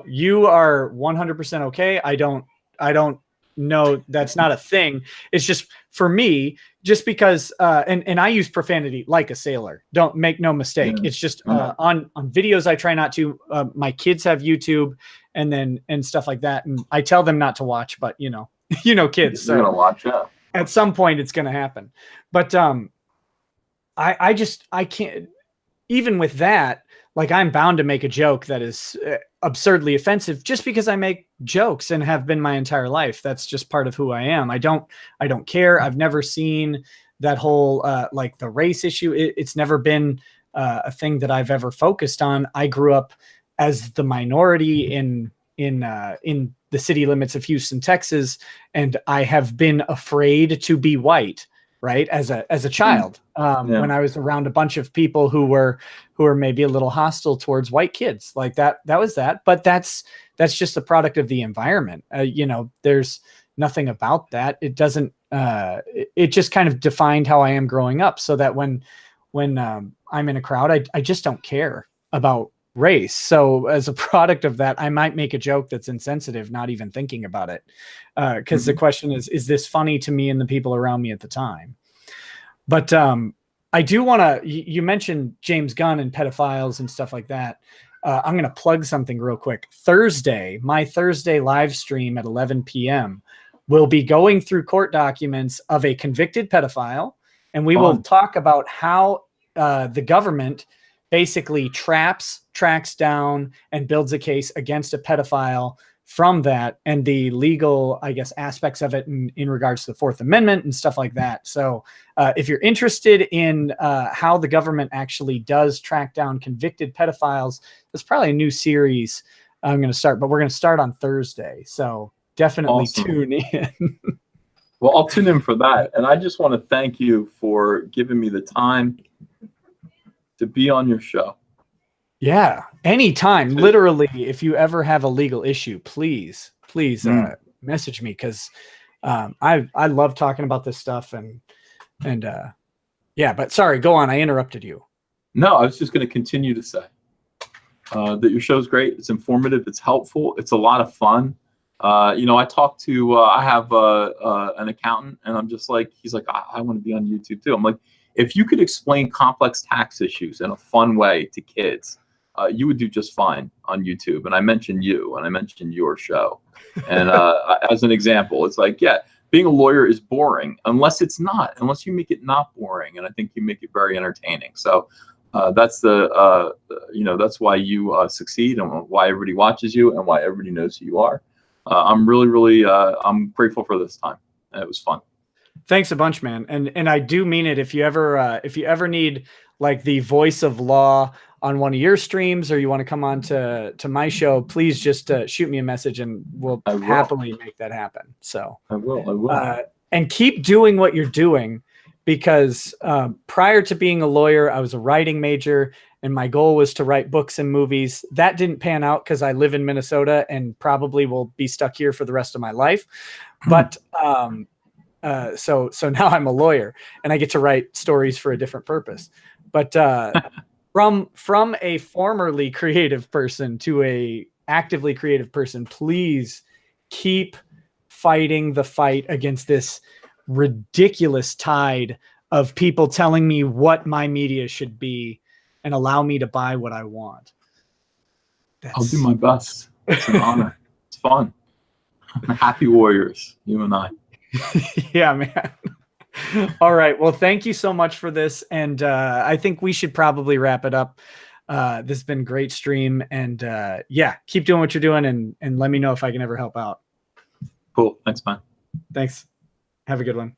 You are 100% okay. I don't know. That's not a thing. It's just for me, just because, and I use profanity like a sailor. Don't make no mistake. Yeah. It's just on videos, I try not to. My kids have YouTube and stuff like that. And I tell them not to watch, but kids. They're gonna watch it. At some point it's gonna happen. But I can't, even with that, like I'm bound to make a joke that is absurdly offensive just because I make jokes and have been my entire life. That's just part of who I am. I don't care. I've never seen that whole like the race issue. It's never been a thing that I've ever focused on. I grew up as the minority in the city limits of Houston, Texas, and I have been afraid to be white, right? As a child, when I was around a bunch of people who were maybe a little hostile towards white kids, like that was that. But that's just the product of the environment. There's nothing about that. It doesn't, it just kind of defined how I am growing up, so that when I'm in a crowd, I just don't care about race. So as a product of that, I might make a joke that's insensitive, not even thinking about it. Because the question is this funny to me and the people around me at the time? But I do want to, you mentioned James Gunn and pedophiles and stuff like that. I'm going to plug something real quick. Thursday, my Thursday live stream at 11 p.m. will be going through court documents of a convicted pedophile. And we will talk about how the government basically tracks down and builds a case against a pedophile from that, and the legal, I guess, aspects of it in regards to the Fourth Amendment and stuff like that. So if you're interested in how the government actually does track down convicted pedophiles, there's probably a new series I'm going to start, but we're going to start on Thursday. So definitely tune in. Well, I'll tune in for that. And I just want to thank you for giving me the time to be on your show. Yeah, anytime. Literally, if you ever have a legal issue, please message me, because I love talking about this stuff, and yeah. But sorry, go on. I interrupted you. No, I was just going to continue to say that your show's great. It's informative. It's helpful. It's a lot of fun. I talk to I have an accountant, and I'm just like, he's like, I want to be on YouTube too. I'm like, if you could explain complex tax issues in a fun way to kids, you would do just fine on YouTube. And I mentioned you, and I mentioned your show. And as an example, it's like, yeah, being a lawyer is boring unless you make it not boring. And I think you make it very entertaining. So that's that's why you succeed, and why everybody watches you, and why everybody knows who you are. I'm really, I'm grateful for this time. It was fun. Thanks a bunch, man. And I do mean it. If you ever need like the voice of law on one of your streams, or you want to come on to my show, please just shoot me a message, and we'll happily make that happen. So I will. And keep doing what you're doing, because prior to being a lawyer, I was a writing major, and my goal was to write books and movies. That didn't pan out because I live in Minnesota and probably will be stuck here for the rest of my life. But so now I'm a lawyer, and I get to write stories for a different purpose. But from a formerly creative person to a actively creative person, please keep fighting the fight against this ridiculous tide of people telling me what my media should be and allow me to buy what I want. I'll do my best. It's an honor. It's fun. Happy warriors, you and I. Yeah, man. All right. Well, thank you so much for this. And I think we should probably wrap it up. This has been a great stream. And yeah, keep doing what you're doing, and let me know if I can ever help out. Cool. Thanks, man. Thanks. Have a good one.